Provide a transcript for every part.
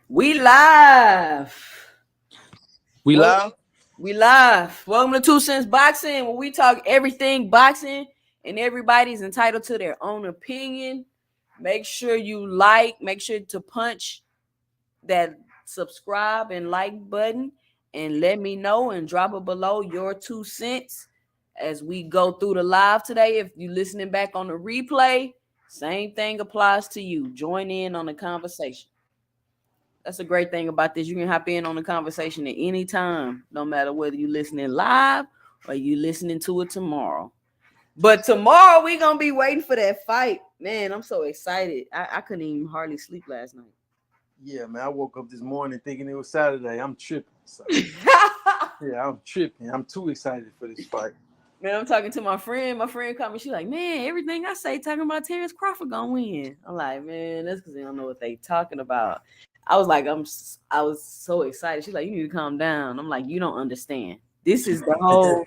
We live. We Well, live? we live. Welcome to Two Cents Boxing, where we talk everything boxing, and everybody's entitled to their own opinion. Make sure you make sure to punch that subscribe and like button, and let me know and drop it below your 2 cents as we go through the live today. If you're listening back on the replay, same thing applies to you. Join in on the conversation. That's a great thing about this. You can hop in on the conversation at any time, no matter whether you're listening live or you listening to it tomorrow. But tomorrow we gonna be waiting for that fight. Man, I'm so excited. I couldn't even hardly sleep last night. Yeah, man. I woke up this morning thinking it was Saturday. I'm tripping. So yeah, I'm tripping. I'm too excited for this fight. Man, I'm talking to my friend. My friend called me. She's like, man, everything I say talking about Terence Crawford gonna win. I'm like, man, that's because they don't know what they talking about. I was like, I was so excited. She's like, you need to calm down. I'm like, you don't understand. This is the whole,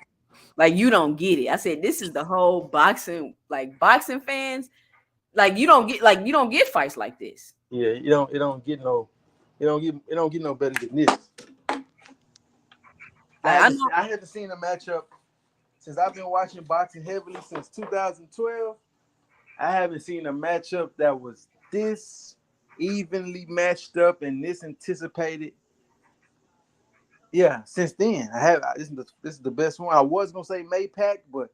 like, you don't get it. I said, this is the whole boxing, like boxing fans, you don't get fights like this. Yeah, it don't get no better than this. Like I know, I haven't seen a matchup since I've been watching boxing heavily since 2012. I haven't seen a matchup that was this evenly matched up and this anticipated. Yeah, since then this is the best one. I was gonna say Maypac, but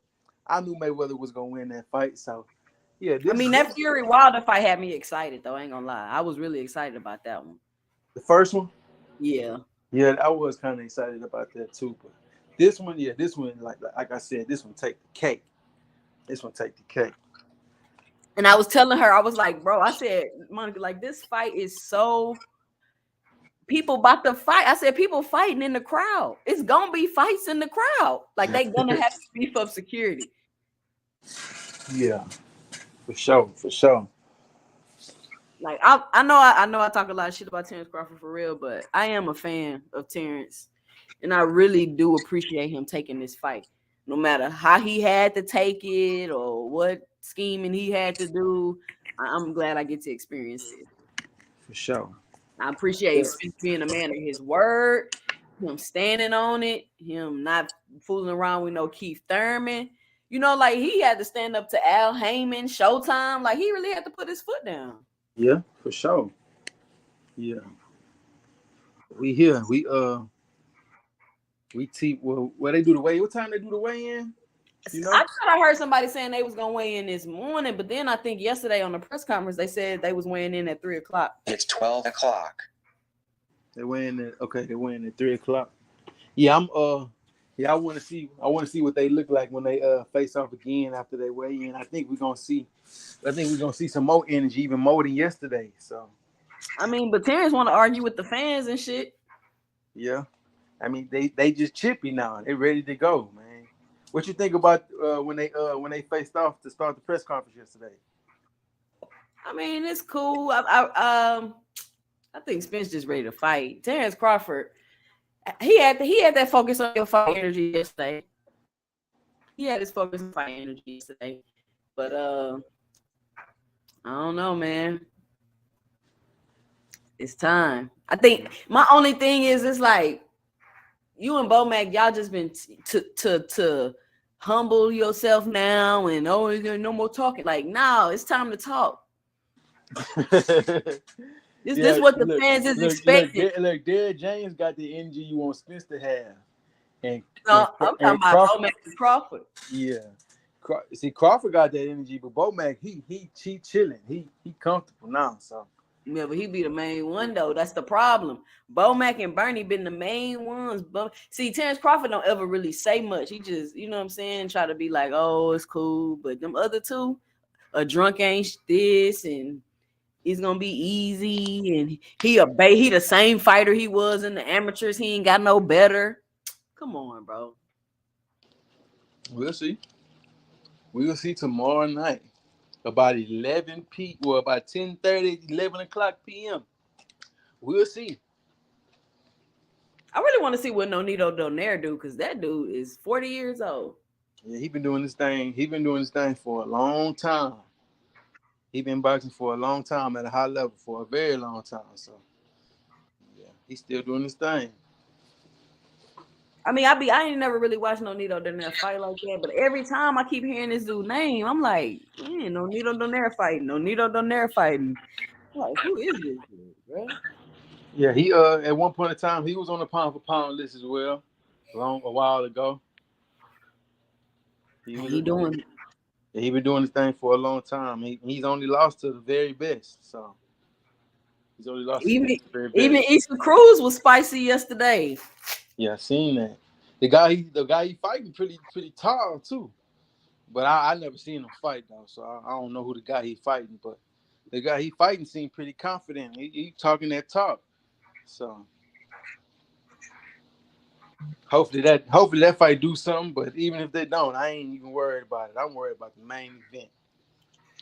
I knew Mayweather was gonna win that fight. So yeah, I this mean that Fury Wilder fight had me excited though. I ain't gonna lie, I was really excited about that one. the first one. Yeah. Yeah, I was kind of excited about that too. But this one, yeah, this one, like I said, this one take the cake. This one take the cake. And I was telling her, I was like, bro, I said, Monica, like this fight is so people about to fight. I said, people fighting in the crowd. It's gonna be fights in the crowd. Like they gonna have to beef up security. Yeah, for sure, for sure. Like I know I talk a lot of shit about Terence Crawford for real, but I am a fan of Terence, and I really do appreciate him taking this fight. No matter how he had to take it or what scheming he had to do, I'm glad I get to experience it. For sure. I appreciate Yeah. Spence being a man of his word, him standing on it, him not fooling around with no Keith Thurman. You know, like he had to stand up to Al Heyman, Showtime. Like he really had to put his foot down. Yeah, for sure. Yeah, we here. Well, where they do the weigh? What time they do the weigh in? You I know? thought I heard somebody saying they was gonna weigh in this morning, but then I think yesterday on the press conference they said they was weighing in at 3 o'clock. It's 12 o'clock. They weigh in at okay. They weigh in at 3 o'clock. Yeah, yeah, I want to see what they look like when they face off again after they weigh in. I think we're gonna see some more energy, even more than yesterday. So I mean, but Terrence want to argue with the fans and shit. yeah. I mean they just chippy now. They ready to go, man. What you think about when they faced off to start the press conference yesterday? I mean, it's cool. I think Spence just ready to fight. Terrence Crawford, he had that focus on your fight energy yesterday. He had his focus on fight energy yesterday, but I don't know, man. It's time. I think my only thing is, it's like you and Bomac, y'all just been to humble yourself now, and oh, there's no more talking. Like, no, it's time to talk. This Yeah, is what the look, fans is look, expecting. look. Derrick James got the energy you want Spence to have, and No, I'm talking about Crawford. Bomac and Crawford. Yeah, see Crawford got that energy, but Bomac he chilling. He comfortable now. So Yeah, but he be the main one though. That's the problem. Bomac and Bernie been the main ones. But see, Terrence Crawford don't ever really say much. He just, you know what I'm saying, try to be like, oh, it's cool. But them other two, a drunk ain't this, and it's gonna be easy. And he the same fighter he was in the amateurs. He ain't got no better. Come on, bro. we'll see. We'll see tomorrow night about 10:30, 11 o'clock p.m. We'll see. I really want to see what Nonito Donaire do, because that dude is 40 years old. Yeah, he been doing this thing. He been doing this thing for a long time. He been boxing for a long time at a high level for a very long time. So He's still doing his thing. I mean, I ain't never really watched No Nito Donaire fight like that, but every time I keep hearing this dude's name, I'm like, man, No Nito Donaire fighting, No Nito Donaire fighting. I'm like, who is this dude, bro? Yeah, he at one point in time he was on the pound for pound list as well, a while ago. He How was he doing? he been doing this thing for a long time. He's only lost to the very best, so he's only lost to Even the very even best. Issa Cruz was spicy yesterday. Yeah, I seen that. The guy he fighting pretty tall too. But I never seen him fight though, so I don't know who the guy he fighting. But the guy he fighting seemed pretty confident. He talking that talk. So hopefully that fight do something. But even if they don't, I ain't even worried about it. I'm worried about the main event.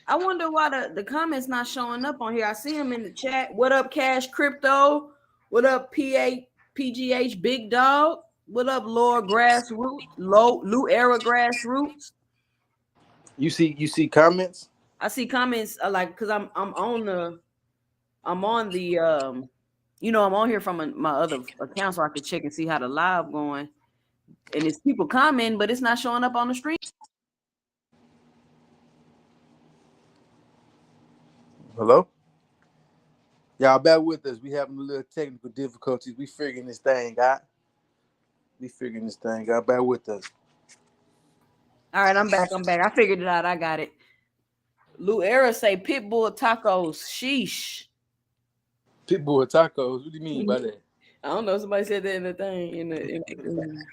I wonder why the comments not showing up on here. I see him in the chat. What up, Cash Crypto? What up, PGH Big Dog? What up, Lord Grassroots? Lou Era Grassroots? You see comments? I see comments like because I'm on the I'm on the I'm on here from my other account so I could check and see how the live going. And it's people commenting, but it's not showing up on the stream. Hello? Y'all bear with us. We having a little technical difficulties. We figuring this thing out. Bear with us. All right, I'm back. I figured it out. I got it. Lou Era say Pitbull tacos. Sheesh. Pitbull tacos. What do you mean by that? I don't know. Somebody said that in the thing. In the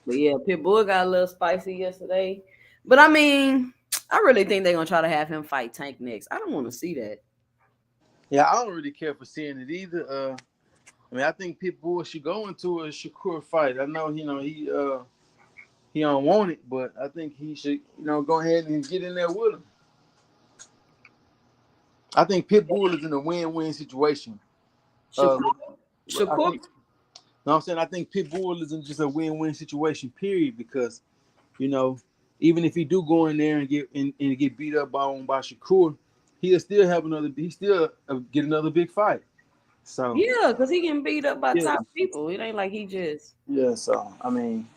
But yeah, Pitbull got a little spicy yesterday. But I mean, I really think they're gonna try to have him fight Tank next. I don't want to see that. Yeah, I don't really care for seeing it either. I mean, I think Pitbull should go into a Shakur fight. I know, he don't want it, but I think he should, go ahead and get in there with him. I think Pitbull is in a win-win situation. Shakur, I Shakur. think, no, I'm saying I think Pitbull is in just a win-win situation, period, because, even if he do go in there and get beat up by Shakur, he'll still get another big fight. So Yeah, because he getting beat up by yeah. top people. It ain't like he just. Yeah, so I mean,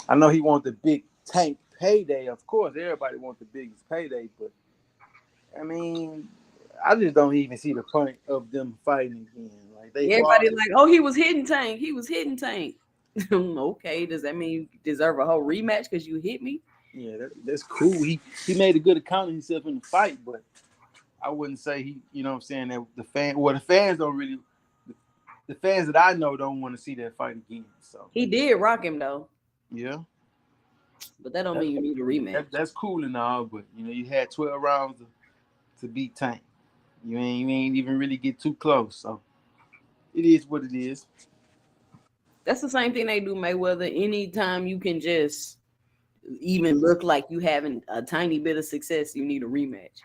I know he wants the big Tank payday. Of course, everybody wants the biggest payday, but I mean, I just don't even see the point of them fighting again. Like Everybody like, oh, he was hitting Tank. He was hitting Tank. Okay, does that mean you deserve a whole rematch because you hit me? Yeah, that's cool. He made a good account of himself in the fight, but I wouldn't say he. You know what I'm saying, that the fans don't really. The fans that I know don't want to see that fight again. So he did rock him though. Yeah, but that don't mean you need a rematch. That's cool and all, but you had 12 rounds to beat Tank. You ain't even really get too close. So it is what it is. That's the same thing they do, Mayweather. Anytime you can just even look like you having a tiny bit of success, you need a rematch.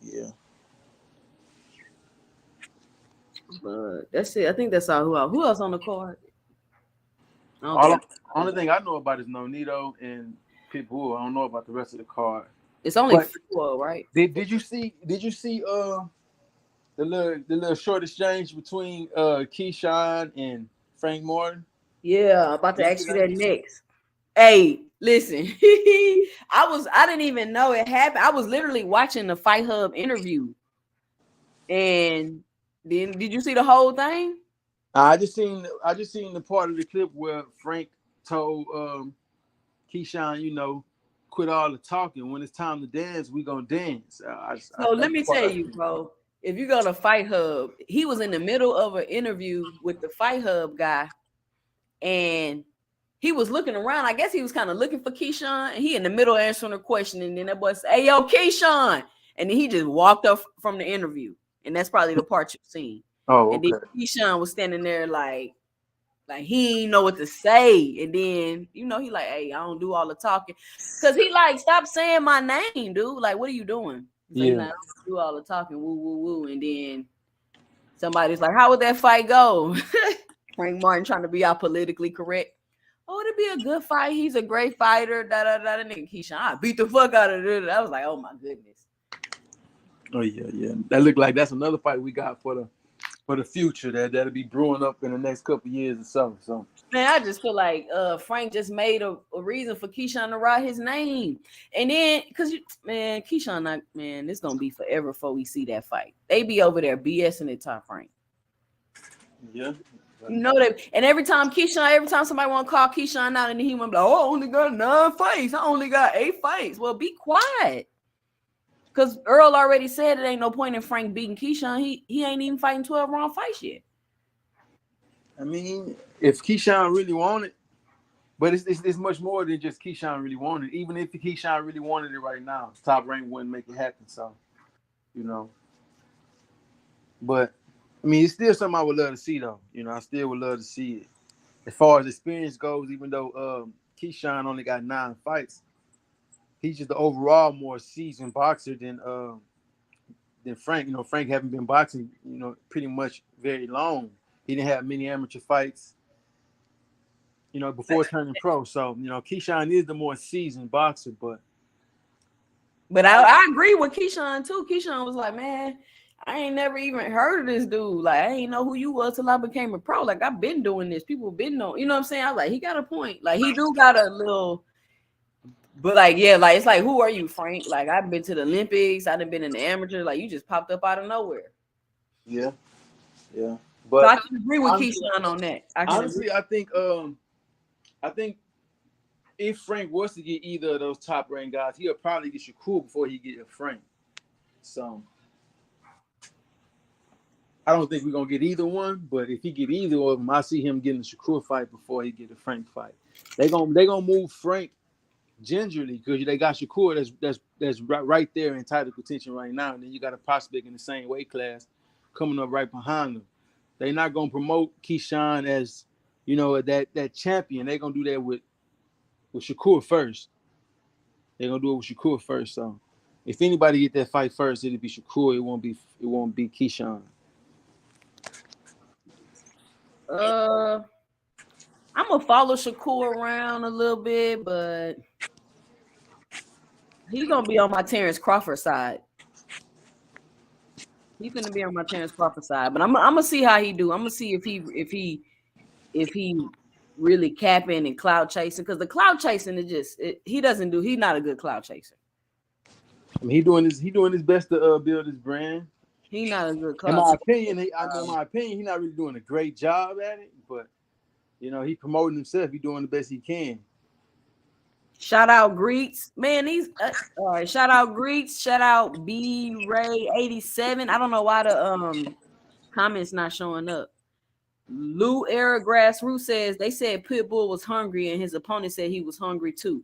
Yeah. But that's it. I think that's all. Who else on the card? Only thing I know about is Nonito and Pitbull. I don't know about the rest of the card. It's only 4, right? Did you see the little short exchange between Keyshawn and Frank Martin? Yeah, about to ask you that next. Hey, listen. I didn't even know it happened. I was literally watching the Fight Hub interview. And then did you see the whole thing? I just seen the part of the clip where Frank told Keyshawn, quit all the talking. When it's time to dance, we gonna dance. So let me tell you, bro. If you go to Fight Hub, he was in the middle of an interview with the Fight Hub guy, and he was looking around. I guess he was kind of looking for Keyshawn, and he in the middle answering a question, and then that boy said, "Hey, yo, Keyshawn," and then he just walked up from the interview, and that's probably the part you've seen. Oh, okay. And then Keyshawn was standing there like he didn't know what to say, and then he like, "Hey, I don't do all the talking," because he like, "Stop saying my name, dude. Like, what are you doing?" So yeah. I don't do all the talking, woo woo woo, and then somebody's like, "How would that fight go?" Frank Martin trying to be all politically correct. Oh, it'd be a good fight. He's a great fighter. Da da da. Nigga Keyshawn, I beat the fuck out of it. I was like, oh my goodness. Oh yeah. That look like that's another fight we got for the future that'll be brewing up in the next couple of years or so. So Man, I just feel like Frank just made a reason for Keyshawn to write his name. And then, man, Keyshawn, man, it's going to be forever before we see that fight. They be over there BSing at Top Frank. yeah. You know that. And every time somebody want to call Keyshawn out, and he want to be like, oh, I only got 9 fights. I only got 8 fights. Well, be quiet. Because Errol already said it ain't no point in Frank beating Keyshawn. He ain't even fighting 12-round fights yet. I mean, if Keyshawn really wanted, but it's much more than just Keyshawn really wanted. Even if Keyshawn really wanted it right now, Top Rank wouldn't make it happen. So, you know. But I mean, it's still something I would love to see, though. You know, I still would love to see it. As far as experience goes, even though Keyshawn only got 9 fights, he's just the overall more seasoned boxer than Frank. You know, Frank haven't been boxing, you know, pretty much very long. He didn't have many amateur fights, you know, before turning pro. So, you know, Keyshawn is the more seasoned boxer, but I agree with Keyshawn too. Keyshawn was like, man, I ain't never even heard of this dude. Like, I ain't know who you was till I became a pro. Like, I've been doing this. People been know. You know what I'm saying? I was like, he got a point. Like, he do got a little, but like, yeah, like it's like, who are you, Frank? Like, I've been to the Olympics. I've been in the amateur. Like, you just popped up out of nowhere. yeah. So But I can agree with Keyshawn on that. Honestly, I think if Frank was to get either of those top ranked guys, he'll probably get Shakur before he get a Frank. So I don't think we're gonna get either one, but if he get either of them, I see him getting a Shakur fight before he get a Frank fight. They gonna move Frank gingerly because they got Shakur that's right there in title contention right now, and then you got a prospect in the same weight class coming up right behind them. They're not gonna promote Keyshawn as, you know, that champion. They're gonna do that with Shakur first. They're gonna do it with Shakur first. So if anybody get that fight first, it'll be Shakur. It won't be Keyshawn. I'm gonna follow Shakur around a little bit, but he's gonna be on my Terence Crawford side. He's gonna be on my Terence Crawford side, but I'm gonna see how he do. I'm gonna see if he really capping and cloud chasing, because the cloud chasing is just he's not a good cloud chaser. I mean, he doing his best to build his brand. He not a good cloud In my chaser. opinion, he's not really doing a great job at it, but you know, he promoting himself. He doing the best he can. Shout out Greets, man. These all right. Shout out Greets. Shout out B Ray 87. I don't know why the comments not showing up. Lou Era Grassroots says they said Pitbull was hungry and his opponent said he was hungry too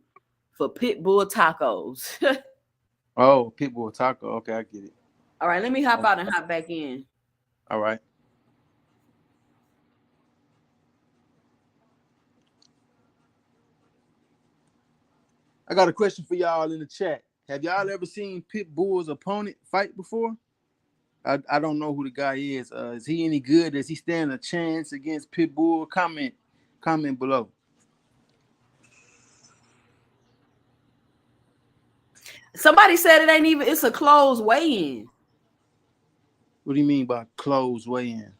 for Pitbull tacos. Oh, Pitbull taco. Okay, I get it. All right, let me hop out and hop back in. All right. I got a question for y'all in the chat. Have y'all ever seen Pitbull's opponent fight before? I don't know who the guy is. Is he any good? Does he stand a chance against Pitbull? Comment below. Somebody said it's a closed weigh-in. What do you mean by closed weigh-in?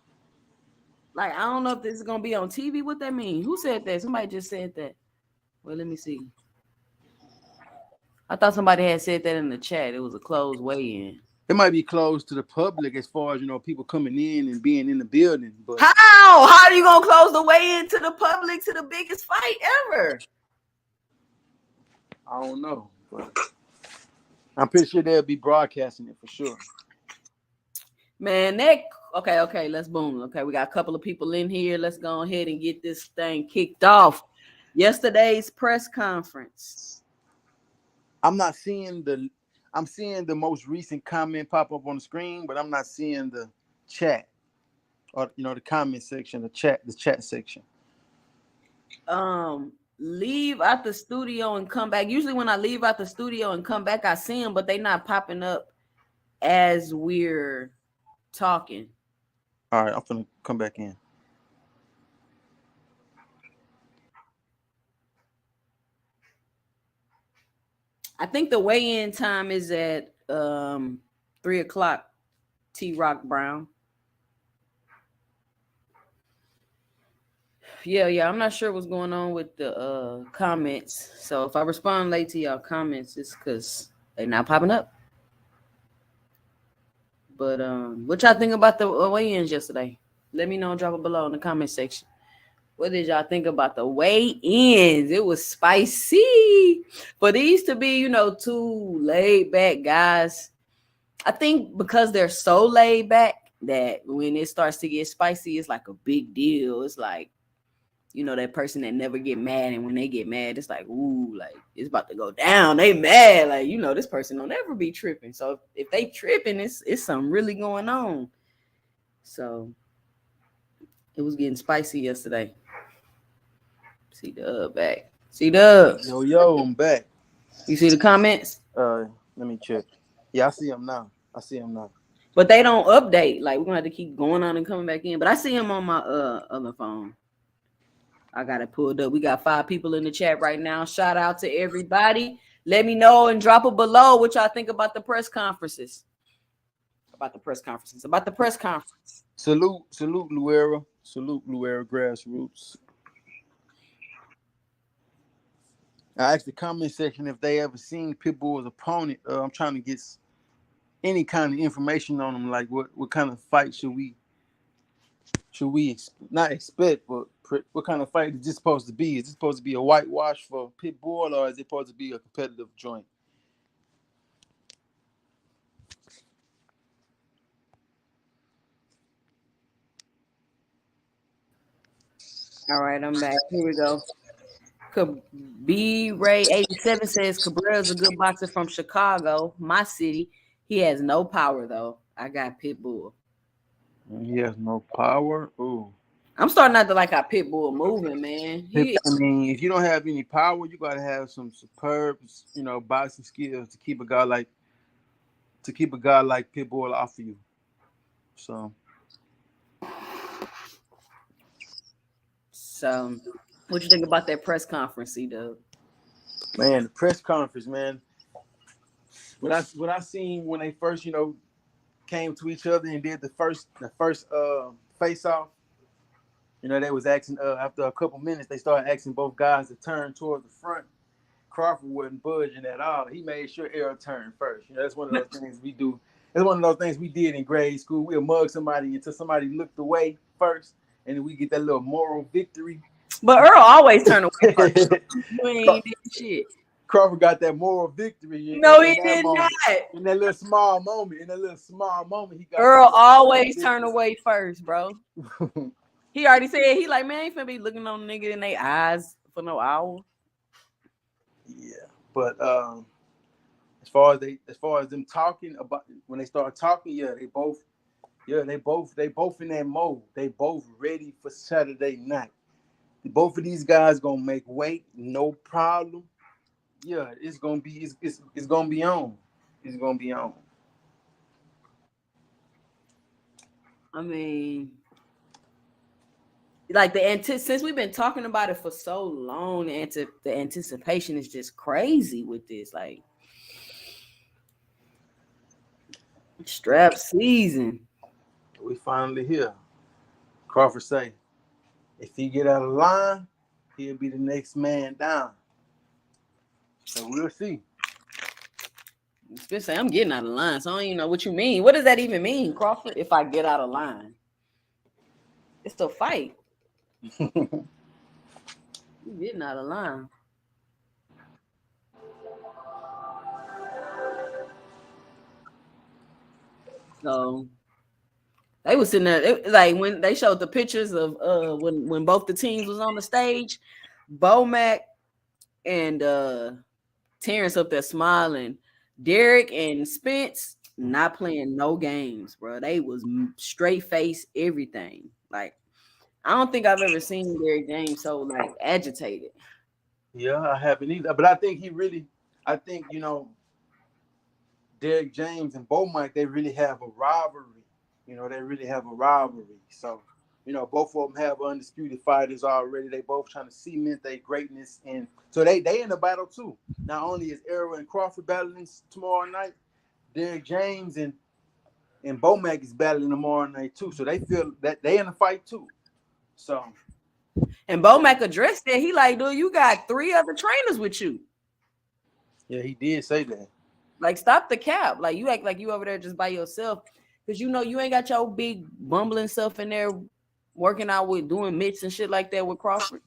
Like, I don't know if this is gonna be on TV. What that mean? Who said that? Somebody just said that. Well, let me see. I thought somebody had said that in the chat. It was a closed weigh-in. It might be closed to the public as far as, you know, people coming in and being in the building. But how are you gonna close the weigh-in to the public to the biggest fight ever? I don't know, but I'm pretty sure they'll be broadcasting it for sure. Man, okay, let's boom. Okay, we got a couple of people in here. Let's go ahead and get this thing kicked off. Yesterday's press conference. I'm seeing the most recent comment pop up on the screen, but I'm not seeing the chat or, you know, the comment section, the chat section. Leave out the studio and come back. Usually when I leave out the studio and come back, I see them, but they not popping up as we're talking. All right, I'm gonna come back in. I think the weigh-in time is at 3 o'clock. T Rock Brown. Yeah. I'm not sure what's going on with the comments. So if I respond late to y'all comments, it's because they're not popping up. But what y'all think about the weigh-ins yesterday? Let me know. Drop it below in the comment section. What did y'all think about the weigh-ins? It was spicy. For these to be, two laid back guys, I think because they're so laid back that when it starts to get spicy, it's like a big deal. It's like, that person that never get mad, and when they get mad, it's like, ooh, like it's about to go down. They mad, like this person don't ever be tripping. So if they tripping, it's something really going on. So it was getting spicy yesterday. See Dub back. See Dub. Yo, I'm back. You see the comments? Let me check. Yeah, I see him now. But they don't update. Like we're gonna have to keep going on and coming back in. But I see him on my other phone. I got it pulled up. We got 5 people in the chat right now. Shout out to everybody. Let me know and drop it below what y'all think about the press conferences. About the press conference. Salute Luera. Salute Luera Grassroots. I asked the comment section if they ever seen Pitbull's opponent. I'm trying to get any kind of information on them. Like what kind of fight should we not expect, but what kind of fight is this supposed to be? Is this supposed to be a whitewash for Pitbull, or is it supposed to be a competitive joint? All right, I'm back. Here we go. B Ray 87 says Cabrera's a good boxer from Chicago, my city. He has no power though. I got Pitbull. He has no power. Ooh. I'm starting not to like how Pitbull moving, man. I mean, if you don't have any power, you gotta have some superb, boxing skills to keep a guy like Pitbull off of you. So, what you think about that press conference, C-Dub? Man, the press conference, man. What I seen when they first, came to each other and did the first face off. They was asking after a couple minutes, they started asking both guys to turn toward the front. Crawford wasn't budging at all. He made sure Errol turned first. That's one of those things we do. It's one of those things we did in grade school. We'll mug somebody until somebody looked away first, and then we get that little moral victory. But Errol always turned away first. You ain't did shit. Crawford got that moral victory. No, he did not. In that little small moment, he got Earl always turn away first, bro. He already said he like, man, I ain't finna be looking on nigga in their eyes for no hour. Yeah, but as far as them talking about when they start talking, they both in that mode. They both ready for Saturday night. Both of these guys gonna make weight, no problem. Yeah, it's gonna be on. It's gonna be on. I mean, like since we've been talking about it for so long, the anticipation is just crazy with this. Like strap season. We finally here. Crawford say, if he get out of line, he'll be the next man down. So we'll see. Spence say, I'm getting out of line, so I don't even know what you mean. What does that even mean, Crawford? If I get out of line, it's a fight. You getting out of line. So they was sitting there, like when they showed the pictures of when both the teams was on the stage, Bomac and Terence up there smiling. Derek and Spence not playing no games, bro. They was straight face everything. Like I don't think I've ever seen Derek James so like agitated. Yeah, I haven't either. But I think Derek James and Bo Mike, they really have a rivalry. So You know, both of them have undisputed fighters already. They both trying to cement their greatness, and so they in the battle too. Not only is Errol and Crawford battling tomorrow night, Derek James and Bomac is battling tomorrow night too. So they feel that they in the fight too. So And Bomac addressed that. He like, dude, you got 3 other trainers with you. yeah, he did say that. Like, stop the cap. Like, you act like you over there just by yourself. Because you know you ain't got your big bumbling stuff in there working out with doing mitts and shit like that with Crawford.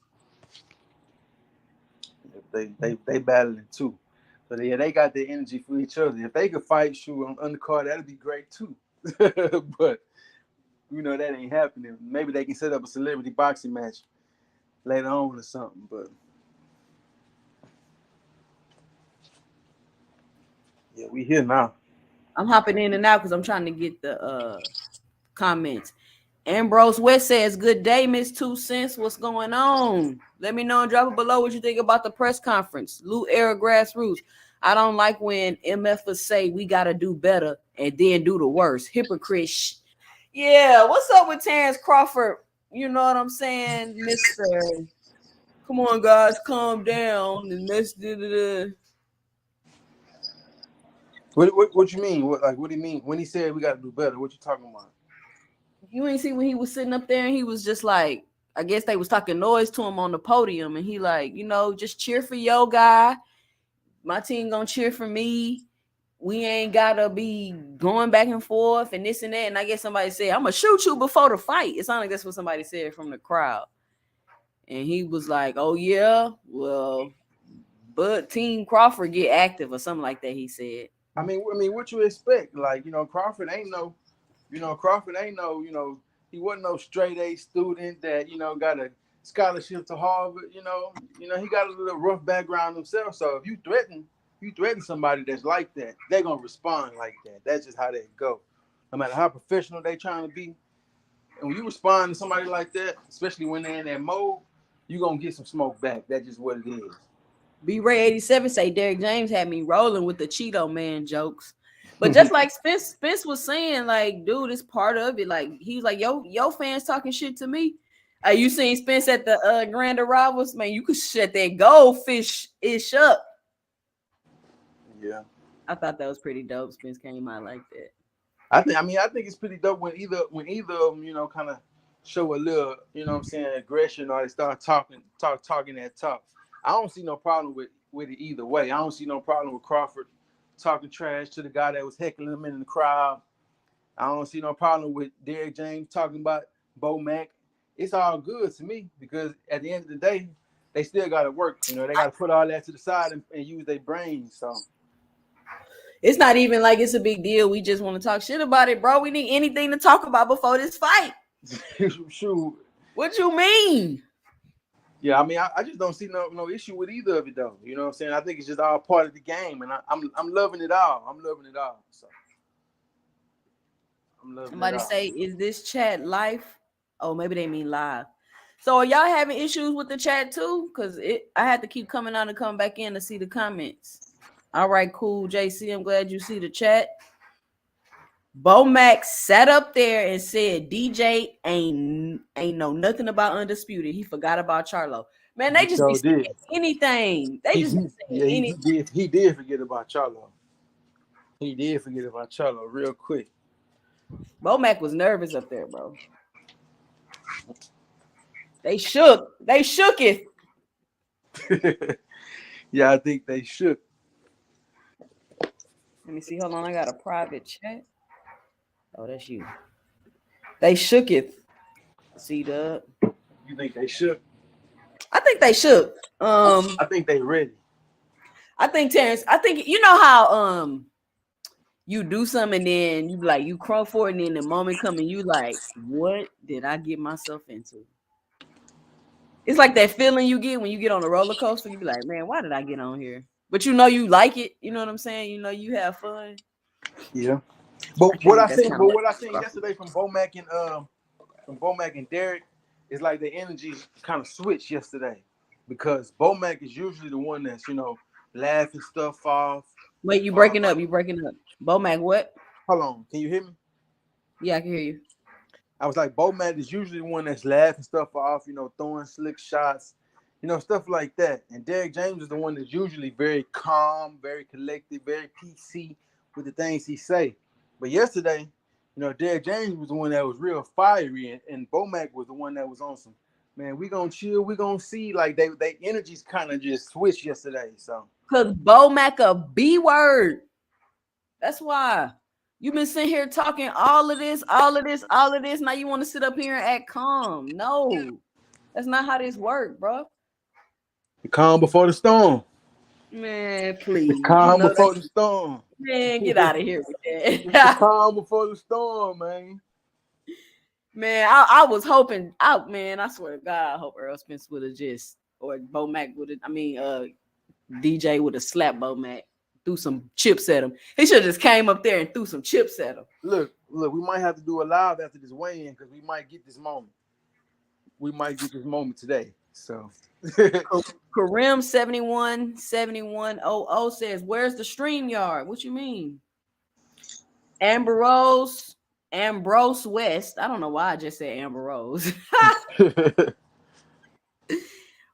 They battling too. So they got the energy for each other. If they could fight shoot on undercard, that'd be great too. But you know that ain't happening. Maybe they can set up a celebrity boxing match later on or something. But yeah, we here now. I'm hopping in and out because I'm trying to get the comments. Ambrose West says, good day, Miss 2 Cents. What's going on? Let me know and drop it below what you think about the press conference. Lou Era Grassroots. I don't like when MFers say we got to do better and then do the worst. Hypocrite. Yeah, what's up with Terence Crawford? You know what I'm saying, Mr. Come on, guys, calm down. And let's do What you mean? What do you mean? When he said we got to do better, what you talking about? You ain't see when he was sitting up there and he was just like, I guess they was talking noise to him on the podium. And he like, you know, just cheer for your guy. My team gonna cheer for me. We ain't gotta be going back and forth and this and that. And I guess somebody said, I'm gonna shoot you before the fight. It sounded like that's what somebody said from the crowd. And he was like, oh yeah, well, but Team Crawford get active or something like that, he said. I mean, what you expect? Like, Crawford ain't no, he wasn't no straight A student that, got a scholarship to Harvard, he got a little rough background himself. So if you threaten somebody that's like that, they're gonna respond like that. That's just how they go. No matter how professional they trying to be. And when you respond to somebody like that, especially when they're in that mode, you're gonna get some smoke back. That's just what it is. B Ray 87 say Derek James had me rolling with the Cheeto Man jokes. But just like Spence was saying, like, dude, it's part of it. Like, he's like, yo fans talking shit to me. You seen Spence at the Grand Arrivals? Man, you could shut that goldfish ish up. Yeah. I thought that was pretty dope. Spence came out like that. I think it's pretty dope when either of them, kind of show a little, aggression, or they start talking that talk. I don't see no problem with it either way. I don't see no problem with Crawford talking trash to the guy that was heckling him in the crowd. I don't see no problem with Derek James talking about Bo Mack. It's all good to me because at the end of the day, they still got to work. They got to put all that to the side and use their brains. So it's not even like it's a big deal. We just want to talk shit about it, bro. We need anything to talk about before this fight. Shoot. What you mean? Yeah, I just don't see no issue with either of it though. You know what I'm saying? I think it's just all part of the game, and I'm loving it all. I'm loving it all. So I'm loving Somebody it all. say, is this chat live? Oh, maybe they mean live. So are y'all having issues with the chat too? Because I had to keep coming out and coming back in to see the comments. All right, cool, JC. I'm glad you see the chat. Bo Max sat up there and said DJ ain't know nothing about Undisputed. He forgot about Charlo. Man, they just be saying anything. They just be saying anything. He did forget about Charlo. He did forget about Charlo real quick. Bo Mac was nervous up there, bro. They shook. They shook it. Yeah, I think they shook. Let me see. Hold on. I got a private chat. Oh, that's you. They shook it. See that? You think they shook? I think they shook. I think they ready. I think Terence. I think you know how you do something and then you like you crawl for it and then the moment come and you like, what did I get myself into? It's like that feeling you get when you get on a roller coaster. You be like, man, why did I get on here? But you know you like it. You know what I'm saying? You know you have fun. Yeah. But what I seen yesterday from Bo Mac and Derek is like the energy kind of switched yesterday because Bo Mac is usually the one that's laughing stuff off. Wait, you breaking up? You breaking up? Bo Mac, what? Hold on, can you hear me? Yeah, I can hear you. I was like, Bo Mack is usually the one that's laughing stuff off, throwing slick shots, stuff like that. And Derrick James is the one that's usually very calm, very collected, very PC with the things he say. But yesterday, Derrick James was the one that was real fiery, and Bo Mack was the one that was on some, man, we gonna chill, we gonna see. Like they energies kind of just switched yesterday. So Cause Bo Mack a B word. That's why. You've been sitting here talking all of this, all of this, all of this. Now you want to sit up here and act calm. No, that's not how this works, bro. the calm before the storm. Man, The please. You calm know that. before the storm. Man, get out of here with It's the that. calm before the storm, man. Man, I was hoping out, man. I swear to God, I hope Earl Spence would have just or Bo Mack would have, DJ would have slapped Bo Mack, threw some chips at him. He should have just came up there and threw some chips at him. Look, we might have to do a live after this weigh-in because we might get this moment. We might get this moment today. So Kareem 717100 says, "Where's the stream yard?" What you mean? Ambrose West. I don't know why I just said Ambrose.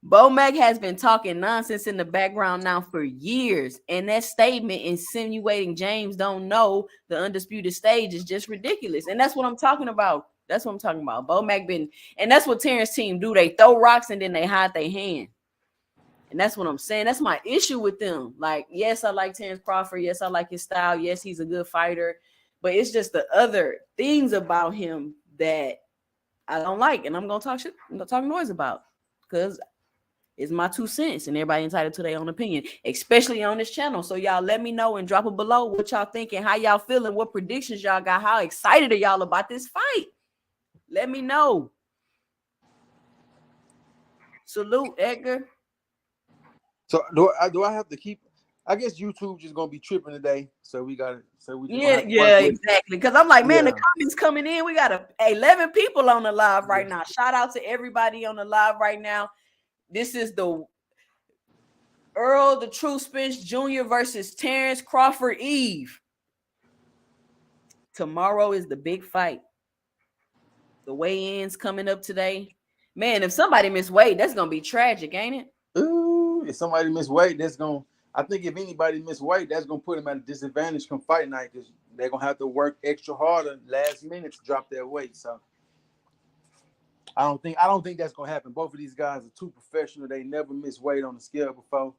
Bo Mack has been talking nonsense in the background now for years, and that statement insinuating James don't know the undisputed stage is just ridiculous. And that's what I'm talking about. That's what I'm talking about. Bo Mack and that's what Terence team do. They throw rocks and then they hide their hand. And that's what I'm saying. That's my issue with them. Like, yes, I like Terence Crawford. Yes, I like his style. Yes, he's a good fighter. But it's just the other things about him that I don't like. And I'm going to talk shit. I'm going to talk noise about. Because it's my 2 cents. And everybody entitled to their own opinion. Especially on this channel. So y'all let me know and drop it below what y'all thinking. How y'all feeling. What predictions y'all got. How excited are y'all about this fight. Let me know. Salute, Edgar. So do I have to keep? I guess YouTube just gonna be tripping today, so we got it. So we just exactly. Because I'm like, man, the comments coming in. We got 11 people on the live right now. Shout out to everybody on the live right now. This is the Errol the True Spence Jr. versus Terence Crawford Eve. Tomorrow is the big fight. The weigh-ins coming up today. Man, if somebody miss weight, that's gonna be tragic, ain't it? Ooh, if somebody miss weight, I think if anybody miss weight, that's gonna put them at a disadvantage come fight night because they're gonna have to work extra harder last minute to drop their weight. So I don't think that's gonna happen. Both of these guys are too professional. They never miss weight on the scale before.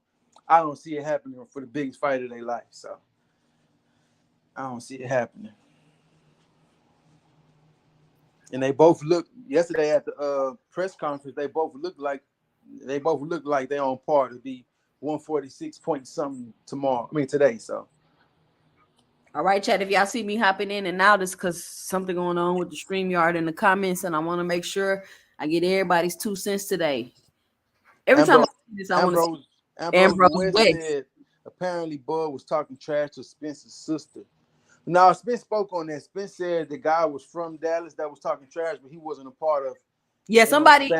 I don't see it happening for the biggest fight of their life. So I don't see it happening. And they both look yesterday at the press conference. They both look like they're on par to be 146 point something today. So, all right, chat. If y'all see me hopping in and out, it's because something going on with the StreamYard in the comments, and I want to make sure I get everybody's 2 cents today. Every time I see this, I want to see Ambrose West said apparently Bud was talking trash to Spence's sister. Now, Spence spoke on that. Spence said the guy was from Dallas that was talking trash, but he wasn't a part of. Yeah, somebody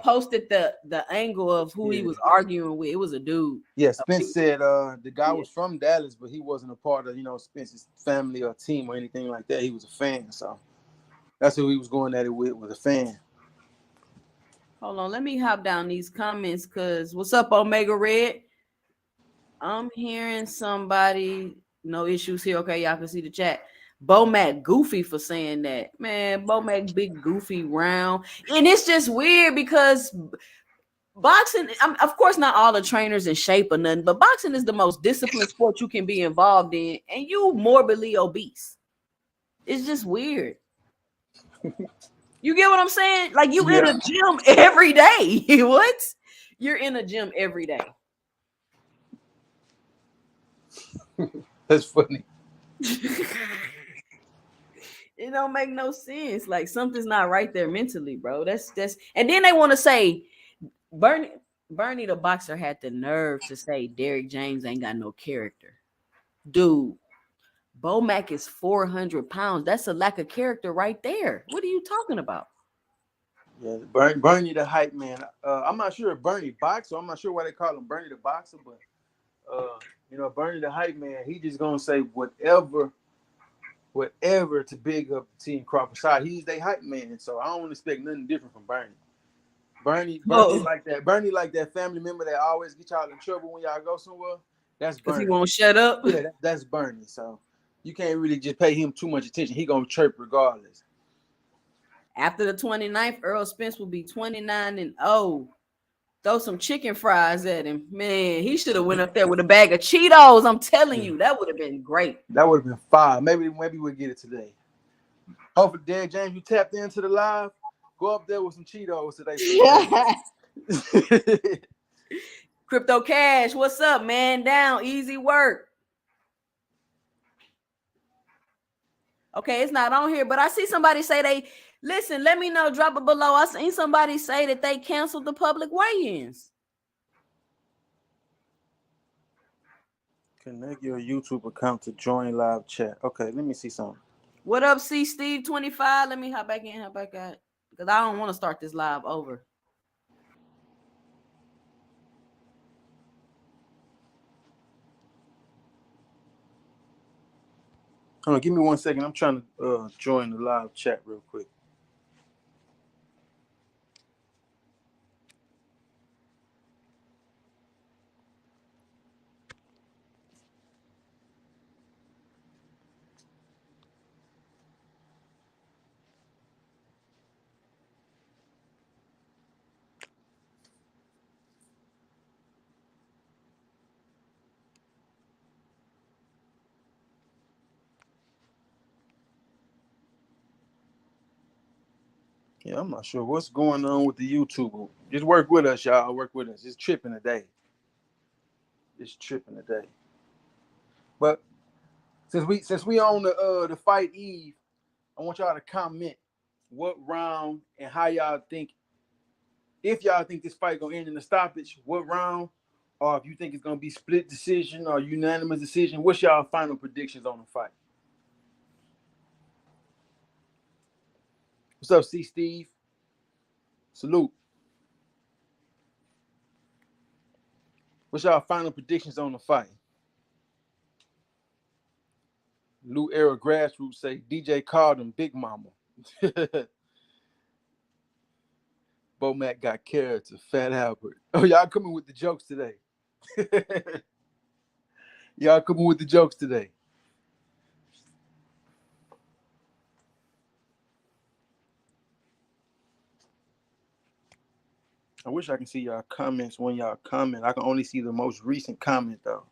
posted the angle of who he was arguing with. It was a dude. Yeah, Spence said the guy was from Dallas, but he wasn't a part of Spence's family or team or anything like that. He was a fan, so that's who he was going at it with, was a fan. Hold on, let me hop down these comments because what's up, Omega Red? I'm hearing somebody. No issues here. Okay, y'all can see the chat. Bo Mack goofy for saying that. Man, Bo Mack big goofy round. And it's just weird because boxing, of course, not all the trainers in shape or nothing, but boxing is the most disciplined sport you can be involved in, and you morbidly obese. It's just weird. You get what I'm saying? Like you in a gym every day. What? You're in a gym every day. That's funny. It don't make no sense. Like something's not right there mentally, bro. That's and then they want to say Bernie the boxer had the nerve to say Derrick James ain't got no character. Dude, Bo Mack is 400 pounds. That's a lack of character right there. What are you talking about? Yeah, Bernie the hype man. I'm not sure if Bernie boxer. I'm not sure why they call him Bernie the boxer, but Bernie the hype man, he just gonna say whatever whatever to big up Team Crawford side. He's their hype man, so I don't expect nothing different from Bernie. Bernie Oh, like that. Bernie like that family member that always get y'all in trouble when y'all go somewhere. That's because he Bernie. won't shut up. Yeah, that's Bernie. So you can't really just pay him too much attention. He gonna chirp regardless. After the 29th, Errol Spence will be 29-0. Throw some chicken fries at him. Man, he should have went up there with a bag of Cheetos. I'm telling Yeah. you, that would have been great. That would have been fire. Maybe we'll get it today. Hopefully, Derek James, you tapped into the live. Go up there with some Cheetos today for the fans. Crypto Cash, what's up, man? Down, easy work. Okay, it's not on here, but I see somebody say they listen. Let me know. Drop it below. I seen somebody say that they canceled the public weigh-ins. Connect your YouTube account to join live chat. Okay, let me see something. What up, C Steve 25? Let me hop back in, hop back out, because I don't want to start this live over. Hold on, give me 1 second. I'm trying to join the live chat real quick. Yeah, I'm not sure what's going on with the YouTube. Just work with us, y'all. Work with us. It's tripping today. It's tripping today. But since we on the fight eve, I want y'all to comment what round and how y'all think. If y'all think this fight gonna end in a stoppage, what round? Or if you think it's gonna be split decision or unanimous decision, what's y'all final predictions on the fight? What's up, C Steve? Salute. What's y'all final predictions on the fight? Lou Era Grassroots say DJ called him Big Mama. Bo Mac got carrots of Fat Albert. Oh, y'all coming with the jokes today. Y'all coming with the jokes today. I wish I can see y'all comments when y'all comment. I can only see the most recent comment though.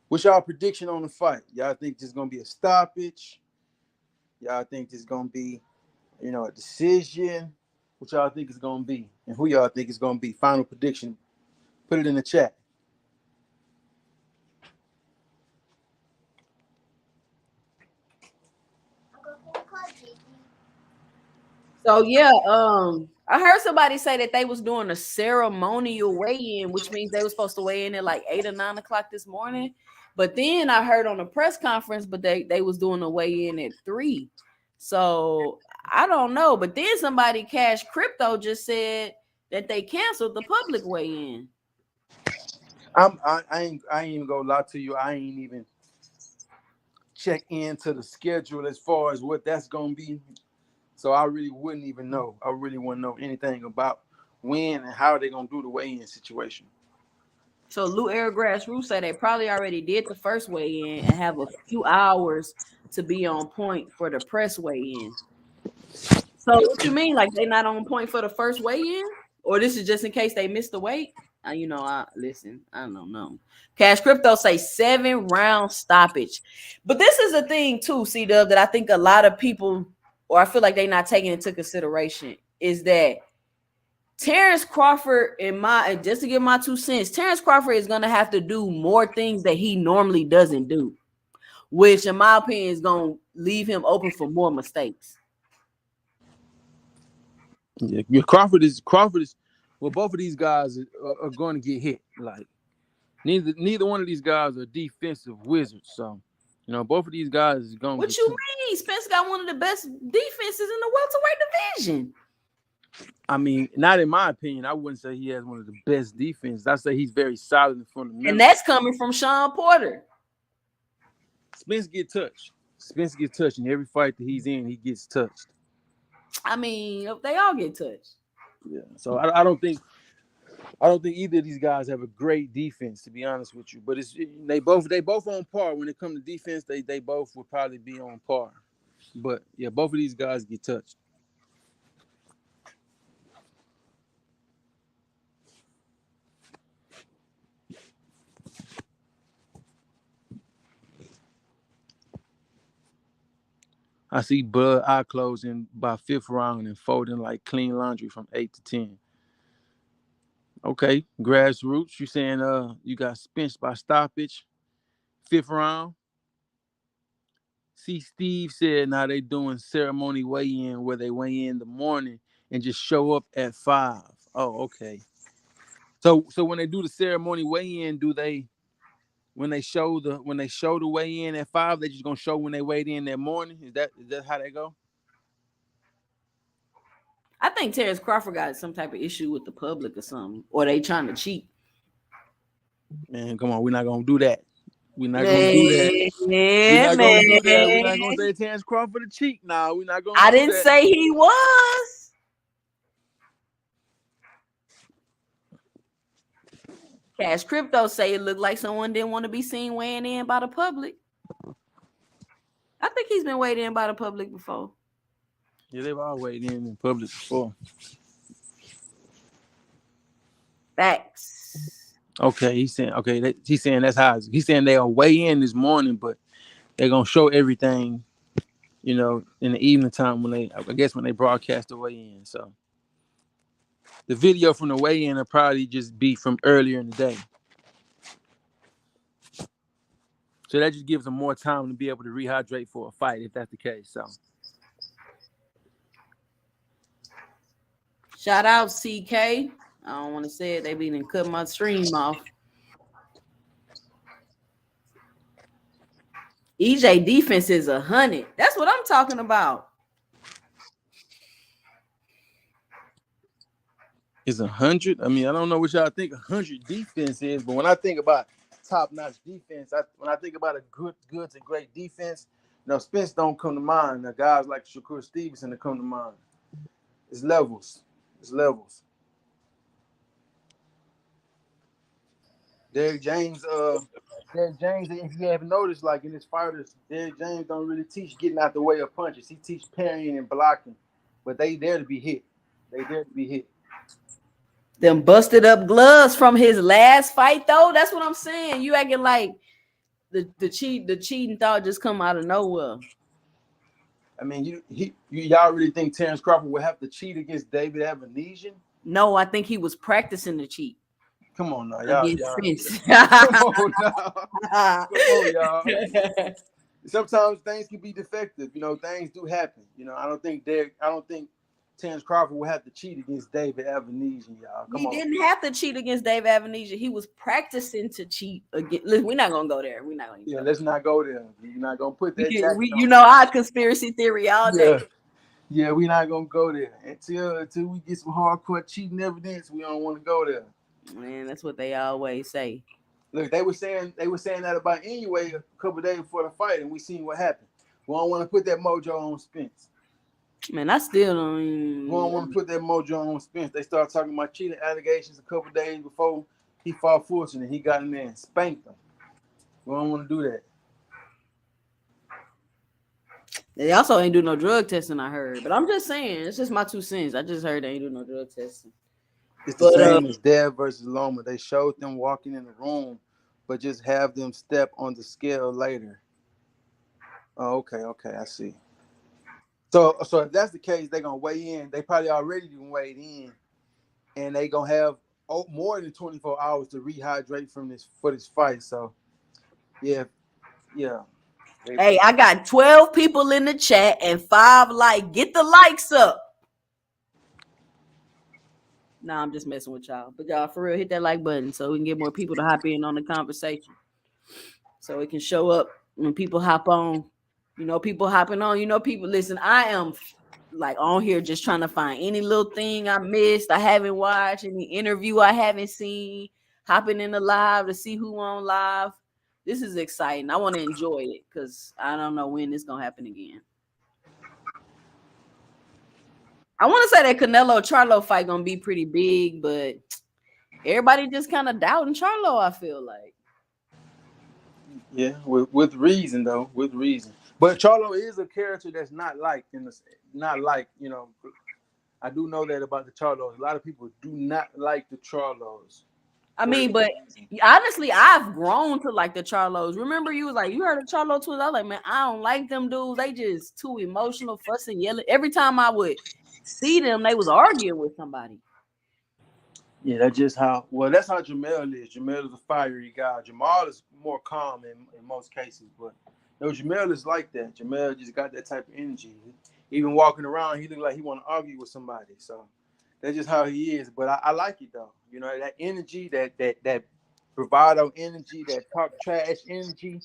What's y'all prediction on the fight? Y'all think this is gonna be a stoppage? Y'all think this is gonna be, a decision? What y'all think is gonna be? And who y'all think is gonna be? Final prediction. Put it in the chat. So yeah, I heard somebody say that they was doing a ceremonial weigh-in, which means they was supposed to weigh in at like 8 or 9 o'clock this morning. But then I heard on a press conference, but they was doing a weigh-in at 3. So I don't know. But then somebody, Cash Crypto, just said that they canceled the public weigh-in. I ain't even gonna lie to you. I ain't even check into the schedule as far as what that's gonna be. So I really wouldn't even know. I really wouldn't know anything about when and how they're gonna do the weigh-in situation. So Lou Air Grassroots said they probably already did the first weigh-in and have a few hours to be on point for the press weigh-in. So what you mean? Like they not on point for the first weigh-in? Or this is just in case they missed the weight? I listen, I don't know. Cash Crypto say 7-round stoppage. But this is a thing too, C-Dub, that I think a lot of people, or I feel like they're not taking into consideration, is that Terence Crawford, just to give my 2 cents, Terence Crawford is gonna have to do more things that he normally doesn't do, which in my opinion is gonna leave him open for more mistakes. Yeah, Crawford is. Well, both of these guys are going to get hit. Like neither one of these guys are defensive wizards. So, both of these guys is going to What get. you mean? Spence got one of the best defenses in the welterweight division. I mean, not in my opinion. I wouldn't say he has one of the best defenses. I say he's very solid and fundamental. And that's coming from Sean Porter. Spence get touched. Spence gets touched in every fight that he's in. He gets touched. I mean, they all get touched. Yeah. So I don't think either of these guys have a great defense, to be honest with you. But they both on par when it comes to defense. They both would probably be on par. But yeah, both of these guys get touched. I see Bud eye closing by 5th round and folding like clean laundry from 8 to 10. Okay, grassroots. You saying you got Spence by stoppage, 5th round. See, Steve said now they doing ceremony weigh-in where they weigh in the morning and just show up at 5. Oh, okay. So when they do the ceremony weigh-in, do they when they show the weigh-in at 5, they just gonna show when they weighed in that morning? Is that how they go? I think Terence Crawford got some type of issue with the public or something, or they trying to cheat. Man, come on, we're not gonna do that. We're not gonna do that. Yeah, We're not gonna do that. We're not gonna say Terence Crawford a cheat. Nah, we're not gonna. I didn't say he was. Cash Crypto say it looked like someone didn't want to be seen weighing in by the public. I think he's been weighed in by the public before. Yeah, they've all weighed in public before. Facts. Okay, he's saying that's how he's saying they'll weigh in this morning, but they're gonna show everything, in the evening time when they broadcast the weigh-in. So the video from the weigh-in will probably just be from earlier in the day. So that just gives them more time to be able to rehydrate for a fight, if that's the case. So shout out CK. I don't want to say it. They be done cut my stream off. EJ defense is 100. That's what I'm talking about. It's 100. I mean, I don't know what y'all think 100 defense is, but when I think about top-notch defense, when I think about a good to great defense, Spence don't come to mind. Now, guys like Shakur Stevenson that come to mind. It's levels. Derrick James, if you haven't noticed, like in his fighters, Derrick James don't really teach getting out the way of punches. He teach parrying and blocking, but they there to be hit. Them busted up gloves from his last fight, though. That's what I'm saying. You acting like the cheating thought just come out of nowhere. I mean, y'all really think Terence Crawford would have to cheat against David Avenesian? No, I think he was practicing to cheat. Come on now, y'all. Come on, y'all. Sometimes things can be defective. Things do happen. I don't think Terence Crawford would have to cheat against David Avenesian, y'all. He didn't have to cheat against David Avenesian. He was practicing to cheat again. Listen, we're not gonna go there. Let's not go there. You're not gonna put that. Our conspiracy theory all day. Yeah, we're not gonna go there until we get some hardcore cheating evidence. We don't want to go there. Man, that's what they always say. Look, they were saying that about anyway a couple of days before the fight, and we seen what happened. We don't want to put that mojo on Spence. Man, I still don't. We don't want to put that mojo on Spence. They started talking about cheating allegations a couple of days before he fought Fulton, and he got in there and spanked them. We don't want to do that. They also ain't do no drug testing, I heard. But I'm just saying, it's just my 2 cents. I just heard they ain't do no drug testing. It's the same as Dev versus Loma. They showed them walking in the room, but just have them step on the scale later. Oh, okay, I see. So if that's the case, they're gonna weigh in. They probably already weighed in, and they gonna have more than 24 hours to rehydrate for this fight. So, yeah. Hey, I got 12 people in the chat and 5 likes. Get the likes up. Nah, I'm just messing with y'all. But y'all, for real, hit that like button so we can get more people to hop in on the conversation. So it can show up when people hop on. People hopping on. People, listen, I am like on here just trying to find any little thing I missed, I haven't watched, any interview I haven't seen, hopping in the live to see who on live. This is exciting. I want to enjoy it because I don't know when it's gonna happen again. I want to say that Canelo Charlo fight gonna be pretty big, but everybody just kind of doubting Charlo, I feel like. Yeah, with reason though, with reason. But Charlo is a character that's not liked not like, I do know that about the Charlos. A lot of people do not like the Charlos. I mean, but honestly, I've grown to like the Charlos. Remember, you was like, you heard of Charlo twins? I was like, man, I don't like them dudes. They just too emotional, fussing, yelling. Every time I would see them, they was arguing with somebody. Yeah, that's how Jamel is. Jamel is a fiery guy. Jamal is more calm in most cases, but no, Jamel is like that. Jamel just got that type of energy. Even walking around, he look like he want to argue with somebody. So that's just how he is. But I like it though. That energy, that bravado energy, that talk trash energy.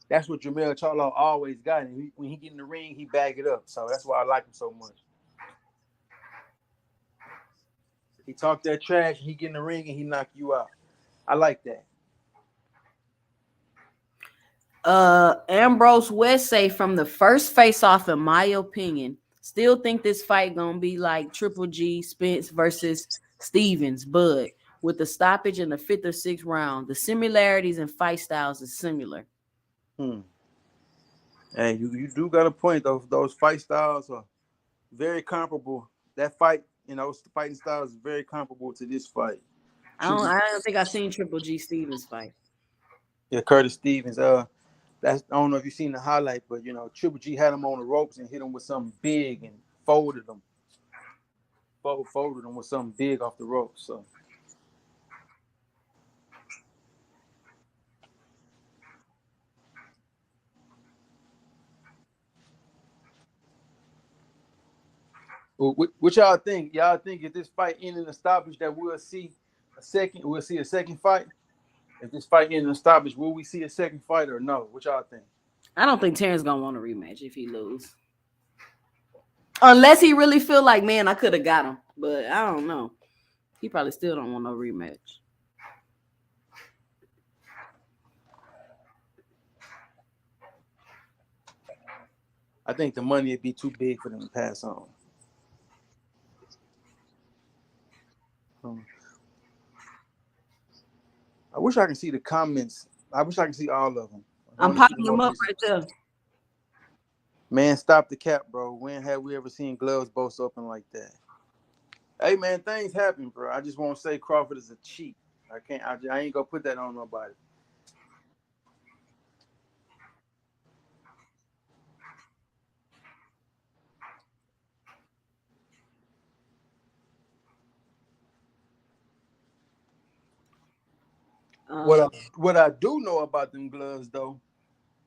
That's what Jamel Charlo always got. And when he get in the ring, he bag it up. So that's why I like him so much. He talk that trash, he get in the ring and he knock you out. I like that. Ambrose West say from the first face off, in my opinion, still think this fight gonna be like Triple G Spence versus Stevens, but with the stoppage in the 5th or 6th round, the similarities in fight styles is similar. Hey, you do got a point. Those fight styles are very comparable. That fight, those fighting styles is very comparable to this fight. I don't think I've seen Triple G Stevens fight. Yeah, Curtis Stevens. I don't know if you've seen the highlight, but Triple G had him on the ropes and hit him with something big and folded him. Folded him with something big off the ropes. So. What y'all think? Y'all think if this fight ended in stoppage that we'll see a second fight? If this fight ended in stoppage, will we see a second fight or no? What y'all think? I don't think Terence gonna want a rematch if he lose. Unless he really feel like, man, I could have got him. But I don't know. He probably still don't want no rematch. I think the money would be too big for them to pass on. I wish I could see the comments. I wish I could see all of them. I'm popping them up right there. Man, stop the cap, bro. When have we ever seen gloves both open like that? Hey, man, things happen, bro. I just won't say Crawford is a cheat. I ain't gonna put that on nobody. What I do know about them gloves though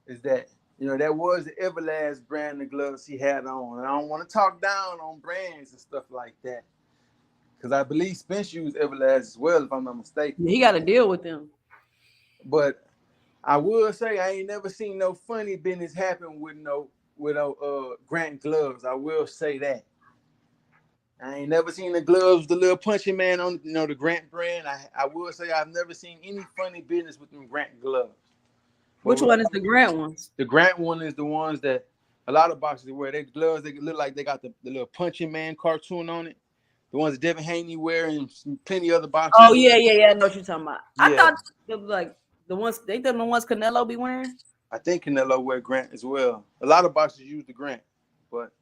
is that that was the Everlast brand of gloves he had on. And I don't want to talk down on brands and stuff like that, because I believe Spence used Everlast as well, if I'm not mistaken. He got to deal with them. But I will say I ain't never seen no funny business happen with no Grant gloves. I will say that. I ain't never seen the gloves, the little punching man on the Grant brand. I will say I've never seen any funny business with them Grant gloves. Which one is the Grant ones? The Grant one is the ones that a lot of boxers wear. They gloves, they look like they got the little punching man cartoon on it. The ones that Devin Haney wear and plenty other boxers. Oh yeah. I know what you're talking about. Yeah. I thought it was like the ones Canelo be wearing. I think Canelo wear Grant as well. A lot of boxers use the Grant, but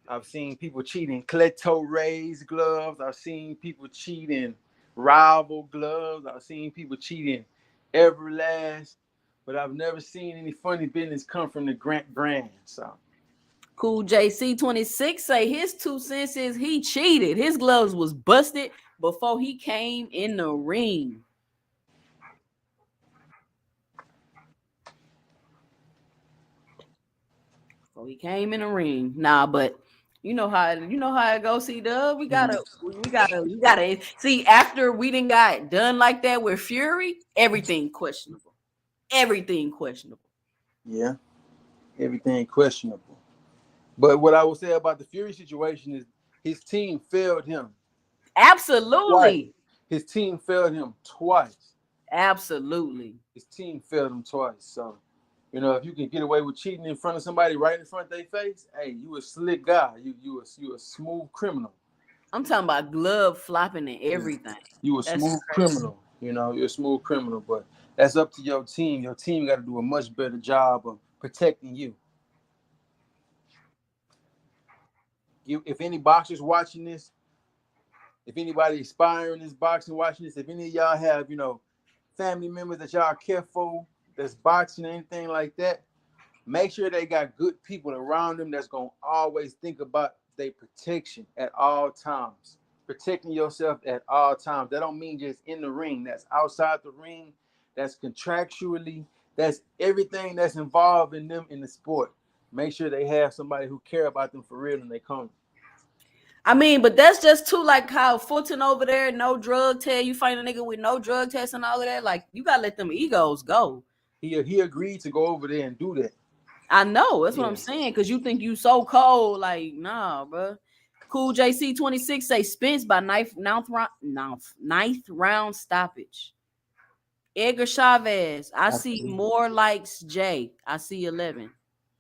I've seen people cheating Cleto Ray's gloves. I've seen people cheating Rival gloves. I've seen people cheating Everlast, but I've never seen any funny business come from the Grant brand. So Cool JC26 say his 2 cents is he cheated. His gloves was busted before he came in the ring. Before he came in the ring. Nah, but you know how it goes, C-Dub. We gotta see after we didn't got done like that with Fury, everything questionable. Yeah, everything questionable. But what I will say about the Fury situation is his team failed him twice. Absolutely. His team failed him twice. Absolutely. His team failed him twice. So, if you can get away with cheating in front of somebody right in front of their face, hey, you a slick guy. You a smooth criminal. I'm talking about glove flopping and Yeah. everything. You a That's smooth crazy. criminal. You're a smooth criminal. But that's up to your team. Your team got to do a much better job of protecting you. If any boxers watching this, if anybody aspiring this boxing watching this, if any of y'all have, family members that y'all care for that's boxing or anything like that, make sure they got good people around them that's gonna always think about their protection at all times. Protecting yourself at all times. That don't mean just in the ring. That's outside the ring. That's contractually. That's everything that's involved in them in the sport. Make sure they have somebody who care about them for real and they come. I mean, but that's just too like how Fulton over there, no drug test. You find a nigga with no drug test and all of that. Like you gotta let them egos go. He agreed to go over there and do that. I know that's what Yeah. I'm saying. Cause you think you so cold, like nah, bro. Cool JC 26 say Spence by ninth round stoppage. Edgar Chavez, I see more likes. J, I see 11.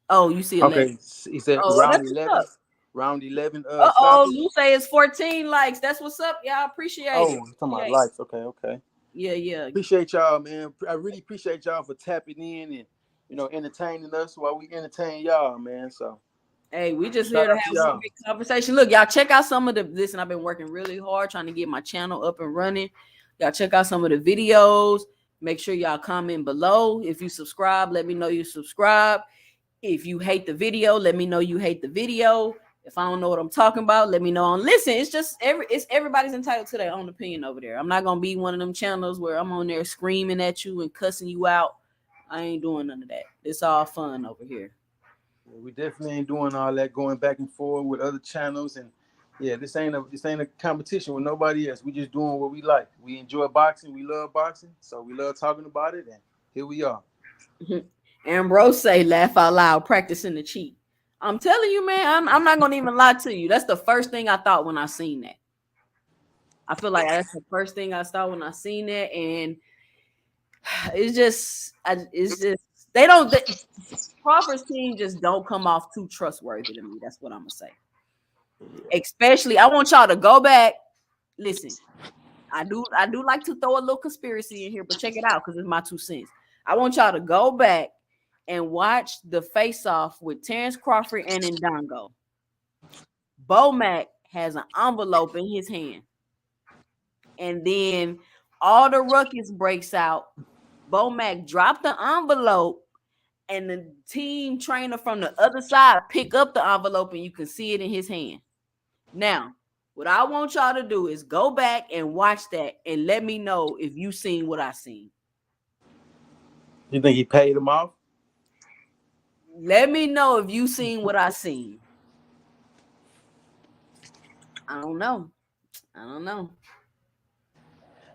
Oh, you see 11. Okay, he said Oh, well, round that's what's 11. up. Round 11 Uh-oh, stoppage. you say it's 14 likes. That's what's up. Yeah, I appreciate Oh, it. you're talking about Appreciate it. likes. Okay. Yeah, yeah. Appreciate y'all, man. I really appreciate y'all for tapping in and entertaining us while we entertain y'all, man. So Hey, we just here shout to out to have one y'all. big conversation. Look, y'all check out some of the listen. I've been working really hard trying to get my channel up and running. Y'all check out some of the videos. Make sure y'all comment below. If you subscribe, let me know you subscribe. If you hate the video, let me know you hate the video. If I don't know what I'm talking about, let me know. And listen, it's everybody's entitled to their own opinion over there. I'm not gonna be one of them channels where I'm on there screaming at you and cussing you out. I ain't doing none of that. It's all fun over here. Yeah, we definitely ain't doing all that going back and forth with other channels, and yeah, this ain't a competition with nobody else. We just doing what we like. We enjoy boxing. We love boxing, so we love talking about it. And here we are. Ambrose say, laugh out loud, practicing the cheat. I'm telling you, man, I'm not gonna even lie to you. That's the first thing I thought when I seen that. I feel like that's the first thing I saw when I seen that, and it's just they don't. Crawford's team just don't come off too trustworthy to me. That's what I'm gonna say. Especially, I want y'all to go back. Listen, I do like to throw a little conspiracy in here, but check it out because it's my 2 cents. I want y'all to go back and watch the face-off with Terence Crawford and Ndongo. Bomac has an envelope in his hand, and then all the ruckus breaks out. Bomac dropped the envelope, and the team trainer from the other side pick up the envelope, and you can see it in his hand. Now, what I want y'all to do is go back and watch that and let me know if you seen what I seen. You think he paid him off? Let me know if you seen what I seen. I don't know. I don't know.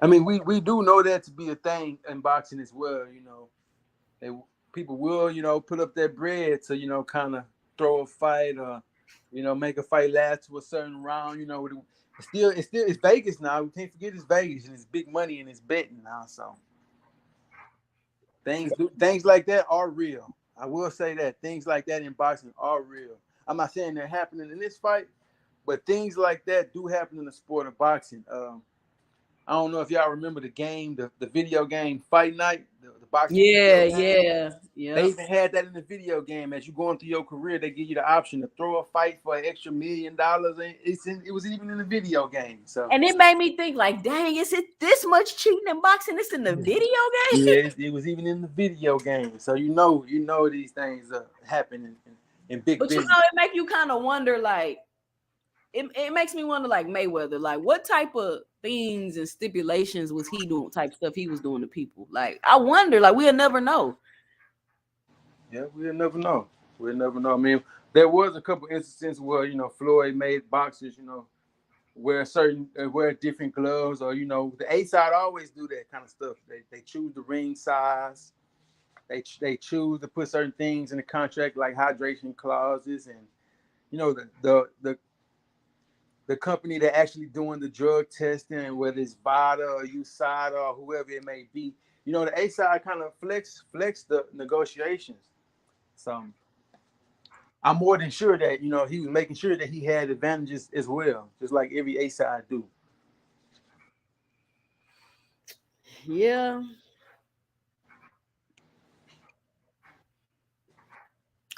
I mean, we do know that to be a thing in boxing as well. They people will put up their bread to kind of throw a fight or make a fight last to a certain round. It's Vegas now. We can't forget it's Vegas and it's big money and it's betting now. So things like that are real. I will say that things like that in boxing are real. I'm not saying they're happening in this fight, but things like that do happen in the sport of boxing. I don't know if y'all remember the game, the video game Fight Night, the boxing Yeah, video game. yeah, They yeah. even had that in the video game. As you going through your career, they give you the option to throw a fight for an extra $1 million. And it was even in the video game. So And it made me think, like, dang, is it this much cheating in boxing? It's in the video game. yeah, it was even in the video game. So these things happen in big But business. it make you kind of wonder, like, it makes me wonder, like Mayweather, like what type of things and stipulations was he doing, type stuff he was doing to people. Like, I wonder, like, we'll never know. Yeah, we'll never know. We'll never know. I mean, there was a couple instances where Floyd made boxers wear different gloves, or the A side always do that kind of stuff. They choose the ring size. They choose to put certain things in the contract like hydration clauses, and you know, the company that actually doing the drug testing, whether it's VADA or USADA or whoever it may be. You know, the A side kind of flex the negotiations. So I'm more than sure that, you know, he was making sure that he had advantages as well, just like every A side do. Yeah.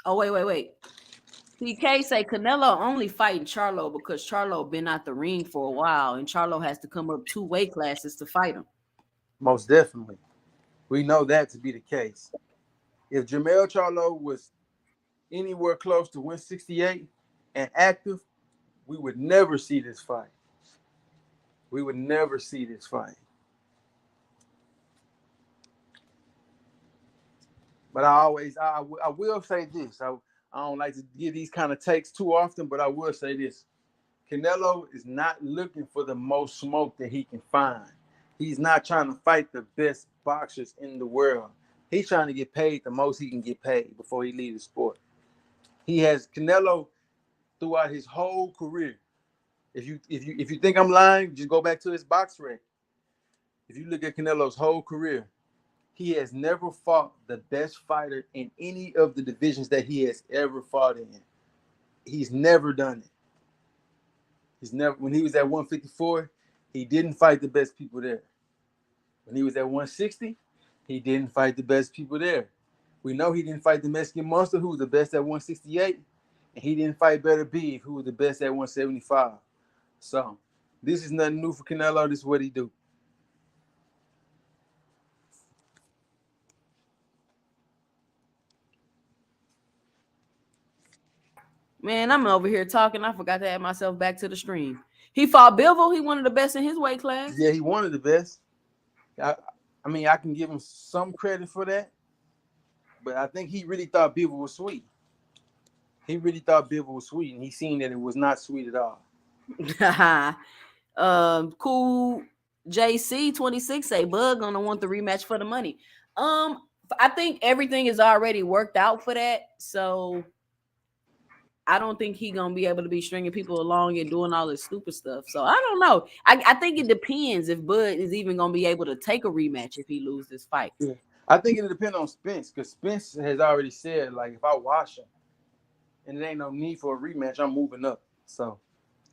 Oh, wait. PK say Canelo only fighting Charlo because Charlo been out the ring for a while and Charlo has to come up 2 weight classes to fight him. Most definitely. We know that to be the case. If Jermell Charlo was anywhere close to 168 and active, we would never see this fight. We would never see this fight. But I will say this. I don't like to give these kind of takes too often, but I will say this. Canelo is not looking for the most smoke that he can find. He's not trying to fight the best boxers in the world. He's trying to get paid the most he can get paid before he leaves the sport. He has Canelo throughout his whole career. If you think I'm lying, just go back to his box record. If you look at Canelo's whole career, he has never fought the best fighter in any of the divisions that he has ever fought in. He's never done it. He's never. When he was at 154, he didn't fight the best people there. When he was at 160, he didn't fight the best people there. We know he didn't fight the Mexican Monster, who was the best at 168, and he didn't fight Better Beef, who was the best at 175. So this is nothing new for Canelo. This is what he do. Man, I'm over here talking. I forgot to add myself back to the stream. He fought Bivol. He one of the best in his weight class. Yeah, he one of the best. I mean, I can give him some credit for that, but I think he really thought Bivol was sweet. He really thought Bivol was sweet, and he seen that it was not sweet at all. Cool. JC26 say Bug gonna want the rematch for the money. I think everything is already worked out for that, so I don't think he gonna be able to be stringing people along and doing all this stupid stuff. So I don't know. I think it depends if Bud is even gonna be able to take a rematch if he loses this fight. Yeah. I think it depends on Spence, because Spence has already said, like, if I wash him and there ain't no need for a rematch, I'm moving up. So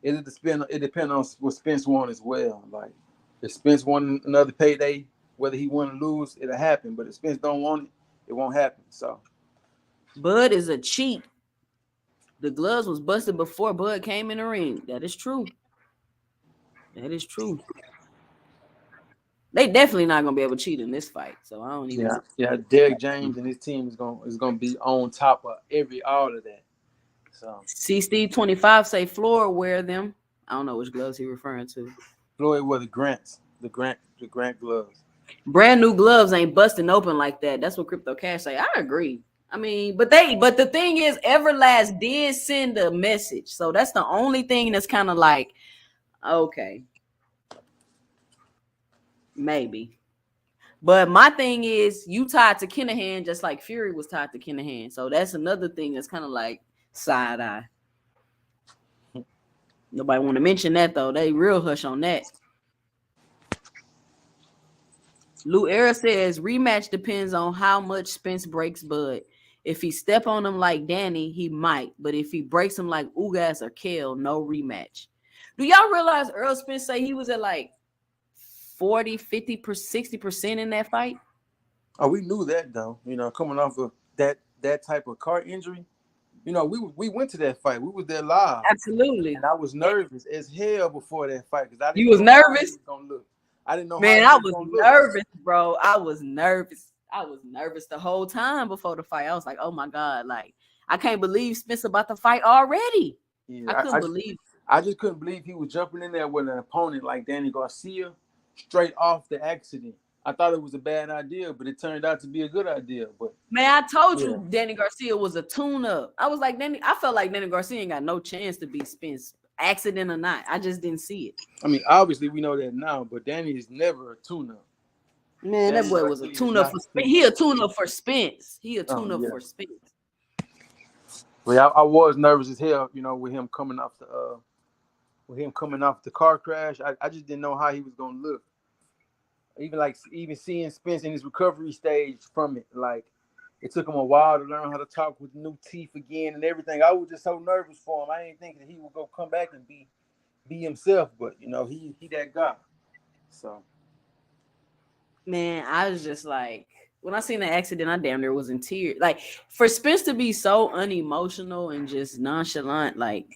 it depends on what Spence wants as well. Like, if Spence want another payday, whether he want to lose, it'll happen. But if Spence don't want it, it won't happen. So Bud is a cheat. The gloves was busted before Bud came in the ring. That is true. That is true. They definitely not gonna be able to cheat in this fight. So I don't even. Yeah. Derek James and his team is gonna be on top of all of that. So See Steve 25 say Floor wear them. I don't know which gloves he referring to. Floyd were the Grant gloves. Brand new gloves ain't busting open like that. That's what Crypto Cash say. I agree. I mean, but the thing is, Everlast did send a message, so that's the only thing that's kind of like, okay, maybe. But my thing is, you tied to Kinahan just like Fury was tied to Kinahan, so that's another thing that's kind of like side eye. Nobody want to mention that though. They real hush on that. Lou Era says rematch depends on how much Spence breaks Bud. If he step on him like Danny, he might. But if he breaks him like Ugas or Kale, no rematch. Do y'all realize Errol Spence say he was at like 40, 50, 60% in that fight? Oh, we knew that though. You know, coming off of that type of car injury. You know, we went to that fight. We was there live. Absolutely. And I was nervous as hell before that fight because I didn't. You was nervous? I didn't know. Man, I was nervous, bro. I was nervous. I was nervous the whole time before the fight. I was like, oh my God, like I can't believe Spence about to fight already. Yeah, I couldn't believe. I just couldn't believe he was jumping in there with an opponent like Danny Garcia straight off the accident. I thought it was a bad idea, but it turned out to be a good idea. But man, I told you Danny Garcia was a tune-up. I was like, I felt like Danny Garcia ain't got no chance to beat Spence, accident or not. I just didn't see it. I mean, obviously we know that now, but Danny is never a tune-up. Man, that boy was a tune-up for Spence. He a tune-up for Spence. For Spence. But I was nervous as hell, with him coming off the car crash. I just didn't know how he was gonna look. Even seeing Spence in his recovery stage from it, like it took him a while to learn how to talk with new teeth again and everything. I was just so nervous for him. I didn't think that he would go come back and be himself, but he that guy. So Man, I was just like, when I seen the accident, I damn near was in tears. Like, for Spence to be so unemotional and just nonchalant, like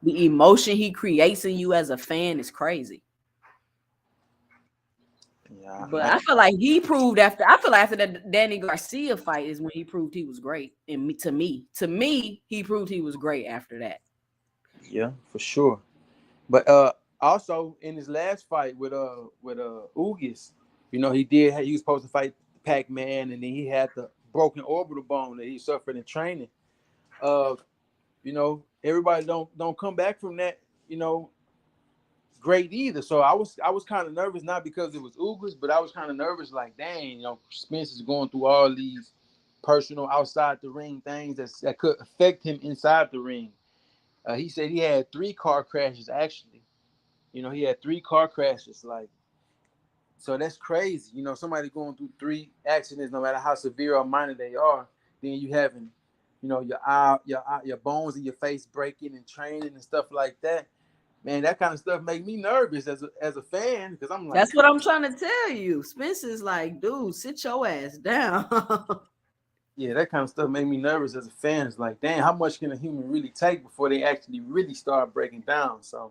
the emotion he creates in you as a fan is crazy. yeah, But I feel like he proved after. I feel like after that Danny Garcia fight is when he proved he was great. And to me, he proved he was great after that. yeah, for sure. But also in his last fight with Ugis, he was supposed to fight Pac Man, and then he had the broken orbital bone that he suffered in training. Uh, everybody don't come back from that, great either. So I was kind of nervous, not because it was Ugis, but I was kind of nervous, like, dang, Spence is going through all these personal outside the ring things that could affect him inside the ring. He said he had 3 car crashes actually. He had 3 car crashes, like, so that's crazy. Somebody going through 3 accidents, no matter how severe or minor they are, then you having, your bones in your face breaking and training and stuff like that. Man, that kind of stuff make me nervous as a fan, because I'm like, That's what I'm trying to tell you. Spence is like, dude, sit your ass down. yeah, that kind of stuff made me nervous as a fan. It's like, damn, how much can a human really take before they actually really start breaking down? So,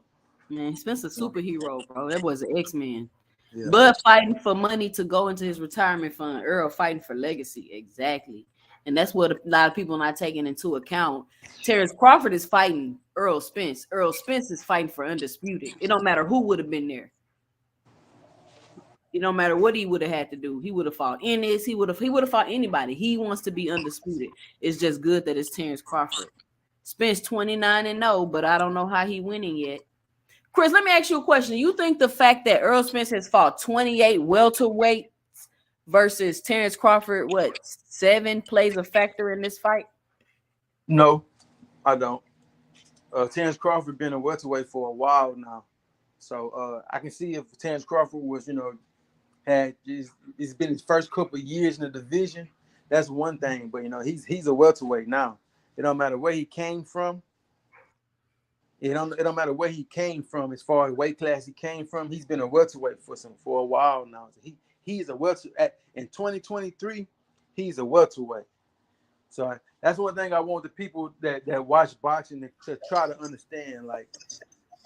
Man, Spence a you know, superhero, bro. That was an X-Man. yeah, Bud fighting for money to go into his retirement fund. Errol fighting for legacy. Exactly. And that's what a lot of people not taking into account. Terence Crawford is fighting Errol Spence. Errol Spence is fighting for undisputed. It don't matter who would have been there. It don't matter what he would have had to do. He would have fought Ennis. He would have fought anybody. He wants to be undisputed. It's just good that it's Terence Crawford. Spence 29-0, but I don't know how he winning yet. Chris, let me ask you a question. You think the fact that Errol Spence has fought 28 welterweights versus Terence Crawford, 7 plays a factor in this fight? no, I don't. Terence Crawford been a welterweight for a while now, so I can see if Terence Crawford was, had it's been his first couple of years in the division. That's one thing, but he's a welterweight now. It don't matter where he came from. It don't matter where he came from as far as weight class he came from. He's been a welterweight for a while now. So he's a welter in 2023. He's a welterweight. So that's one thing I want the people that watch boxing to try to understand. Like,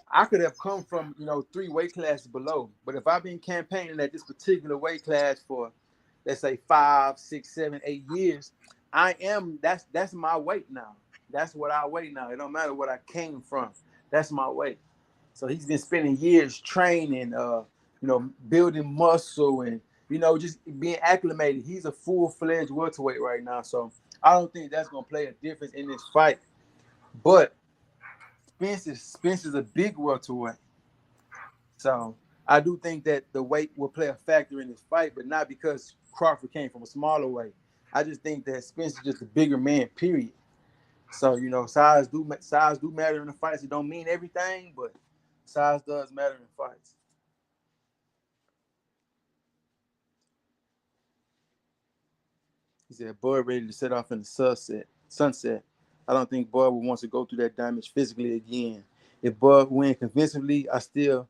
I could have come from 3 weight classes below, but if I've been campaigning at this particular weight class for, let's say, 5, 6, 7, 8 years, that's my weight now. That's what I weigh now. It don't matter what I came from. That's my weight. So he's been spending years training, building muscle and just being acclimated. He's a full-fledged welterweight right now. So I don't think that's gonna play a difference in this fight. But Spence is a big welterweight. So I do think that the weight will play a factor in this fight, but not because Crawford came from a smaller weight. I just think that Spence is just a bigger man, period. So size do matter in the fights. It don't mean everything, but size does matter in fights. He said Bud ready to set off in the sunset. I don't think Bud would want to go through that damage physically again. If Bud win convincingly, it's still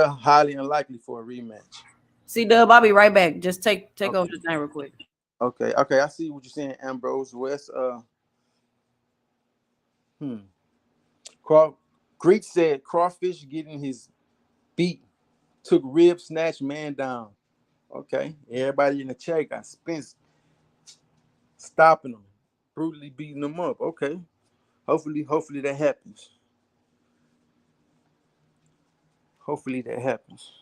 highly unlikely for a rematch. See, Dub, I'll be right back. Just take Okay. over the thing real quick. Okay. I see what you're saying, Ambrose West. Hmm. Craw- Greek said Crawfish getting his beat, took rib snatch man down. Okay. Everybody in the chat got Spence stopping him, brutally beating him up. Okay. Hopefully that happens. Hopefully that happens.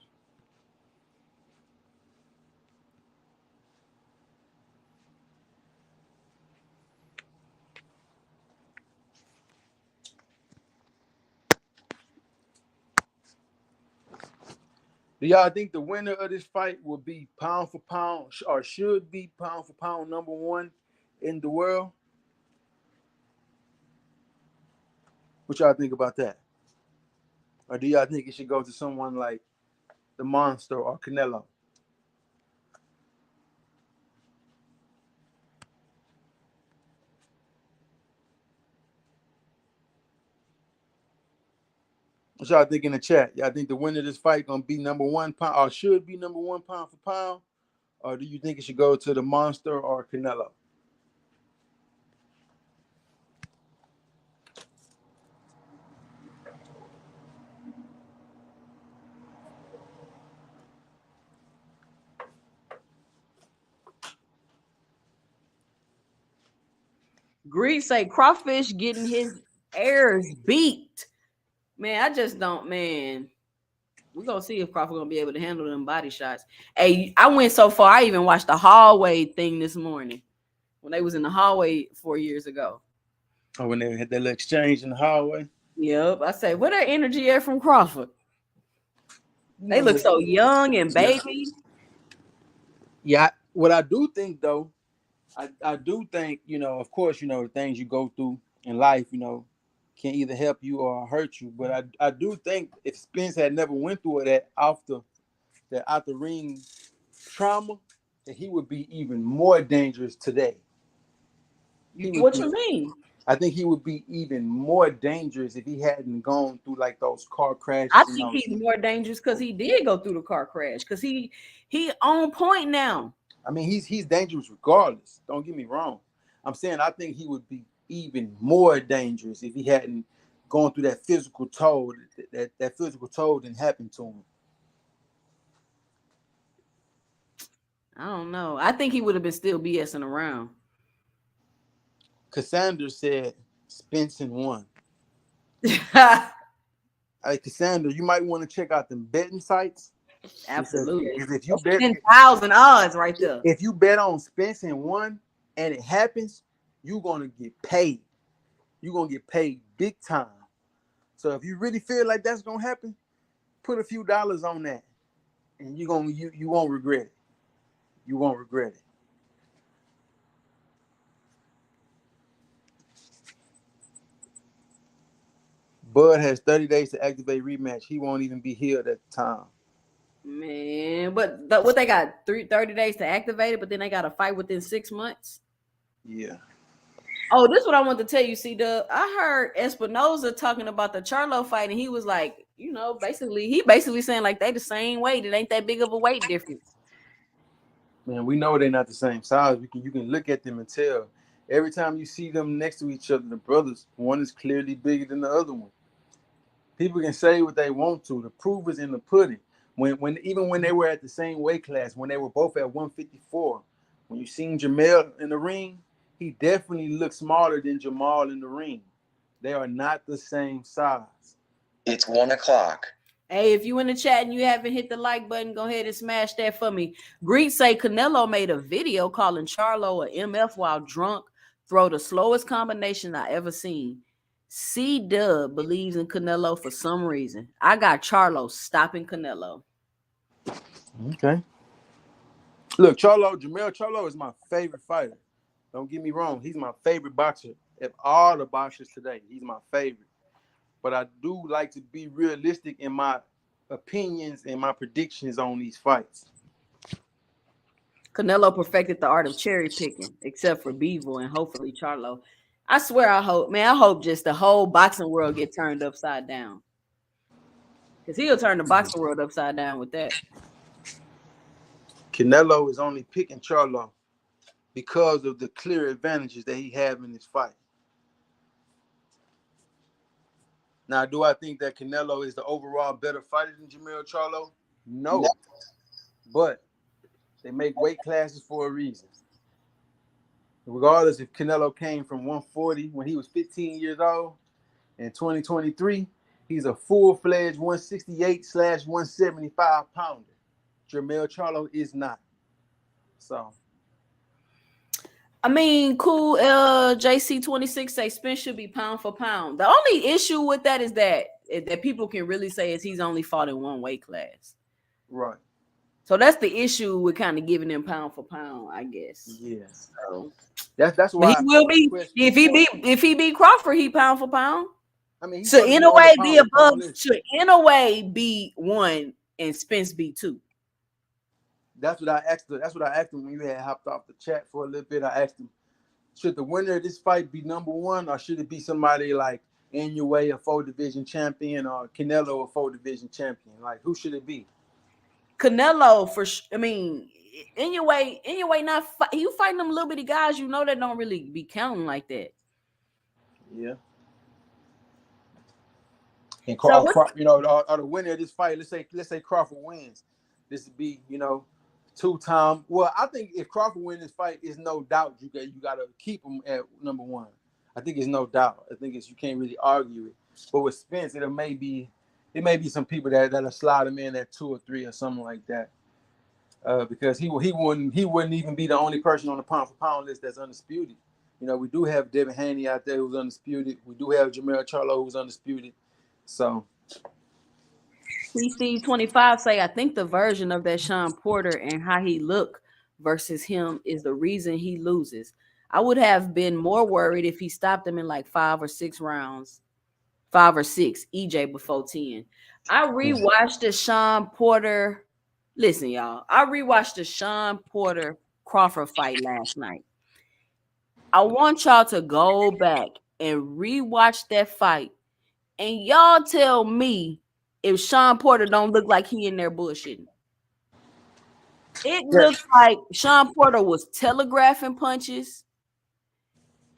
Do y'all think the winner of this fight will be pound for pound, or should be pound for pound number one in the world? What y'all think about that? Or do y'all think it should go to someone like the Monster or Canelo? What y'all think in the chat? Y'all think the winner of this fight gonna be number one pound, or should be number one pound for pound, or do you think it should go to the Monster or Canelo? Greed say Crawfish getting his airs beat. Man, I just don't, man. We're gonna see if Crawford gonna be able to handle them body shots. Hey, I went so far, I even watched the hallway thing this morning when they was in the hallway 4 years ago. Or when they had that little exchange in the hallway? Yep. I say, where that energy at from Crawford? They look so young and baby. Yeah, what I do think though, I do think, of course, the things you go through in life, can either help you or hurt you. But I do think if Spence had never went through that after ring trauma, that he would be even more dangerous today. What you mean? I think he would be even more dangerous if he hadn't gone through like those car crashes. I think he's more dangerous because he did go through the car crash. Because he on point now. I mean, he's dangerous regardless. Don't get me wrong. I'm saying I think he would be even more dangerous if he hadn't gone through that physical toll. That physical toll didn't happen to him. I don't know. I think he would have been still BSing around. Cassandra said Spence won. Hey, Cassandra, you might want to check out them betting sites. Absolutely. Because if you bet 10,000 odds right there. If you bet on Spence won and it happens, you're gonna get paid. You're gonna get paid big time. So if you really feel like that's gonna happen, put a few dollars on that, and you won't regret it. You won't regret it. Bud has 30 days to activate rematch. He won't even be healed at the time. Man, but what they got 30 days to activate it, but then they got to fight within 6 months. Yeah. Oh, this is what I want to tell you, C-Dub. I heard Espinoza talking about the Charlo fight, and he was like, basically saying like they the same weight. It ain't that big of a weight difference. Man, we know they're not the same size. You can look at them and tell. Every time you see them next to each other, the brothers, one is clearly bigger than the other one. People can say what they want to. The proof is in the pudding. Even when they were at the same weight class, when they were both at 154, when you seen Jamel in the ring, he definitely looked smaller than Jamal in the ring. They are not the same size. It's 1 o'clock. Hey, if you in the chat and you haven't hit the like button, go ahead and smash that for me. Greet say Canelo made a video calling Charlo a MF while drunk. Throw the slowest combination I ever seen. C-Dub believes in Canelo for some reason. I got Charlo stopping Canelo. Okay. Look, Jamel Charlo is my favorite fighter. Don't get me wrong. He's my favorite boxer. Of all the boxers today, he's my favorite. But I do like to be realistic in my opinions and my predictions on these fights. Canelo perfected the art of cherry picking, except for Bevo and hopefully Charlo. I swear I hope just the whole boxing world get turned upside down. Because he'll turn the boxing world upside down with that. Canelo is only picking Charlo because of the clear advantages that he have in this fight. Now, do I think that Canelo is the overall better fighter than Jamel Charlo? No. But they make weight classes for a reason. Regardless if Canelo came from 140 when he was 15 years old, in 2023, he's a full-fledged 168/175 pounder. Jamel Charlo is not. So, I mean, cool. JC26 say Spence should be pound for pound. The only issue with that is that people can really say is he's only fought in one weight class. Right. So that's the issue with kind of giving him pound for pound, I guess. Yeah. So that's why he will be if he beat Crawford, he pound for pound. I mean, he's Should supposed to in be a on the way be pound for above? pound list. Should in a way be 1 and Spence be 2? That's what I asked. That's what I asked him when you had hopped off the chat for a little bit. I asked him, should the winner of this fight be number 1, or should it be somebody like Inoue, a 4-division champion, or Canelo, a 4-division champion? Like, who should it be? Canelo I mean, anyway, you fighting them little bitty guys, you know, that don't really be counting like that. Yeah. And So what? you know, or the winner of this fight, let's say Crawford wins. This would be, you know, 2-time. Well, I think if Crawford wins this fight, it's no doubt you got to keep him at number 1. I think it's no doubt. I think you can't really argue it. But with Spence, it may be some people that'll slide him in at 2 or 3 or something like that. Because he wouldn't even be the only person on the pound for pound list that's undisputed. You know, we do have Devin Haney out there who's undisputed. We do have Jamel Charlo who's undisputed. So PC25 say, I think the version of that Sean Porter and how he look versus him is the reason he loses. I would have been more worried if he stopped him in like 5 or 6 rounds, 5 or 6, EJ before 10. I rewatched the Sean Porter. Listen, y'all. I rewatched the Sean Porter Crawford fight last night. I want y'all to go back and rewatch that fight, and y'all tell me if Sean Porter don't look like he in there bullshitting. It looked like Sean Porter was telegraphing punches.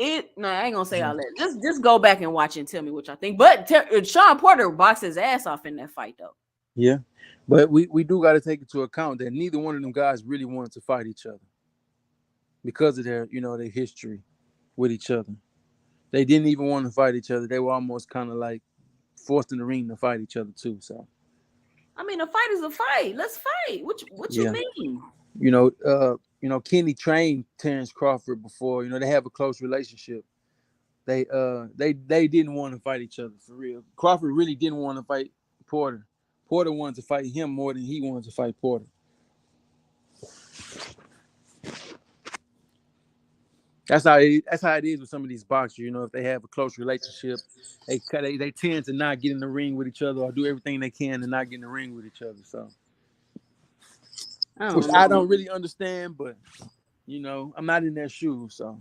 I ain't gonna say all that. Just go back and watch and tell me what y'all think. But Sean Porter boxed his ass off in that fight, though. yeah, but we do got to take into account that neither one of them guys really wanted to fight each other because of their history with each other. They didn't even want to fight each other. They were almost kind of like forced in the ring to fight each other too. So, I mean, a fight is a fight. Let's fight. What you mean? Kenny trained Terence Crawford before. You know, they have a close relationship. They didn't want to fight each other for real. Crawford really didn't want to fight Porter. Porter wanted to fight him more than he wanted to fight Porter. That's how it is with some of these boxers. You know, if they have a close relationship, they tend to not get in the ring with each other or do everything they can to not get in the ring with each other. So, I don't really understand, but I'm not in their shoes. So,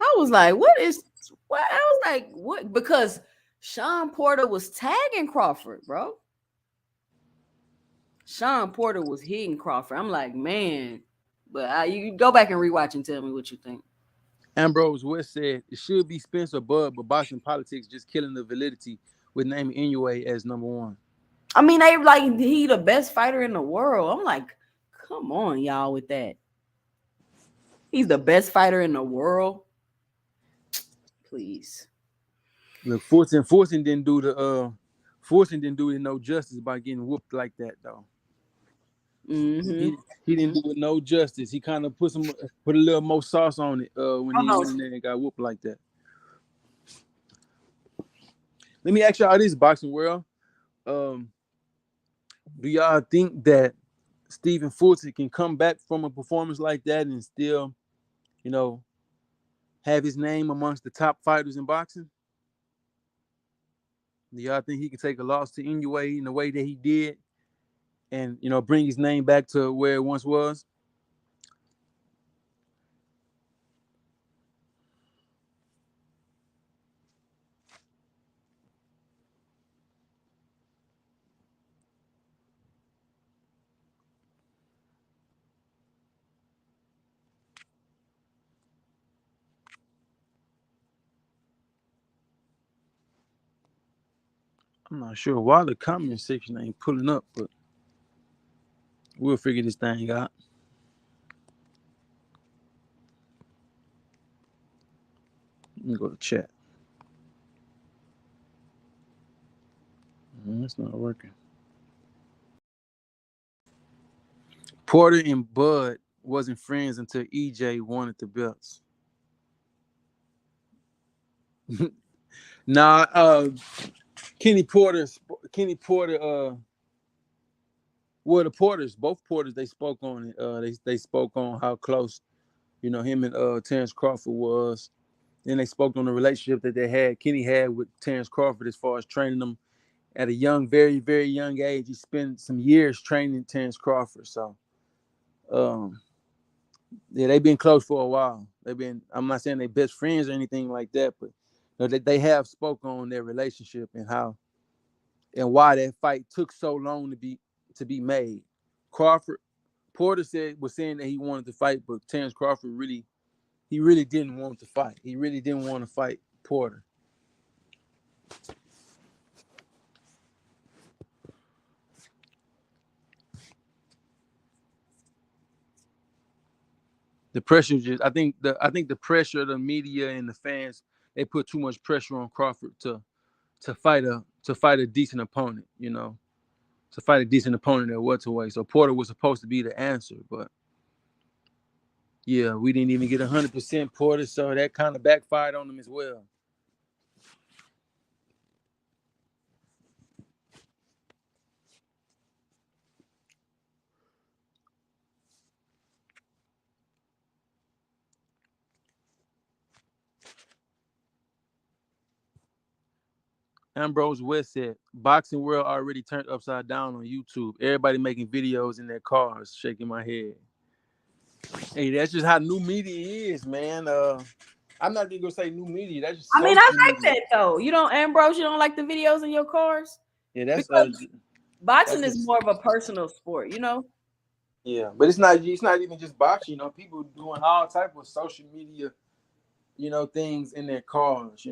I was like, what? I was like, what? Because Sean Porter was tagging Crawford, bro. Sean Porter was hitting Crawford. I'm like, man. But you go back and rewatch and tell me what you think. Ambrose West said it should be Spence or Bud, but boxing politics just killing the validity with naming Inoue as number 1. I mean, they like he the best fighter in the world. I'm like, come on, y'all, with that. He's the best fighter in the world. Please. Look, Fortune didn't do it no justice by getting whooped like that though. Mm-hmm. He didn't do it no justice. He kind of put a little more sauce on it when he went in there and got whooped like that. Let me ask y'all this, boxing world. Do y'all think that Stephen Fulton can come back from a performance like that and still, have his name amongst the top fighters in boxing? Do y'all think he can take a loss to Inoue in the way that he did and, bring his name back to where it once was? I'm not sure why the comment section ain't pulling up, but we'll figure this thing out. Let me go to chat. It's not working. Porter and Bud wasn't friends until EJ wanted the belts. Kenny Porter, the Porters, both Porters, they spoke on it. They spoke on how close, him and Terence Crawford was, Then they spoke on the relationship that Kenny had with Terence Crawford as far as training him at a young, very, very young age. He spent some years training Terence Crawford. So, yeah, they've been close for a while. I'm not saying they're best friends or anything like that, but they have spoke on their relationship and why that fight took so long to be made. Porter was saying that he wanted to fight, but Terence Crawford really didn't want to fight. He really didn't want to fight Porter. The pressure I think the pressure of the media and the fans, they put too much pressure on Crawford to fight a decent opponent, to fight a decent opponent at welterweight. So Porter was supposed to be the answer, but yeah, we didn't even get 100% Porter, so that kind of backfired on him as well. Ambrose West said, "Boxing world already turned upside down on YouTube. Everybody making videos in their cars." Shaking my head. Hey, that's just how new media is, man. I'm not even gonna say new media. That's just I mean, I like media. that though. You don't, Ambrose, you don't like the videos in your cars? Yeah, that's because boxing that's is more of a personal sport, Yeah, but it's not even just boxing. People doing all type of social media, things in their cars.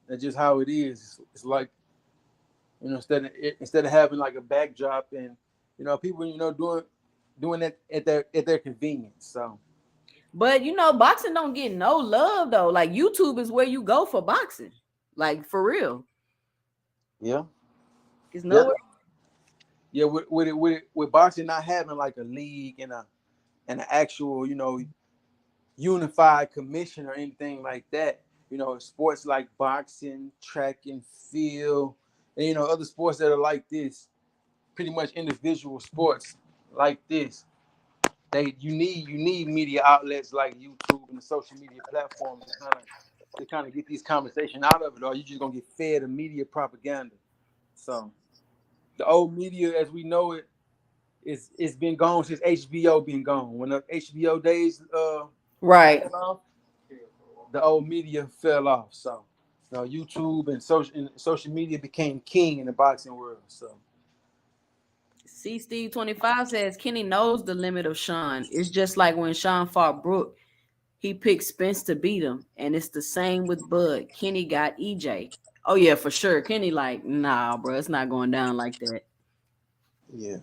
That's just how it is. It's like, instead of having like a backdrop and people doing it at their convenience. So, But boxing don't get no love though. Like YouTube is where you go for boxing, like for real. yeah, It's nowhere. yeah. With boxing not having like a league and an actual unified commission or anything like that. Sports like boxing, track and field, and other sports that are like this, pretty much individual sports like this. You need media outlets like YouTube and the social media platforms to kind of get these conversations out of it, or you're just gonna get fed a media propaganda. So the old media as we know it's been gone since HBO been gone. When the HBO days Right. fell off, the old media fell off. So YouTube and social media became king in the boxing world. So C Steve 25 says Kenny knows the limit of Sean. It's just like when Sean fought Brooke, he picked Spence to beat him, and it's the same with Bud. Kenny got EJ. Oh yeah, for sure. Kenny like, nah, bro, it's not going down like that. yeah.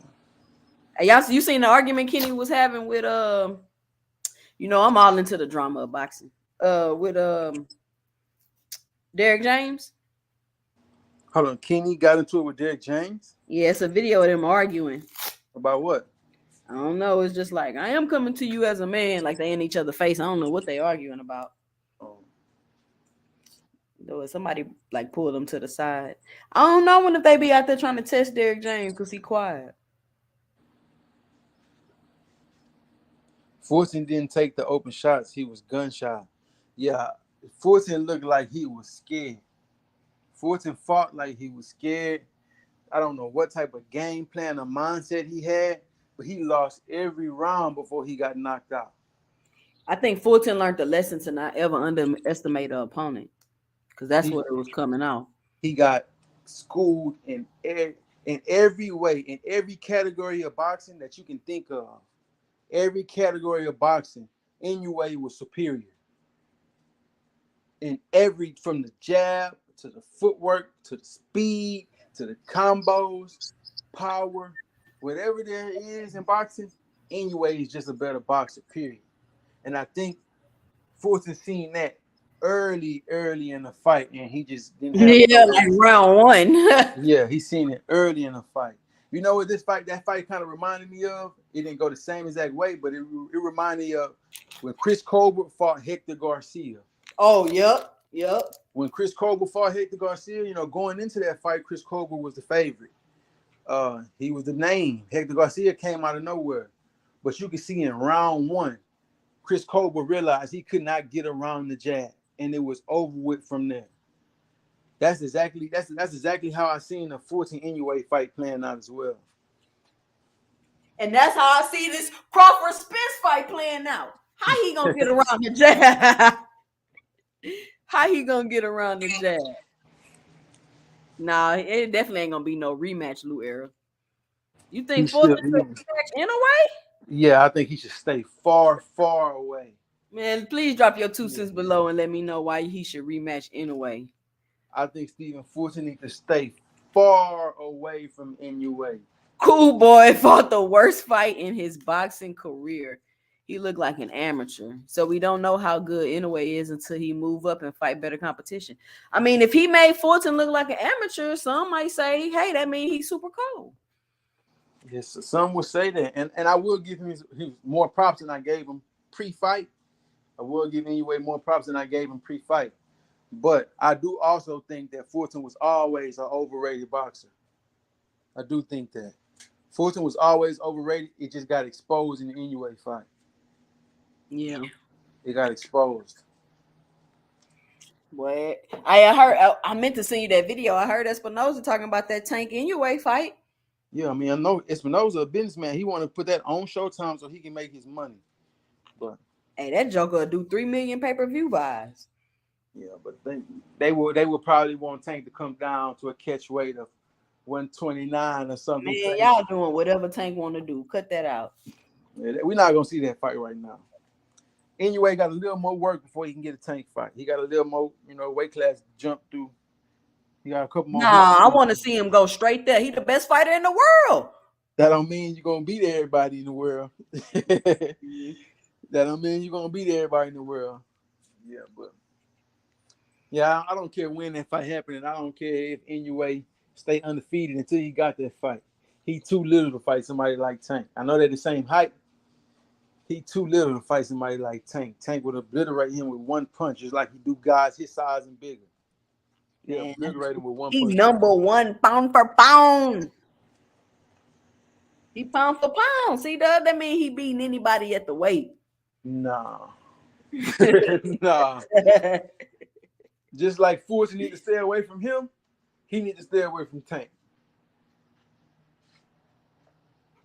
Hey, y'all, you seen the argument Kenny was having with I'm all into the drama of boxing. With Derek James. Hold on, Kenny got into it with Derek James? Yeah, it's a video of them arguing. About what? I don't know. It's just like, I am coming to you as a man, like they in each other's face. I don't know what they arguing about. Oh. Though somebody like pulled them to the side. I don't know when if they be out there trying to test Derek James because he quiet. Fulton didn't take the open shots. He was gun shy. Yeah, Fulton looked like he was scared. Fulton fought like he was scared. I don't know what type of game plan or mindset he had, but he lost every round before he got knocked out. I think Fulton learned the lesson to not ever underestimate an opponent because that's what it was coming out. He got schooled in every way, in every category of boxing that you can think of. Every category of boxing, Inoue was superior. In from the jab to the footwork to the speed to the combos, power, whatever there is in boxing, Inoue is just a better boxer, period. And I think Fulton seen that early in the fight, and he just didn't have like round one. Yeah, he seen it early in the fight. You know what that fight kind of reminded me of? It didn't go the same exact way, but it reminded me of when Chris Colbert fought Hector Garcia. Oh, yep. When Chris Colbert fought Hector Garcia, going into that fight, Chris Colbert was the favorite. He was the name. Hector Garcia came out of nowhere. But you can see in round one, Chris Colbert realized he could not get around the jab. and it was over with from there. That's exactly how I seen the 14 Inoue fight playing out as well. And that's how I see this Crawford Spence fight playing out. How he gonna get around the jab? How he gonna get around the jab? Nah, it definitely ain't gonna be no rematch, Lou Errol. You think Fulton should rematch in a way? Yeah, I think he should stay far, far away. Man, please drop your 2 cents below and let me know why he should rematch in a way. I think Stephen Fulton needs to stay far away from Inoue. Cool Boy fought the worst fight in his boxing career. He looked like an amateur. So we don't know how good Inoue is until he move up and fight better competition. I mean, if he made Fulton look like an amateur, some might say, hey, that means he's super cold. Yes, some would say that. And I will give him his more props than I gave him pre-fight. I will give Inoue more props than I gave him pre-fight. But I do also think that Fulton was always an overrated boxer. I do think that. Fulton was always overrated. It just got exposed in the Inoue fight. Yeah. It got exposed. What? I meant to send you that video. I heard Espinosa talking about that Tank Inoue fight. Yeah, I mean, I know Espinosa, a businessman. He want to put that on Showtime so he can make his money. But hey, that joker will do 3 million pay-per-view buys. Yeah, but they would probably want Tank to come down to a catch weight of 129 or something. Man, y'all doing whatever Tank want to do. Cut that out. Yeah, we're not gonna see that fight right now. Anyway, got a little more work before he can get a Tank fight. He got a little more, weight class jump through. He got a couple more. Nah, I want to see him go straight there. He the best fighter in the world. That don't mean you're gonna beat everybody in the world. That don't mean you're gonna beat everybody in the world. Yeah, but yeah, I don't care when that fight happened, and I don't care if Inoue stay undefeated until he got that fight. He too little to fight somebody like Tank. I know they're the same height. He too little to fight somebody like Tank. Tank would obliterate him with one punch, just like he do guys his size and bigger. Yeah, obliterate him with one punch. He number one pound for pound. He pound for pound. See, that mean he beating anybody at the weight. Nah. Nah. Just like Fulton need to stay away from him, he need to stay away from Tank.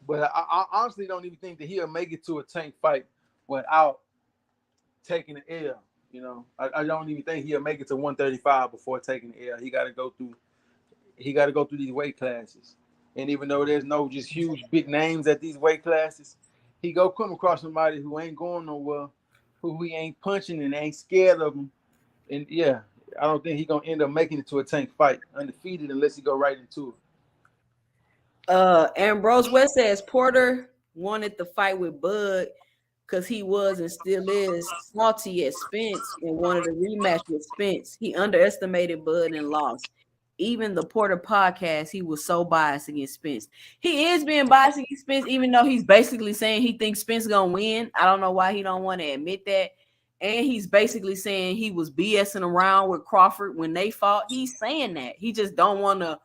But I honestly don't even think that he'll make it to a Tank fight without taking the L. I don't even think he'll make it to 135 before taking the L. He got to go through these weight classes. And even though there's no just huge big names at these weight classes, he go come across somebody who ain't going nowhere, who he ain't punching and ain't scared of him. And yeah, I don't think he's gonna end up making it to a Tank fight undefeated unless he go right into it. Ambrose West says Porter wanted the fight with Bud because he was and still is salty at Spence and wanted a rematch with Spence. He underestimated Bud and lost. Even the Porter podcast, he was so biased against Spence. He is being biased against Spence, even though he's basically saying he thinks Spence gonna win. I don't know why he don't want to admit that. And he's basically saying he was BSing around with Crawford when they fought. He's saying that. He just don't want to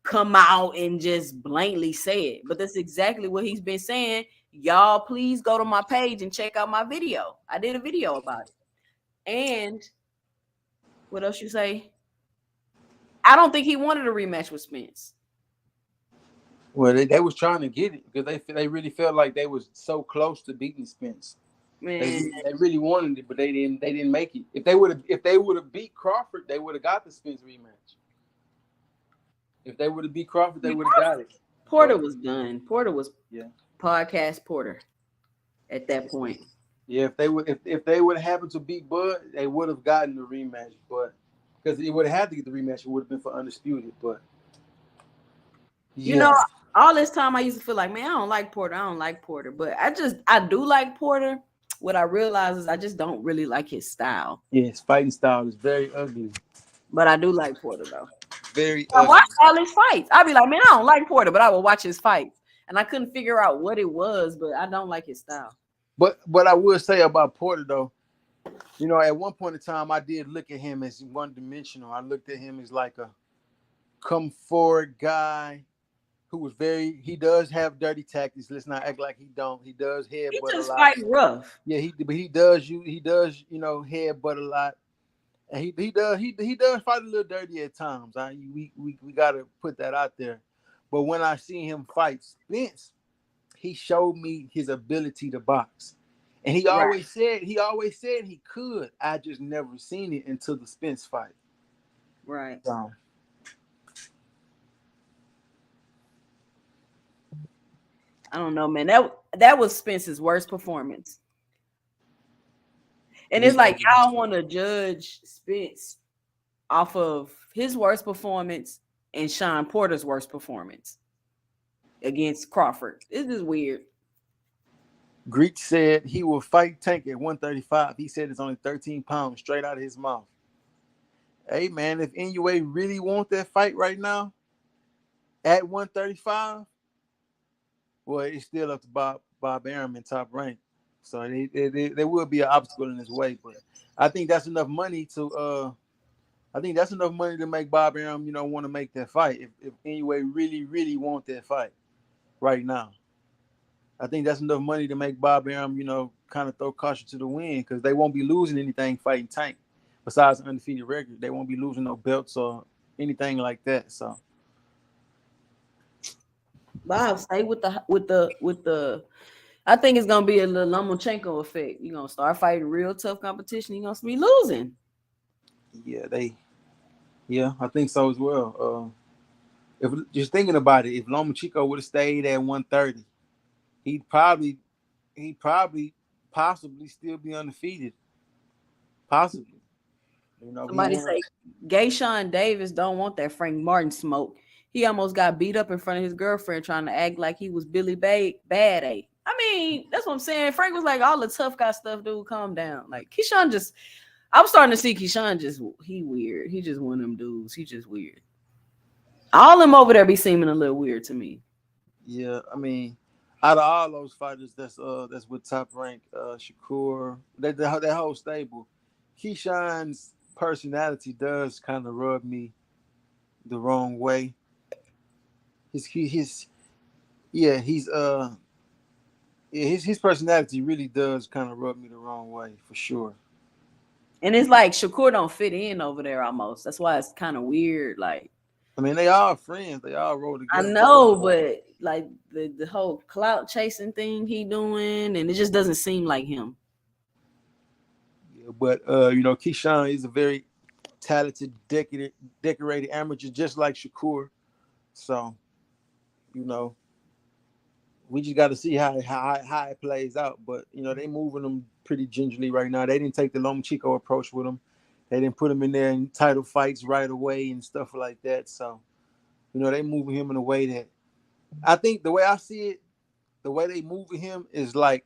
come out and just blankly say it. But that's exactly what he's been saying. Y'all, please go to my page and check out my video. I did a video about it. And what else you say? I don't think he wanted a rematch with Spence. Well, they was trying to get it because they really felt like they was so close to beating Spence. Man, they really wanted it, but they didn't make it. If they would have beat Crawford, they would have got the Spence rematch. If they would have beat Crawford, they would have got it. Porter was done. Porter was podcast Porter at that point. Yeah, if they would have happened to beat Bud, they would have gotten the rematch, but because it would have had to get the rematch, it would have been for undisputed. But yeah. All this time I used to feel like, man, I don't like Porter. But I do like Porter. What I realize is I just don't really like his style. Yeah, his fighting style is very ugly. But I do like Porter though. Very I watch all his fights. I'd be like, man, I don't like Porter, but I will watch his fights. And I couldn't figure out what it was, but I don't like his style. But I will say about Porter though, at one point in time I did look at him as one-dimensional. I looked at him as like a come forward guy who was he does have dirty tactics. Let's not act like he don't. He does headbutt a lot. He just fight rough. Yeah, he does headbutt a lot. And he does fight a little dirty at times. We gotta put that out there. But when I see him fight Spence, he showed me his ability to box. And Right, he always said he could. I just never seen it until the Spence fight. right. So I don't know, man. That was Spence's worst performance. And it's yeah, like y'all want to judge Spence off of his worst performance and Sean Porter's worst performance against Crawford. This is weird. Greek said he will fight Tank at 135. He said it's only 13 pounds straight out of his mouth. Hey man, if Inoue really want that fight right now at 135, well, it's still up to Bob Arum in Top Rank. So there will be an obstacle in his way, but I think that's enough money to make Bob Arum, want to make that fight. If Inoue really, really want that fight right now. I think that's enough money to make Bob Arum, kind of throw caution to the wind because they won't be losing anything fighting Tank besides an undefeated record. They won't be losing no belts or anything like that. So Bob, stay with the. I think it's gonna be a little Lomachenko effect. You're gonna start fighting real tough competition. You're gonna be losing. yeah, I think so as well. If just thinking about it, if Lomachenko would have stayed at 130, he'd probably possibly still be undefeated. Possibly. He Somebody won. say Gay Sean Davis don't want that Frank Martin smoke. He almost got beat up in front of his girlfriend trying to act like he was Billy Bad A. I mean, that's what I'm saying. Frank was like, all the tough guy stuff, dude, calm down. Like Keyshawn just I'm starting to see Keyshawn he weird. He just one of them dudes. He just weird. All them over there be seeming a little weird to me. Yeah, I mean, out of all those fighters that's with Top Rank, Shakur, that whole stable, Keyshawn's personality does kind of rub me the wrong way. His yeah, his personality really does kind of rub me the wrong way for sure. And it's like Shakur don't fit in over there almost. That's why it's kind of weird. Like I mean, they all friends, they all roll I together. know, but like the whole clout chasing thing he doing, and it just doesn't seem like him. Yeah, but Keyshawn is a very talented, decorated amateur, just like Shakur. So you know, we just got to see how it plays out. But they moving them pretty gingerly right now. They didn't take the Lomachenko approach with him. They didn't put him in there in title fights right away and stuff like that. So they moving him in a way that I think the way I see it, the way they moving him is like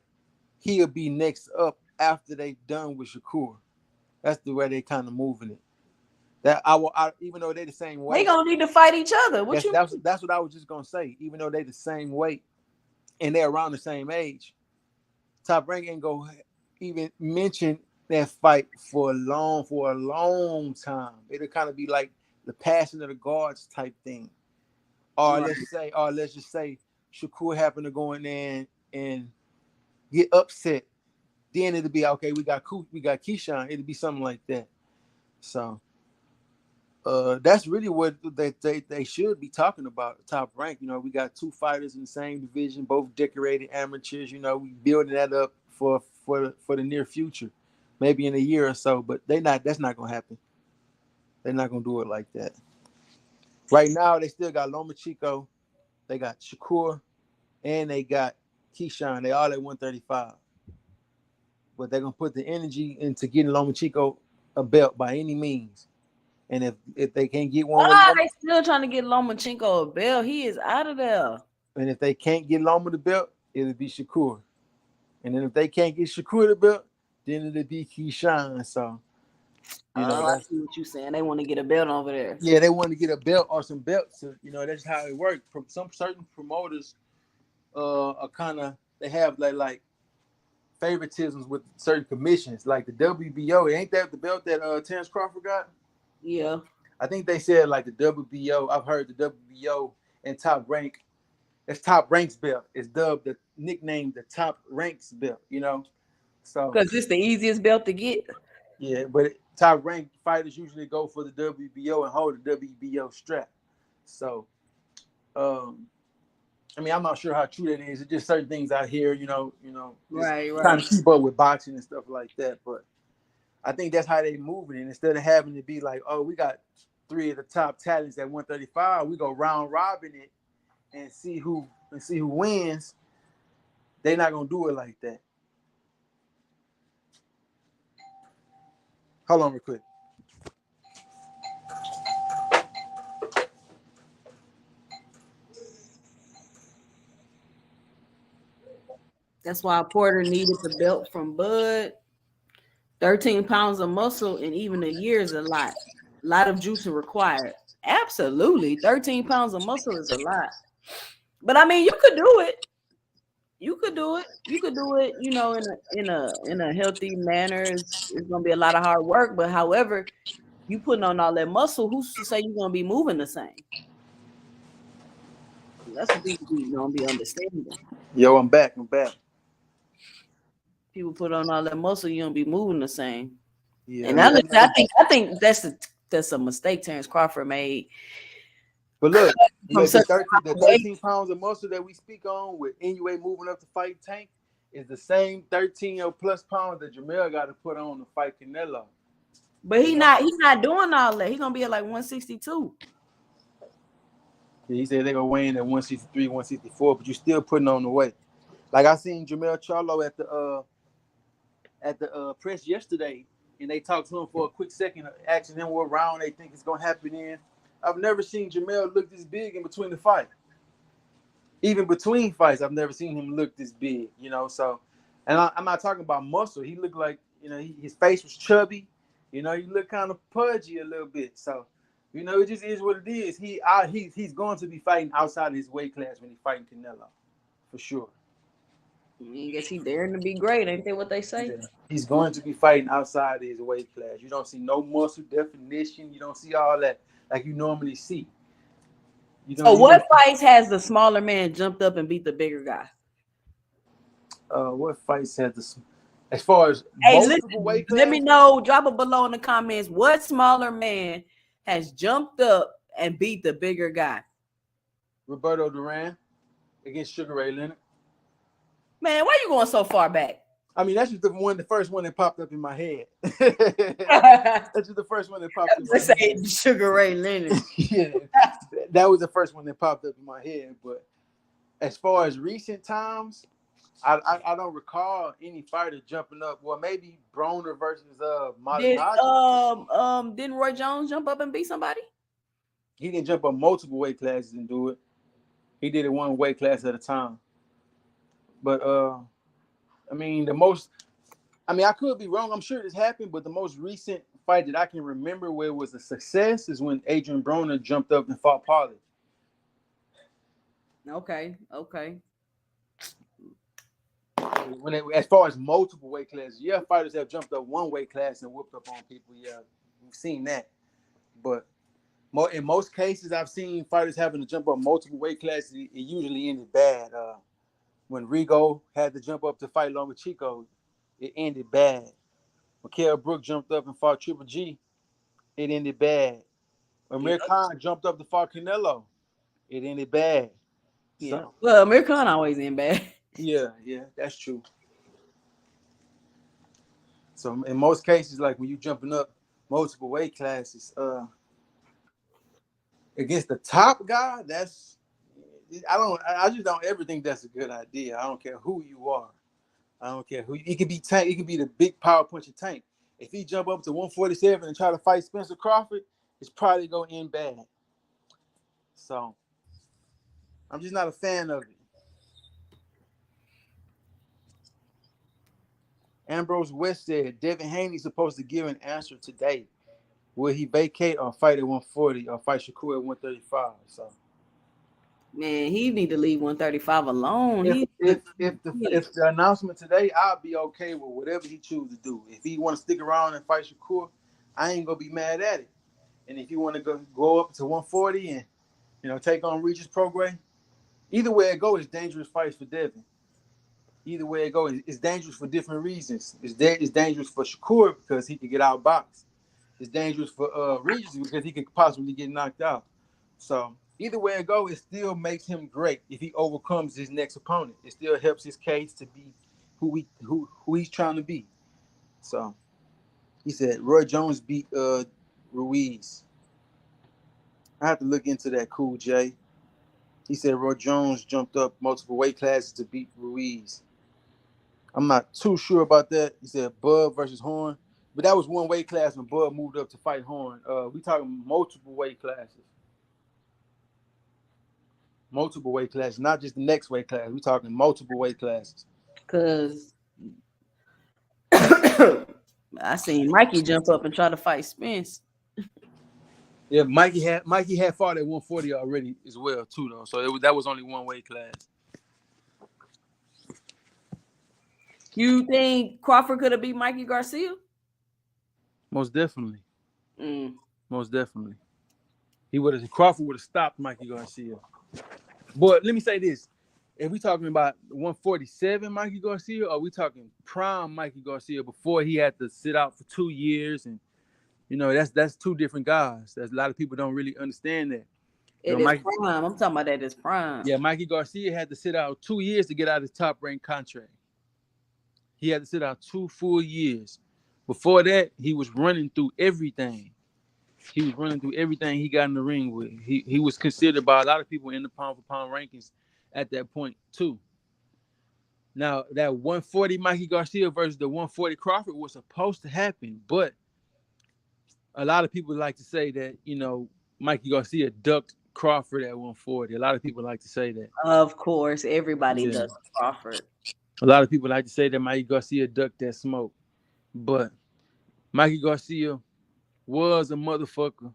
he'll be next up after they done with Shakur. That's the way they kind of moving it. That even though they the same They weight, gonna need to fight each other. What that's you that's that's what I was just gonna say. Even though they the same weight and they're around the same age, Top Rank ain't gonna even mention that fight for a long time. It'll kind of be like the passing of the guards type thing. Or right? let's just say Shakur happened to go in there and get upset. Then it'll be okay. We got Keyshawn. It'll be something like that. So that's really what they should be talking about. Top Rank. We got two fighters in the same division, both decorated amateurs. We building that up for the near future, maybe in a year or so. But that's not gonna happen. They're not gonna do it like that. Right now, they still got Lomachenko, they got Shakur, and they got Keyshawn. They all at 135. But they're gonna put the energy into getting Lomachenko a belt by any means. And if they can't get one with Why Loma, they still trying to get Lomachenko a belt? He is out of there. and if they can't get Loma the belt, it'll be Shakur. And then if they can't get Shakur the belt, then it'll be Keyshawn. So Oh, I that's see what you're saying. They want to get a belt over there. yeah, they want to get a belt or some belts. So, that's how it works. Some certain promoters are kind of they have like favoritisms with certain commissions, like the WBO. Ain't that the belt that Terence Crawford got? Yeah. I think they said like the WBO. I've heard the WBO and Top Rank. It's Top Rank's belt. It's dubbed the nickname the Top Rank's belt. So Because it's the easiest belt to get. yeah, but top ranked fighters usually go for the WBO and hold the WBO strap. So, I mean, I'm not sure how true that is. It's just certain things I hear, just Right, trying right. to keep up with boxing and stuff like that. But I think that's how they move it. And instead of having to be like, oh, we got 3 of the top talents at 135, we go round robin it and see who wins. They're not gonna do it like that. Hold on real quick. That's why Porter needed the belt from Bud. 13 pounds of muscle in even a year is a lot. A lot of juice required. Absolutely. 13 pounds of muscle is a lot. But I mean, you could do it. You could do it. You could do it, in a healthy manner. It's gonna be a lot of hard work, but however, you putting on all that muscle, who's to say you're gonna be moving the same? That's what people gonna be understanding. Yo, I'm back. People put on all that muscle, you don't be moving the same. Yeah, And I think that's a mistake Terence Crawford made. but look, From the such 13 pounds of muscle that we speak on with Inoue moving up to fight Tank is the same 13 or plus pounds that Jamel got to put on to fight Canelo. But he's not doing all that. He's gonna be at like 162. He said they're gonna weigh in at 163, 164, but you're still putting on the weight. Like I seen Jamel Charlo at the press yesterday, and they talked to him for a quick second, asking him what round they think is gonna happen in. I've never seen Jamel look this big in between the fight. Even between fights, I've never seen him look this big, So, and I'm not talking about muscle. He looked like, his face was chubby. He looked kind of pudgy a little bit. So, it just is what it is. He's going to be fighting outside of his weight class when he's fighting Canelo, for sure. I guess he daring to be great, ain't that what they say? Yeah. He's going to be fighting outside of his weight class. You don't see no muscle definition. You don't see all that like you normally see. So what fights has the smaller man jumped up and beat the bigger guy? What fights has the, as far as multiple weight classes? Let me know. Drop it below in the comments. What smaller man has jumped up and beat the bigger guy? Roberto Duran against Sugar Ray Leonard. Man, why you going so far back? I mean, that's just the first one that popped up in my head. That's just the first one that popped up in my head. Sugar Ray Leonard. Yeah, that was the first one that popped up in my head. But as far as recent times, I don't recall any fighter jumping up. Well, maybe Broner versus Didn't Roy Jones jump up and beat somebody? He didn't jump up multiple weight classes and do it. He did it one weight class at a time. But I mean, I could be wrong. I'm sure this happened, but the most recent fight that I can remember where it was a success is when Adrian Broner jumped up and fought Pauly. Okay. As far as multiple weight classes, yeah, fighters have jumped up one weight class and whooped up on people. Yeah, we've seen that. But in most cases, I've seen fighters having to jump up multiple weight classes. It usually ended bad. When Rigo had to jump up to fight Lomachenko, it ended bad. When Kell Brook jumped up and fought Triple G, it ended bad. When Amir Khan jumped up to fight Canelo, it ended bad. Yeah. So, well, Amir Khan always end bad. Yeah, that's true. So in most cases, like when you jumping up multiple weight classes, against the top guy, I just don't ever think that's a good idea. I don't care who you are. I don't care who. It could be Tank. It could be the big power puncher Tank. If he jump up to 147 and try to fight Spencer Crawford, it's probably going to end bad. So I'm just not a fan of it. Ambrose West said Devin Haney's supposed to give an answer today. Will he vacate or fight at 140 or fight Shakur at 135? So, man, he need to leave 135 alone. If the announcement today, I'll be okay with whatever he chooses to do. If he want to stick around and fight Shakur, I ain't gonna be mad at it. And if you want to go up to 140 and take on Regis Prograis, either way it goes, it's dangerous fights for Devin. Either way it goes, it's dangerous for different reasons. It's dangerous for Shakur because he could get outboxed. It's dangerous for Regis because he could possibly get knocked out. So either way it goes, it still makes him great if he overcomes his next opponent. It still helps his case to be who he's trying to be. So he said Roy Jones beat Ruiz. I have to look into that. Cool J. He said Roy Jones jumped up multiple weight classes to beat Ruiz. I'm not too sure about that. He said Bud versus Horn, but that was one weight class when Bud moved up to fight Horn. We talking multiple weight classes, not just the next weight class. We talking multiple weight classes. Cause I seen Mikey jump up and try to fight Spence. Yeah, Mikey had fought at 140 already as well too, though. So that was only one weight class. You think Crawford could have beat Mikey Garcia? Most definitely. Mm. Most definitely. Crawford would have stopped Mikey Garcia. But let me say this. If we talking about 147 Mikey Garcia, or we talking prime Mikey Garcia before he had to sit out for 2 years, and that's two different guys. There's a lot of people don't really understand that. It is prime. I'm talking about that is prime. Yeah, Mikey Garcia had to sit out 2 years to get out of his top ranked contract. He had to sit out 2 full years. Before that, he was running through everything. He was running through everything he got in the ring with. He was considered by a lot of people in the pound for pound rankings at that point too. Now that 140 Mikey Garcia versus the 140 Crawford was supposed to happen, but a lot of people like to say that Mikey Garcia ducked Crawford at 140. A lot of people like to say that. Of course, everybody does Crawford. A lot of people like to say that Mikey Garcia ducked that smoke, but Mikey Garcia was a motherfucker.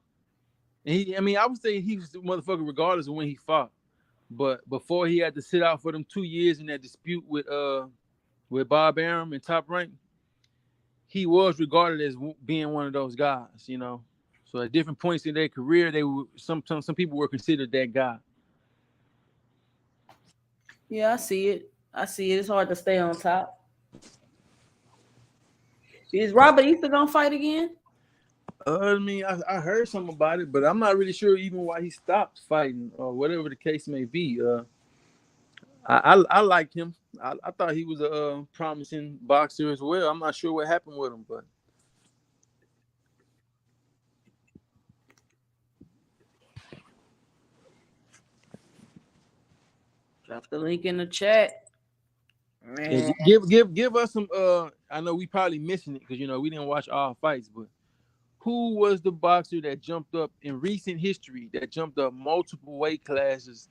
And I would say he was a motherfucker regardless of when he fought. But before he had to sit out for them 2 years in that dispute with Bob Arum in Top Rank, he was regarded as being one of those guys, So at different points in their career, some people were considered that guy. Yeah, I see it. It's hard to stay on top. Is Robert Easter gonna fight again? I heard something about it, but I'm not really sure even why he stopped fighting or whatever the case may be. I liked him. I thought he was a promising boxer as well. I'm not sure what happened with him, but drop the link in the chat. Man. Give us some. I know we probably missing it because we didn't watch all fights, but who was the boxer that jumped up in recent history that jumped up multiple weight classes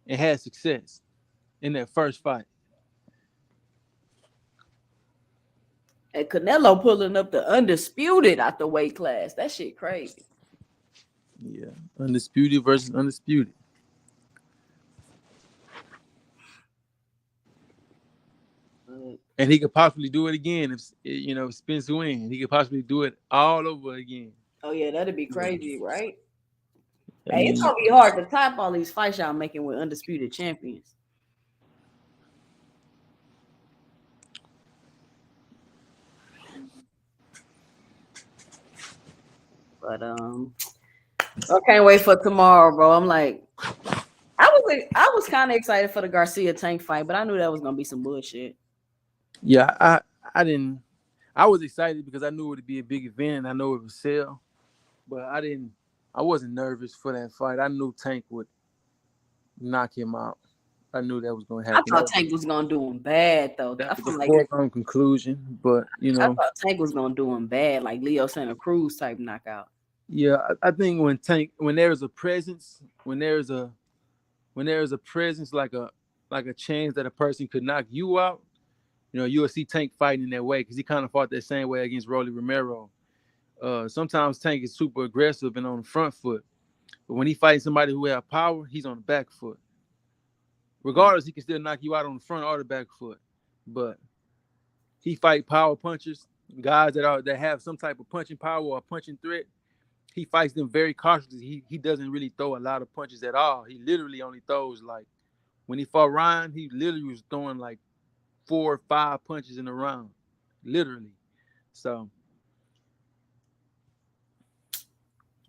and had success in that first fight? And Canelo pulling up the undisputed out the weight class. That shit crazy. Yeah, undisputed versus undisputed. And he could possibly do it again if Spence wins. He could possibly do it all over again. Oh yeah, that'd be crazy, right? Hey, it's gonna be hard to top all these fights y'all making with undisputed champions. But I can't wait for tomorrow, bro. I'm like, I was kind of excited for the Garcia Tank fight, but I knew that was gonna be some bullshit. Yeah, I didn't. I was excited because I knew it would be a big event and I know it would sell, but I wasn't nervous for that fight. I knew Tank would knock him out. I knew that was going to happen. I thought Tank was going to do him bad, though. That was a foregone conclusion, but I thought Tank was going to do him bad, like Leo Santa Cruz type knockout. Yeah, I think when there's a presence, when there's a presence like a chance that a person could knock you out, you'll see Tank fighting in that way because he kind of fought that same way against Rolly Romero. Sometimes Tank is super aggressive and on the front foot, but when he fights somebody who has power, he's on the back foot. Regardless, he can still knock you out on the front or the back foot, but he fight power punchers, guys that have some type of punching power or punching threat. He fights them very cautiously. He doesn't really throw a lot of punches at all. He literally only throws when he fought Ryan, he literally was throwing 4 or 5 punches in a round, literally. So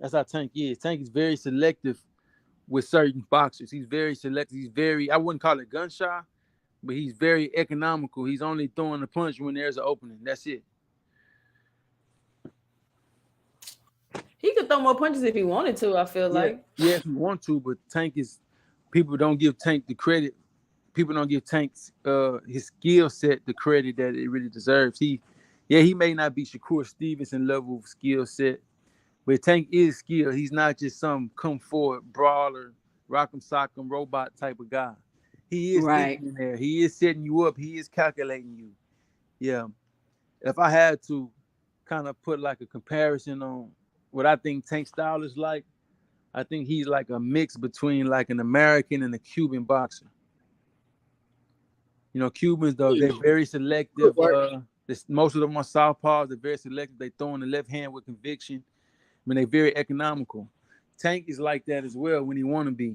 That's how Tank is. Tank is very selective with certain boxers. He's very selective. He's very, I wouldn't call it gun shy, but he's very economical. He's only throwing the punch when there's an opening. That's it. He could throw more punches if he wanted to, I feel Yeah, like. yeah, if you want to, but Tank is, people don't give Tank the credit. People don't give Tank's his skill set the credit that it really deserves. He may not be Shakur Stevenson level of skill set, but Tank is skilled. He's not just some come forward brawler, rock'em sock'em robot type of guy. He is Right. thinking in there. He is setting you up. He is calculating you. Yeah. If I had to kind of put like a comparison on what I think Tank's style is like, I think he's like a mix between like an American and a Cuban boxer. You know, Cubans though, they're very selective. Most of them are southpaws. They're very selective. They throw in the left hand with conviction. I mean, they're very economical. Tank is like that as well when he want to be.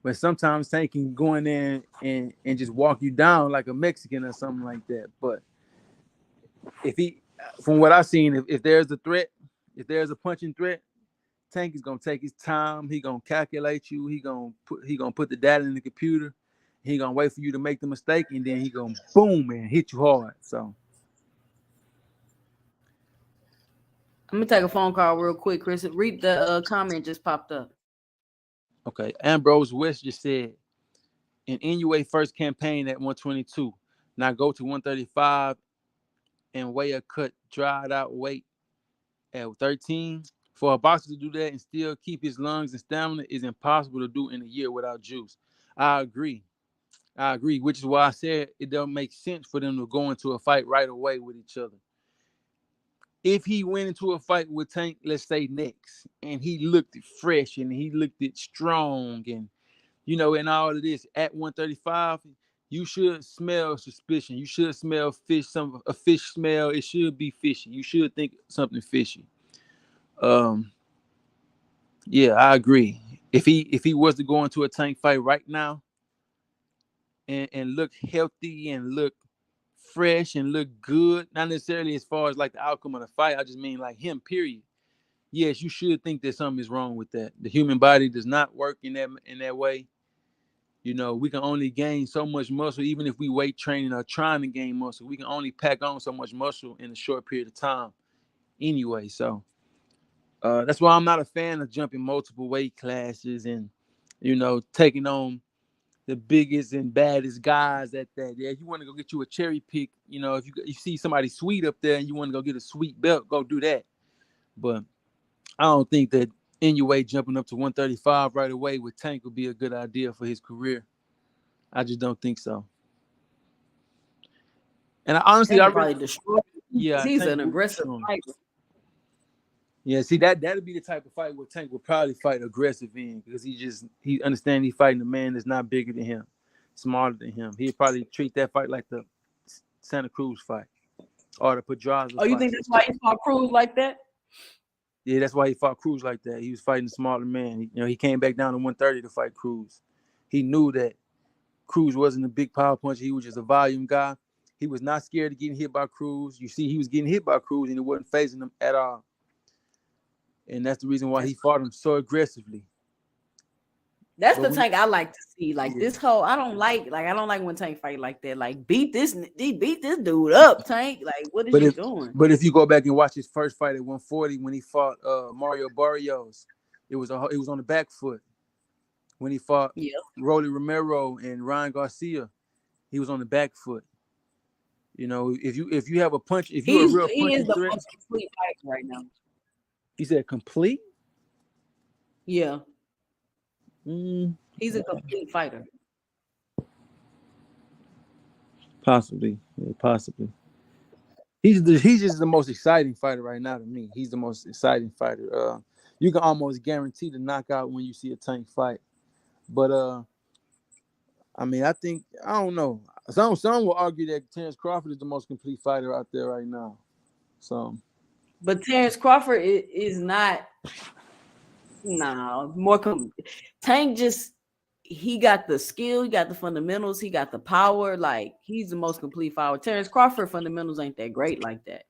But sometimes Tank can go in there and just walk you down like a Mexican or something like that. But if he, from what I've seen, if there's a threat, if there's a punching threat, Tank is gonna take his time. He gonna calculate you. He gonna put the data in the computer. He gonna wait for you to make the mistake, and then he gonna boom and hit you hard. So I'm gonna take a phone call real quick, Chris. Read the comment just popped up. okay, Ambrose West just said, in NUA first campaign at 122, now go to 135 and weigh a cut dried out weight at 13. For a boxer to do that and still keep his lungs and stamina is impossible to do in a year without juice. I agree, which is why I said it don't make sense for them to go into a fight right away with each other. If he went into a fight with Tank, let's say next, and he looked fresh and he looked strong and, you know, and all of this at 135, you should smell suspicion. You should smell fish, a fish smell. It should be fishy. You should think something fishy. Yeah, I agree. If he was to go into a Tank fight right now and look healthy and look fresh and look good, not necessarily as far as like the outcome of the fight, I just mean like him, period. Yes, you should think that something is wrong with that. The human body does not work in that way. You know, we can only gain so much muscle, even if we weight training or trying to gain muscle. We can only pack on so much muscle in a short period of time anyway. So that's why I'm not a fan of jumping multiple weight classes and, you know, taking on the biggest and baddest guys at that. Yeah, you want to go get you a cherry pick. You know, if you see somebody sweet up there and you want to go get a sweet belt, go do that. But I don't think that NUA jumping up to 135 right away with Tank would be a good idea for his career. I just don't think so. And I honestly, I probably destroy him. Yeah, he's Tank an aggressive fighter. Yeah, see that'd be the type of fight where Tank would probably fight aggressive in because he understands he's fighting a man that's not bigger than him, smarter than him. He'd probably treat that fight like the Santa Cruz fight or the Pedraza fight. You think that's why he fought Cruz like that? Yeah, that's why he fought Cruz like that. He was fighting a smaller man. He came back down to 130 to fight Cruz. He knew that Cruz wasn't a big power puncher. He was just a volume guy. He was not scared of getting hit by Cruz. You see, he was getting hit by Cruz and it wasn't phasing him at all. And that's the reason why he fought him so aggressively. That's the Tank I like to see. Like this whole, I don't like when Tank fight like that. Like beat this dude up, Tank. Like what is you doing? But if you go back and watch his first fight at 140 when he fought Mario Barrios, it was on the back foot. When he fought Rolly Romero and Ryan Garcia, he was on the back foot. You know, if you have a punch, if you're a real punch, he is the most complete fighter right now. He said complete? Yeah. He's a complete fighter. Possibly. Yeah, possibly. He's just the most exciting fighter right now to me. He's the most exciting fighter. You can almost guarantee the knockout when you see a Tank fight. But I mean, I don't know. Some will argue that Terence Crawford is the most complete fighter out there right now. So, but Terence Crawford is not. Tank just he got the skill, he got the fundamentals, he got the power. Like he's the most complete fighter. Terence Crawford fundamentals ain't that great like that.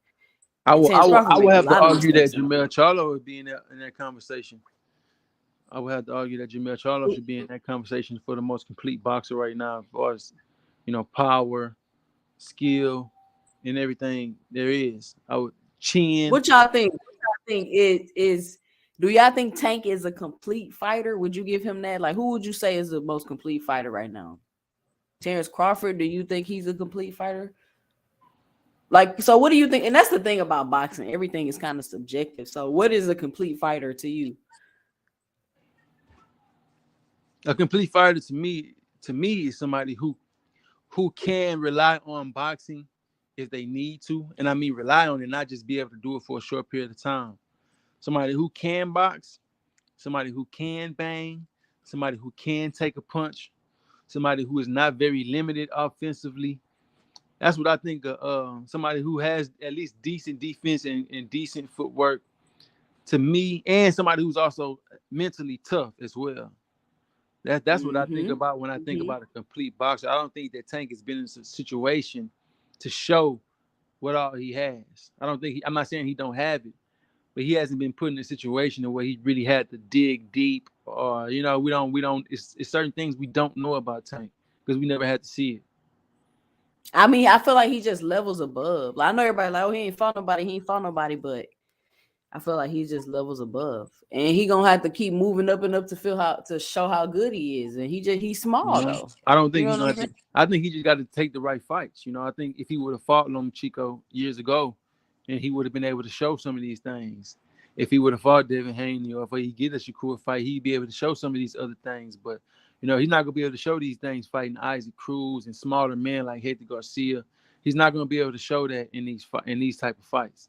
I And will, I Terence will, Crawford I will make a have to lot of argue that mistakes in Jamel Charlo would be in that conversation. I would have to argue that Jamel Charlo should be in that conversation for the most complete boxer right now, as far as power, skill, and everything there is. I would chin. What y'all think? What y'all think is do y'all think Tank is a complete fighter? Would you give him that? Like, who would you say is the most complete fighter right now? Terence Crawford, do you think he's a complete fighter? Like, so what do you think? And that's the thing about boxing. Everything is kind of subjective. So what is a complete fighter to you? A complete fighter to me is somebody who can rely on boxing if they need to, and I mean rely on it, not just be able to do it for a short period of time. Somebody who can box, somebody who can bang, somebody who can take a punch, somebody who is not very limited offensively. That's what I think of. Somebody who has at least decent defense and decent footwork to me, and somebody who's also mentally tough as well. That's what I think Mm-hmm. about when I think Mm-hmm. about a complete boxer. I don't think that Tank has been in a situation to show what all he has. I don't think I'm not saying he don't have it, but he hasn't been put in a situation where he really had to dig deep, or we don't. It's certain things we don't know about Tank because we never had to see it. I mean, I feel like he just levels above. Like, I know everybody like, oh, he ain't fought nobody, but I feel like he's just levels above, and he gonna have to keep moving up and up to feel how to show how good he is. And he's small though. I don't You think know he what I'm gonna saying? have to. I think he just got to take the right fights. I think if he would have fought Lomachenko years ago, and he would have been able to show some of these things. If he would have fought Devin Haney, or if he get a Shakur fight, he'd be able to show some of these other things. But he's not gonna be able to show these things fighting Isaac Cruz and smaller men like Hector Garcia. He's not gonna be able to show that in these type of fights.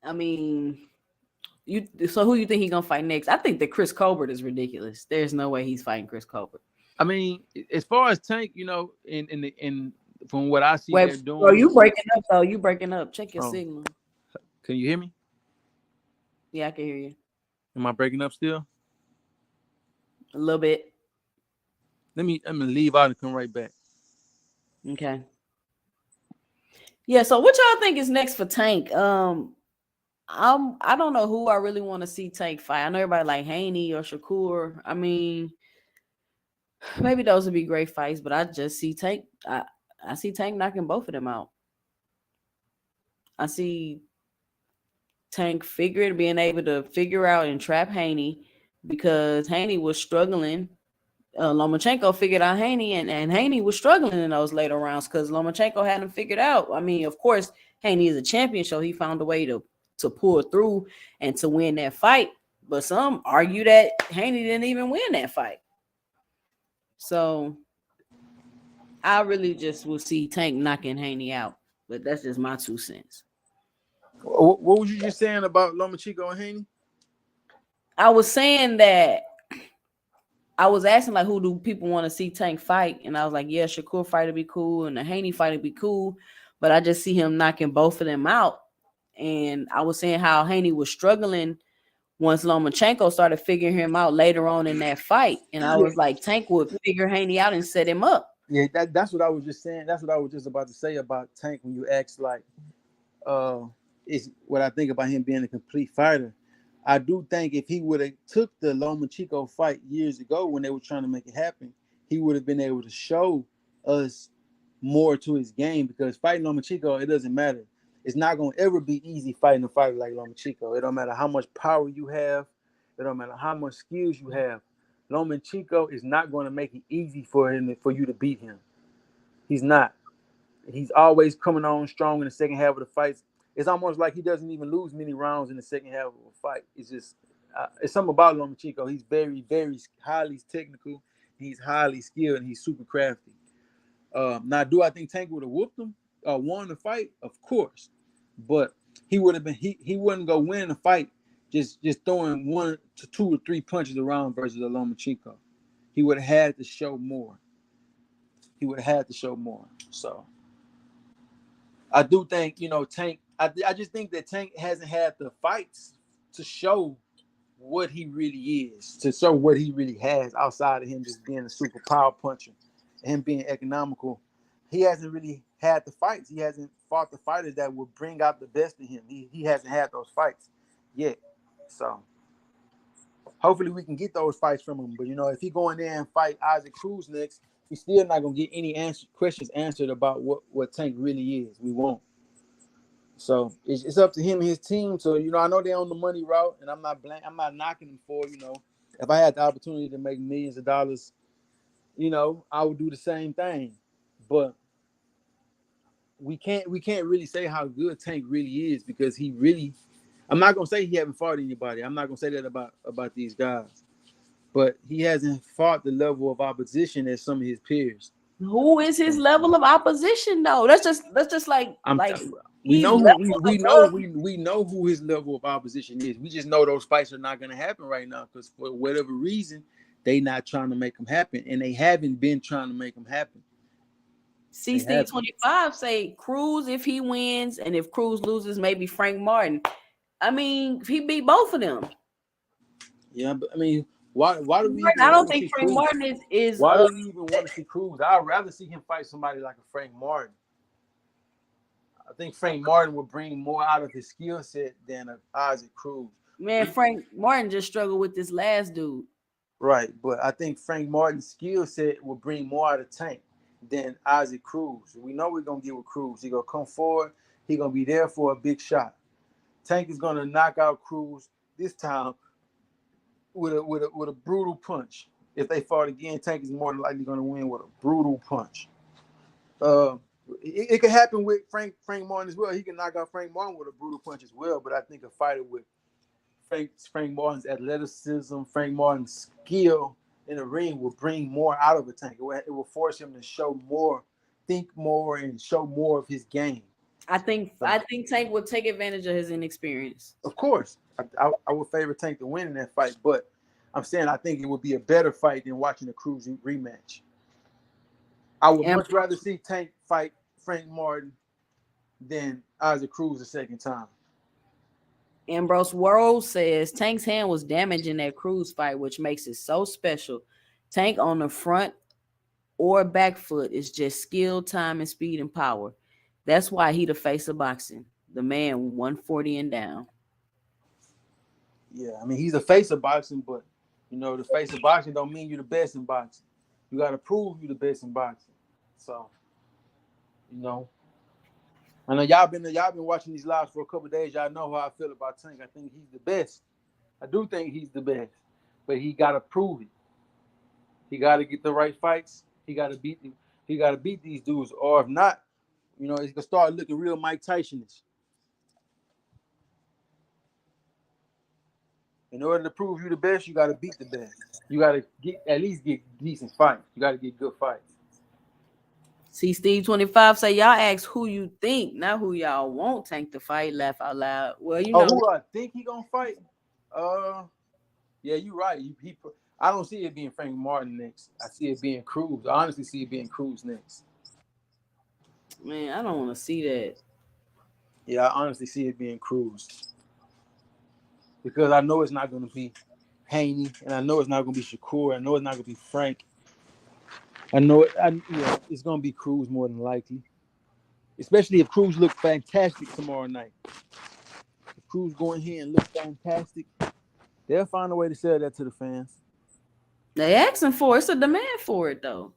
I mean, so who you think he gonna fight next? I think that Chris Colbert is ridiculous. There's no way he's fighting Chris Colbert. I mean, as far as Tank, in from what I see they're Wait, bro, doing. you breaking up though? You breaking up? Check your Oh, signal. can you hear me? Yeah, I can hear you Am I breaking up still? a little bit. Let me leave out and come right back. Okay. Yeah. So what y'all think is next for Tank? I don't know who I really want to see Tank fight. I know everybody like Haney or Shakur. I mean, maybe those would be great fights, but I just see Tank. I see Tank knocking both of them out. I see Tank being able to figure out and trap Haney because Haney was struggling. Lomachenko figured out Haney, and Haney was struggling in those later rounds because Lomachenko hadn't figured out. I mean, of course, Haney is a champion, so he found a way to pull through and to win that fight. But some argue that Haney didn't even win that fight. So I really just will see Tank knocking Haney out. But that's just my 2 cents. What was you just saying about Lomachenko and Haney? I was saying that I was asking like who do people want to see Tank fight, and I was like, yeah, Shakur fight would be cool, and the Haney fight would be cool, but I just see him knocking both of them out. And I was saying how Haney was struggling once Lomachenko started figuring him out later on in that fight, and I was like, Tank would figure Haney out and set him up. Yeah, that's what I was just saying. That's what I was just about to say about Tank when you asked like, is what I think about him being a complete fighter. I do think if he would have took the Lomachenko fight years ago when they were trying to make it happen, he would have been able to show us more to his game because fighting Lomachenko, it doesn't matter. It's not going to ever be easy fighting a fighter like Lomachenko. It don't matter how much power you have. It don't matter how much skills you have. Lomachenko is not going to make it easy for you to beat him. He's not. He's always coming on strong in the second half of the fights. It's almost like he doesn't even lose many rounds in the second half of a fight. It's just it's something about Lomachenko. He's very, very highly technical. He's highly skilled and he's super crafty. Now, do I think Tank would have whooped him or won the fight? Of course, but he would have been. He wouldn't go win the fight just throwing 1 to 2 or 3 punches around versus a Lomachenko. He would have had to show more. He would have had to show more. So I do think Tank. I just think that Tank hasn't had the fights to show what he really is, to show what he really has outside of him just being a super power puncher, him being economical, he hasn't really had the fights. He hasn't fought the fighters that would bring out the best in him. He hasn't had those fights yet. So hopefully we can get those fights from him. But if he go in there and fight Isaac Cruz next, we still not gonna get any questions answered about what Tank really is. We won't. So it's up to him and his team. So I know they're on the money route, and I'm not knocking them for if I had the opportunity to make millions of dollars, I would do the same thing. But we can't really say how good Tank really is because I'm not gonna say he haven't fought anybody. I'm not gonna say that about these guys, but he hasn't fought the level of opposition as some of his peers. Who is his level of opposition though? That's just like we know who his level of opposition is. We just know those fights are not gonna happen right now because for whatever reason they not trying to make them happen, and they haven't been trying to make them happen. Steve 25 say Cruz if he wins, and if Cruz loses, maybe Frank Martin. I mean, he beat both of them. Yeah, but I mean, why do we? I don't think Frank Martin is. Why do we even want to see Cruz? I'd rather see him fight somebody like a Frank Martin. I think Frank Martin would bring more out of his skill set than Isaac Cruz. Man, Frank Martin just struggled with this last dude. Right, but I think Frank Martin's skill set will bring more out of Tank than Isaac Cruz. We know we're gonna get with Cruz. He's gonna come forward. He's gonna be there for a big shot. Tank is gonna knock out Cruz this time with a brutal punch. If they fought again, Tank is more than likely gonna win with a brutal punch. It could happen with Frank Martin as well. He can knock out Frank Martin with a brutal punch as well. But I think a fighter with Frank Martin's athleticism, Frank Martin's skill in the ring will bring more out of a Tank. It will force him to show more, think more, and show more of his game. I think Tank would take advantage of his inexperience. Of course, I would favor Tank to win in that fight, but I'm saying I think it would be a better fight than watching a Cruz rematch. I would much rather see Tank fight Frank Martin than Isaac Cruz the second time. Ambrose World says Tank's hand was damaged in that Cruz fight, which makes it so special. Tank on the front or back foot is just skill, time, and speed and power. That's why he the face of boxing. The man 140 and down. Yeah, I mean, he's the face of boxing, but, the face of boxing don't mean you're the best in boxing. You got to prove you're the best in boxing. So, I know y'all been watching these lives for a couple of days. Y'all know how I feel about Tank. I think he's the best. I do think he's the best, but he got to prove it. He got to get the right fights. He got to beat these dudes, or if not, it's gonna start looking real Mike Tyson-ish. In order to prove you the best, you got to beat the best. You got to at least get decent fights. You got to get good fights. See, Steve 25 say y'all ask who you think, not who y'all want Tank to fight. Laugh out loud. Well, who I think he gonna fight? Yeah, you're right. I don't see it being Frank Martin next. I see it being Cruz. I honestly see it being Cruz next. Man, I don't want to see that. Yeah, I honestly see it being Cruz. Because I know it's not going to be Haney, and I know it's not going to be Shakur. I know it's not going to be Frank. I know it's going to be Cruz more than likely. Especially if Cruz look fantastic tomorrow night. If Cruz go in here and look fantastic, they'll find a way to sell that to the fans. They asking for it. It's a demand for it, though.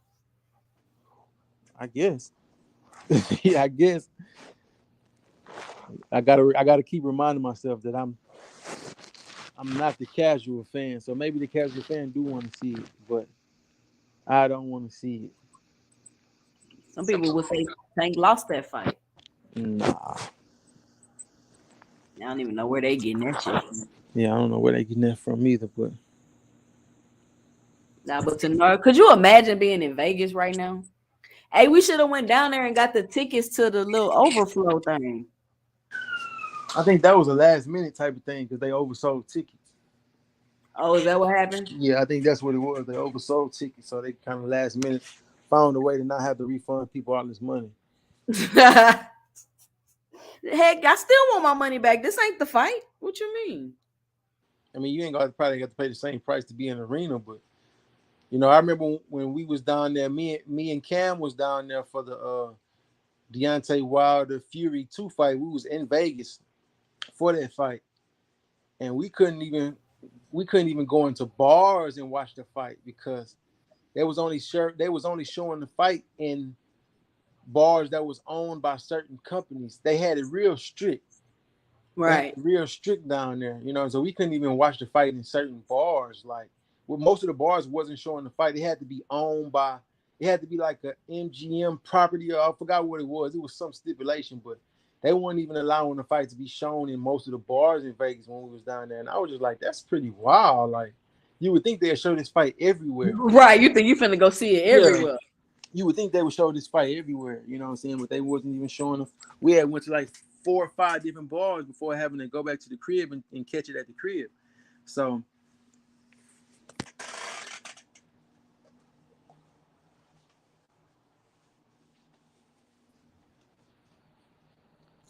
I guess. Yeah, I guess. I gotta keep reminding myself that I'm not the casual fan. So maybe the casual fan do want to see it, but I don't want to see it. Some people would say Tank lost that fight. Nah. I don't even know where they getting that shit from. Yeah, I don't know where they getting that from either, but could you imagine being in Vegas right now? Hey, we should have went down there and got the tickets to the little overflow thing. I think that was a last minute type of thing because they oversold tickets. Oh, is that what happened? Yeah, I think that's what it was. They oversold tickets, so they kind of last minute found a way to not have to refund people all this money. Heck, I still want my money back. This ain't the fight. What you mean? I mean, you ain't probably got to pay the same price to be in the arena, but I remember when we was down there, me and Cam was down there for the Deontay Wilder Fury 2 fight. We was in Vegas for that fight, and we couldn't even go into bars and watch the fight because they was only showing the fight in bars that was owned by certain companies. They had it real strict. They had Right. it real strict down there, so we couldn't even watch the fight in certain bars. Like, well, most of the bars wasn't showing the fight. It had to be like a MGM property, or I forgot what it was. It was some stipulation, but they weren't even allowing the fight to be shown in most of the bars in Vegas when we was down there. And I was just like, that's pretty wild. Like, you would think they'd show this fight everywhere. Right. You think you finna go see it Yeah. everywhere. You would think they would show this fight everywhere, you know what I'm saying? But they wasn't even showing them. We had went to like 4 or 5 different bars before having to go back to the crib and catch it at the crib. So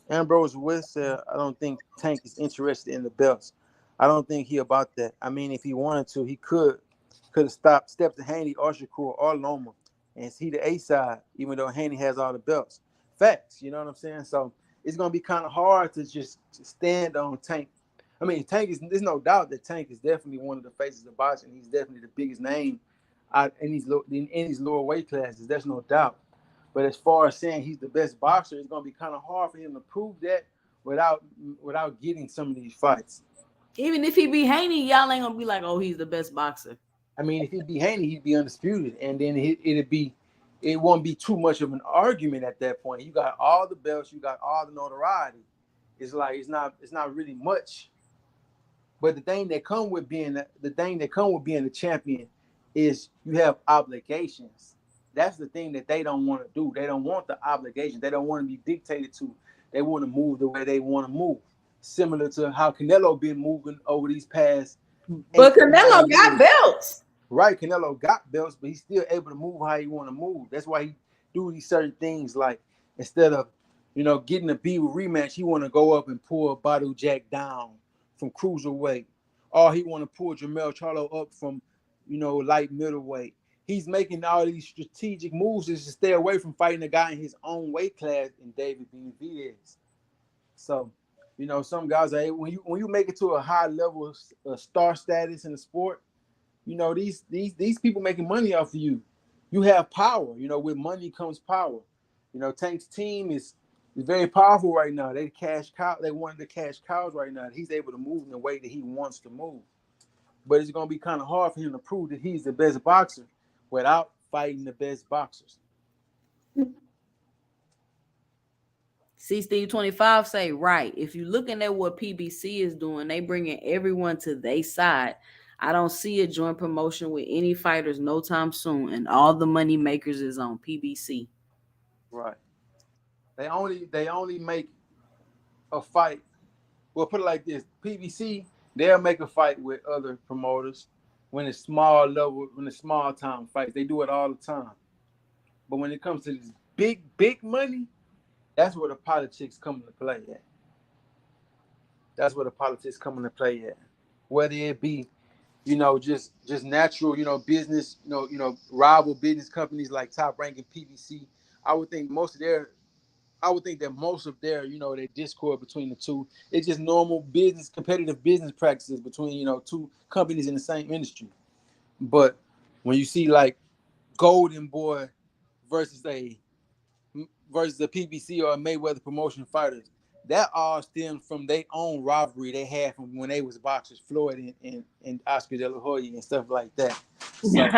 Ambrose West said, I don't think Tank is interested in the belts. I don't think he about that. I mean, if he wanted to, he could have stepped to Haney or Shakur or Loma. And he the A side, even though Haney has all the belts. Facts, you know what I'm saying? So it's gonna be kind of hard to just stand on Tank. I mean, there's no doubt that Tank is definitely one of the faces of boxing. He's definitely the biggest name in these lower weight classes. There's no doubt. But as far as saying he's the best boxer, it's gonna be kind of hard for him to prove that without getting some of these fights. Even if he be Haney, y'all ain't gonna be like, oh, he's the best boxer. I mean, if he'd be Haney, he'd be undisputed, and then it won't be too much of an argument at that point. You got all the belts, you got all the notoriety. It's like it's not really much. But the thing that come with being the champion is you have obligations. That's the thing that they don't want to do. They don't want the obligations. They don't want to be dictated to. They want to move the way they want to move. Similar to how Canelo been moving over these past. But Canelo got belts. Right, Canelo got belts, but he's still able to move how he want to move. That's why he do these certain things. Like instead of getting a Beaver rematch, he want to go up and pull Badu Jack down from cruiserweight, or he want to pull Jermell Charlo up from light middleweight. He's making all these strategic moves just to stay away from fighting a guy in his own weight class in David Benavidez. So, some guys are when you make it to a high level of star status in the sport, these people making money off of you. You have power. With money comes power. Tank's team is very powerful right now. They one of the cash cows right now. He's able to move in the way that he wants to move. But it's gonna be kind of hard for him to prove that he's the best boxer without fighting the best boxers. See, Steve 25 say, right. If you're looking at what PBC is doing, they bringing everyone to their side. I don't see a joint promotion with any fighters no time soon, and all the money makers is on PBC. Right. They only make a fight. Well, put it like this: PBC, they'll make a fight with other promoters when it's small time fights. They do it all the time. But when it comes to this big money, that's where the politics come into play at. That's where the politics come into play at. Whether it be, just natural, business, rival business companies like Top Rank and PBC. I would think that most of their, their discord between the two, it's just normal competitive business practices between, two companies in the same industry. But when you see like Golden Boy versus the PBC or a Mayweather promotion fighters, that all stems from their own rivalry they had from when they was boxers, Floyd and Oscar De La Hoya and stuff like that. So,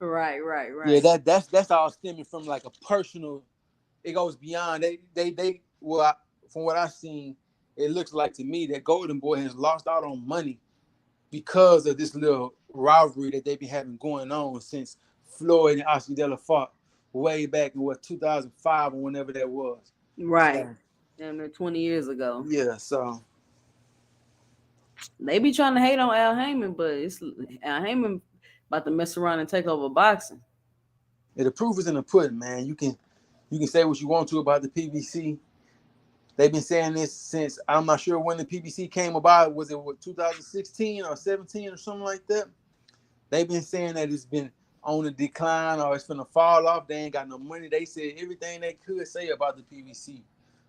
right. Yeah, that's all stemming from like a personal. It goes beyond. From what I've seen, it looks like to me that Golden Boy has lost out on money because of this little rivalry that they've been having going on since Floyd and Oscar De La fought way back in 2005 or whenever that was. Right. And 20 years ago. Yeah, so they be trying to hate on Al Heyman, but it's Al Heyman about to mess around and take over boxing. Yeah, the proof is in the pudding, man. You can say what you want to about the PBC. They've been saying this since, I'm not sure when the PBC came about. Was it 2016 or 17 or something like that? They've been saying that it's been on the decline or it's finna fall off. They ain't got no money. They said everything they could say about the PBC,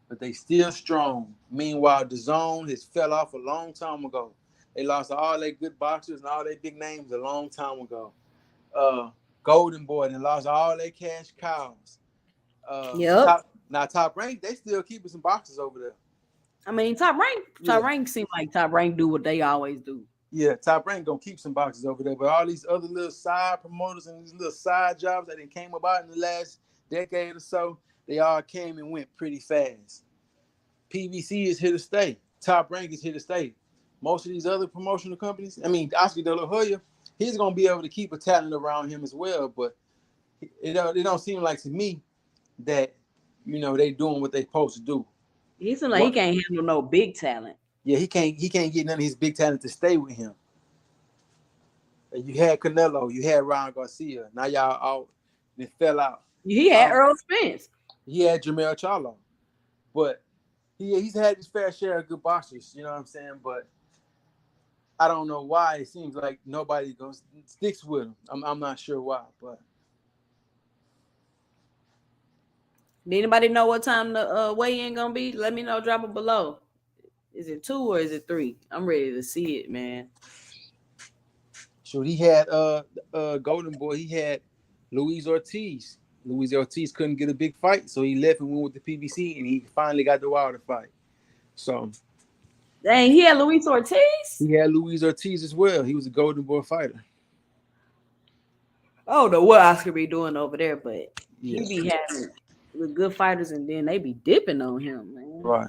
but they still strong. Meanwhile, the zone has fell off a long time ago. They lost all their good boxers and all their big names a long time ago. Golden Boy and lost all their cash cows. Yep. Top Rank, they still keeping some boxes over there. I mean, Top Rank seem like Top Rank do what they always do. Yeah, Top Rank gonna keep some boxes over there, but all these other little side promoters and these little side jobs that came about in the last decade or so, they all came and went pretty fast. PVC is here to stay. Top Rank is here to stay. Most of these other promotional companies, I mean, Oscar De La Hoya, he's gonna be able to keep a talent around him as well, but it don't seem like to me that they doing what they supposed to do. He seems like he can't handle no big talent. Yeah, he can't get none of his big talent to stay with him. You had Canelo, you had Ryan Garcia. Now y'all out and fell out. He had Errol Spence. He had Jermell Charlo. But he's had his fair share of good boxers, you know what I'm saying? But I don't know why it seems like nobody sticks with him. I'm not sure why, but Anybody know what time the weigh-in gonna be? Let me know. Drop it below. Is it 2 or is it 3? I'm ready to see it, man. So he had Golden Boy. He had Luis Ortiz. Luis Ortiz couldn't get a big fight, so he left and went with the PBC, and he finally got the Wilder fight. So, dang, he had Luis Ortiz. He had Luis Ortiz as well. He was a Golden Boy fighter. I don't know what Oscar be doing over there, but yeah. He be having the good fighters, and then they be dipping on him, man. Right.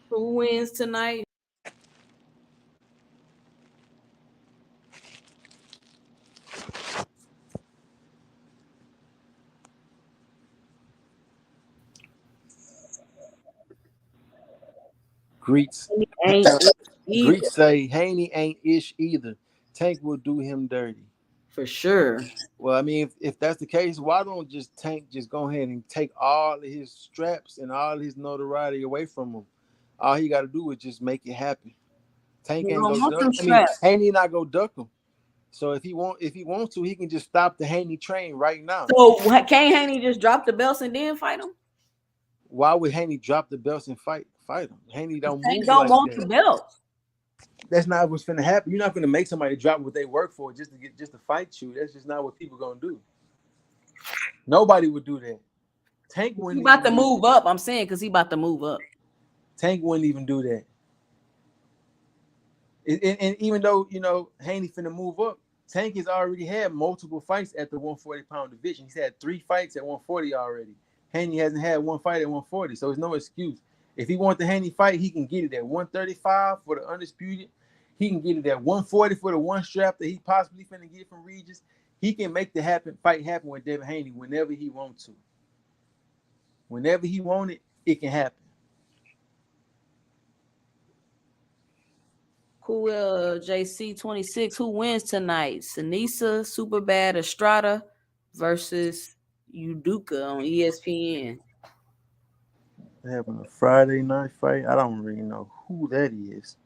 Who wins tonight? Greets say Haney ain't ish either. Tank will do him dirty. For sure. Well, I mean, if that's the case, why don't Tank just go ahead and take all of his straps and all his notoriety away from him? All he got to do is just make it happen. Tank ain't go duck. I mean, Haney not go duck him. So if he wants to, he can just stop the Haney train right now. So can't Haney just drop the belts and then fight him? Why would Haney drop the belts and fight him? Haney don't want the belts. That's not what's finna happen. You're not gonna make somebody drop what they work for just to fight you. That's just not what people gonna do. Nobody would do that. Tank wouldn't. He about to move up. I'm saying because he about to move up. Tank wouldn't even do that. And even though Haney finna move up, Tank has already had multiple fights at the 140-pound division. He's had 3 fights at 140 already. Haney hasn't had 1 fight at 140, so it's no excuse. If he wants the Haney fight, he can get it at 135 for the undisputed. He can get it at 140 for the one strap that he possibly finna get from Regis. He can make the fight happen with Devin Haney whenever he wants to. Whenever he wants it, it can happen. Cool, JC26. Who wins tonight? Sinisa Superbad Estrada versus Uduka on ESPN. Having a Friday night fight. I don't really know who that is.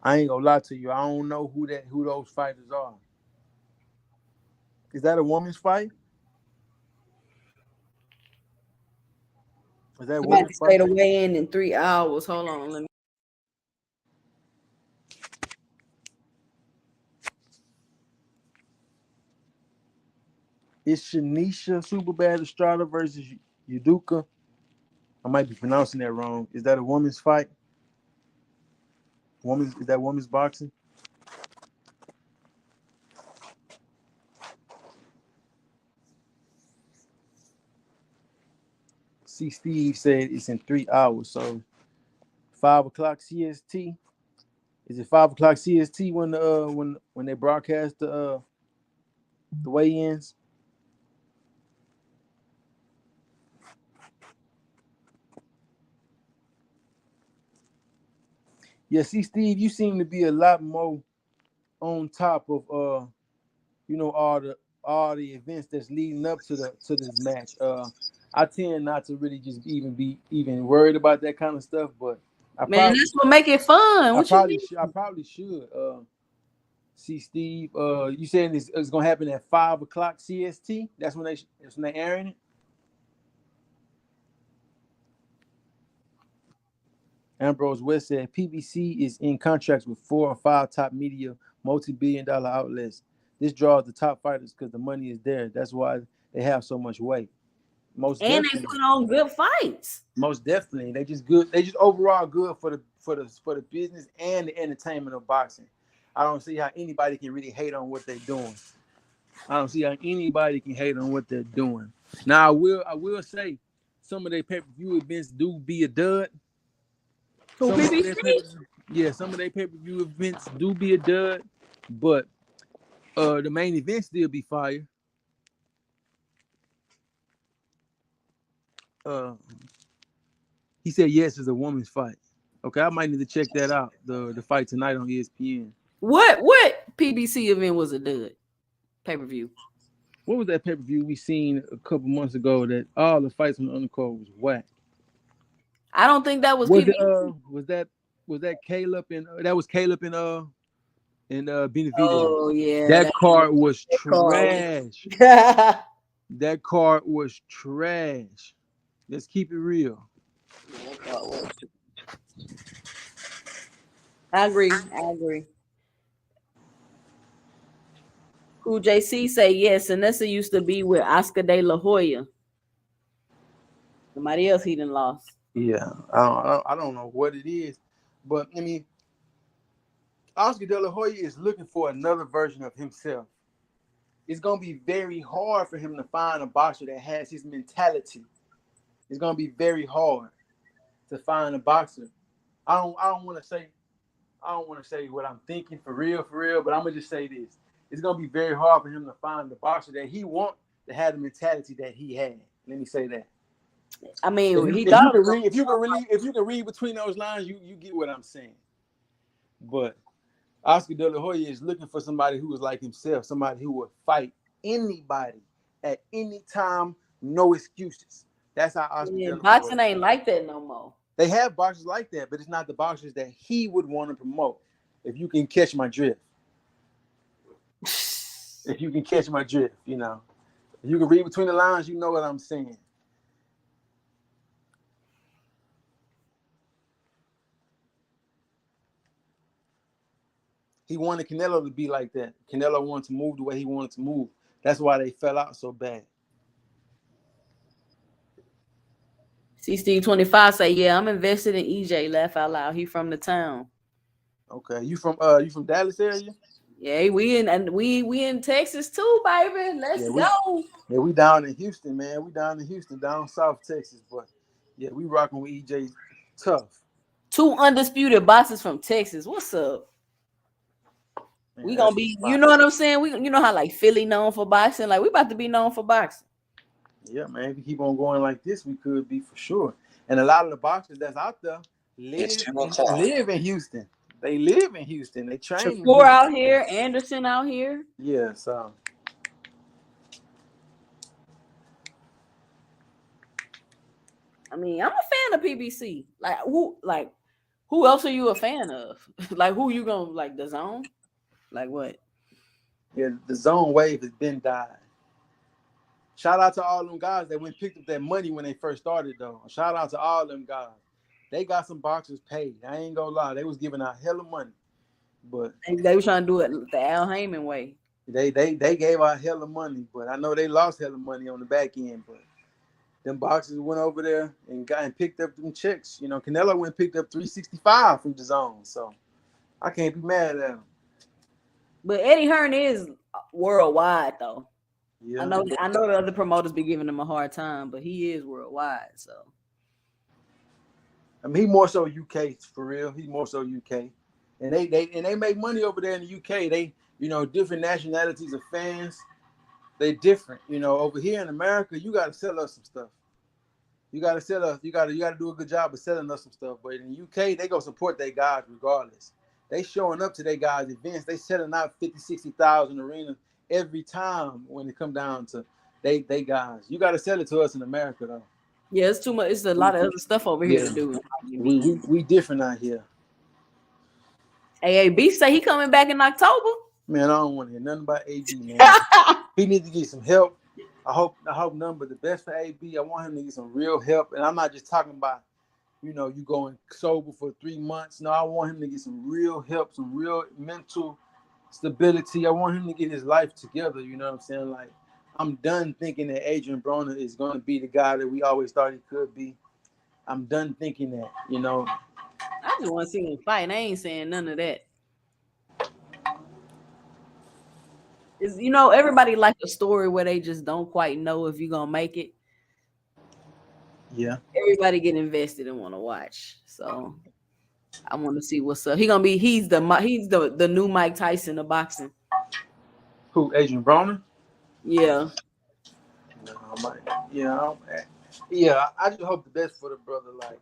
I ain't gonna lie to you. I don't know who those fighters are. Is that a woman's fight? Is that a woman's fight? Stay away in 3 hours. Hold on, let me. It's Shanisha Superbad Estrada versus Uduka. I might be pronouncing that wrong. Is that a woman's fight? Is that women's boxing? See, Steve said it's in 3 hours, so 5 o'clock CST. Is it 5 o'clock CST when they broadcast the weigh-ins? Yeah, see, Steve, you seem to be a lot more on top of all the events that's leading up to this match. I tend not to really just be worried about that kind of stuff, but Man, that's what make it fun. What you mean? I probably should. See Steve. You saying it's gonna happen at 5:00 CST? That's when they airing it. Ambrose West said PBC is in contracts with 4 or 5 top media, multi-billion-dollar outlets. This draws the top fighters because the money is there. That's why they have so much weight. Most And definitely. they put on good fights. Most definitely. They just good. They just overall good for the business and the entertainment of boxing. I don't see how anybody can really hate on what they're doing. I don't see how anybody can hate on what they're doing. Now I will say some of their pay-per-view events do be a dud. Some of their pay-per-view events do be a dud, but the main event still be fire. He said yes, it's a woman's fight. Okay, I might need to check that out. The fight tonight on ESPN. What PBC event was a dud? Pay-per-view. What was that pay-per-view we seen a couple months ago that all the fights on the undercard was whack? I don't think that was PBC. Was that Caleb and that was Caleb and Benavidez? Oh yeah, that card was trash. That card was trash. Let's keep it real. I agree. Cool JC say yes, Anessa used to be with Oscar De La Hoya. Somebody else he done lost. Yeah, I don't know what it is, but I mean, Oscar De La Hoya is looking for another version of himself. It's gonna be very hard for him to find a boxer that has his mentality. It's gonna be very hard to find a boxer. I don't want to say what I'm thinking for real, but I'm gonna just say this: it's gonna be very hard for him to find the boxer that he wants to have the mentality that he had. Let me say that. I mean, if you can read between those lines, you get what I'm saying. But Oscar De La Hoya is looking for somebody who is like himself, somebody who would fight anybody at any time, no excuses. That's how Oscar De La Hoya. Boxing ain't like that no more. They have boxers like that, but it's not the boxers that he would want to promote. If you can catch my drift. If you can catch my drift, you know. If you can read between the lines, you know what I'm saying. He wanted Canelo to be like that. Canelo wanted to move the way he wanted to move. That's why they fell out so bad. See Steve 25 say, yeah, I'm invested in EJ. Laugh out loud. He from the town. Okay. You from Dallas area? Yeah, we in Texas too, baby. Let's go. Yeah, we down in Houston, man. We down in Houston, down South Texas. But yeah, we rocking with EJ tough. 2 undisputed boxers from Texas. What's up? Man, we gonna be, you know what I'm saying? You know how like Philly known for boxing, like we about to be known for boxing. Yeah, man. If we keep on going like this, we could be for sure. And a lot of the boxers that's out there live in Houston. They live in Houston. They train. Shakur out here, Anderson out here. Yeah, so. I mean, I'm a fan of PBC. Who else are you a fan of? Like who you gonna like the Zone? Like what? Yeah, the Zone wave has been died. Shout out to all them guys that went picked up that money when they first started, though. Shout out to all them guys. They got some boxers paid. I ain't gonna lie. They was giving out hella money. But they were trying to do it the Al Heyman way. They gave out hella money, but I know they lost hella money on the back end. But them boxers went over there and picked up them checks. You know, Canelo went and picked up $365 from the Zone. So I can't be mad at him. But Eddie Hearn is worldwide though. Yeah. I know the other promoters be giving him a hard time, but he is worldwide. So I mean, he more so UK for real. He's more so UK, and they make money over there in the UK. They, you know, different nationalities of fans. They different. You know, over here in America, you got to sell us some stuff. You got to sell us. You got to do a good job of selling us some stuff. But in the UK, they go support their guys regardless. They showing up to their guys' events. They selling out 50,000, 60,000 arenas every time when it come down to they guys. You got to sell it to us in America though. Yeah, it's too much. It's a lot of other stuff over here to Yeah, do. we different out here. AAB say he coming back in October. Man, I don't want to hear nothing about AB, man. He needs to get some help. I hope nothing but the best for AB. I want him to get some real help. And I'm not just talking about, you know, you going sober for 3 months. No, I want him to get some real help, some real mental stability. I want him to get his life together. You know what I'm saying? Like, I'm done thinking that Adrian Broner is going to be the guy that we always thought he could be. I'm done thinking that, you know. I just want to see him fight. I ain't saying none of that. Is everybody like a story where they just don't quite know if you're gonna make it. Yeah. Everybody get invested and want to watch. So I want to see what's up. He's the new Mike Tyson of boxing. Who, Adrian Broner? Yeah. No, yeah, yeah. I just hope the best for the brother. Like,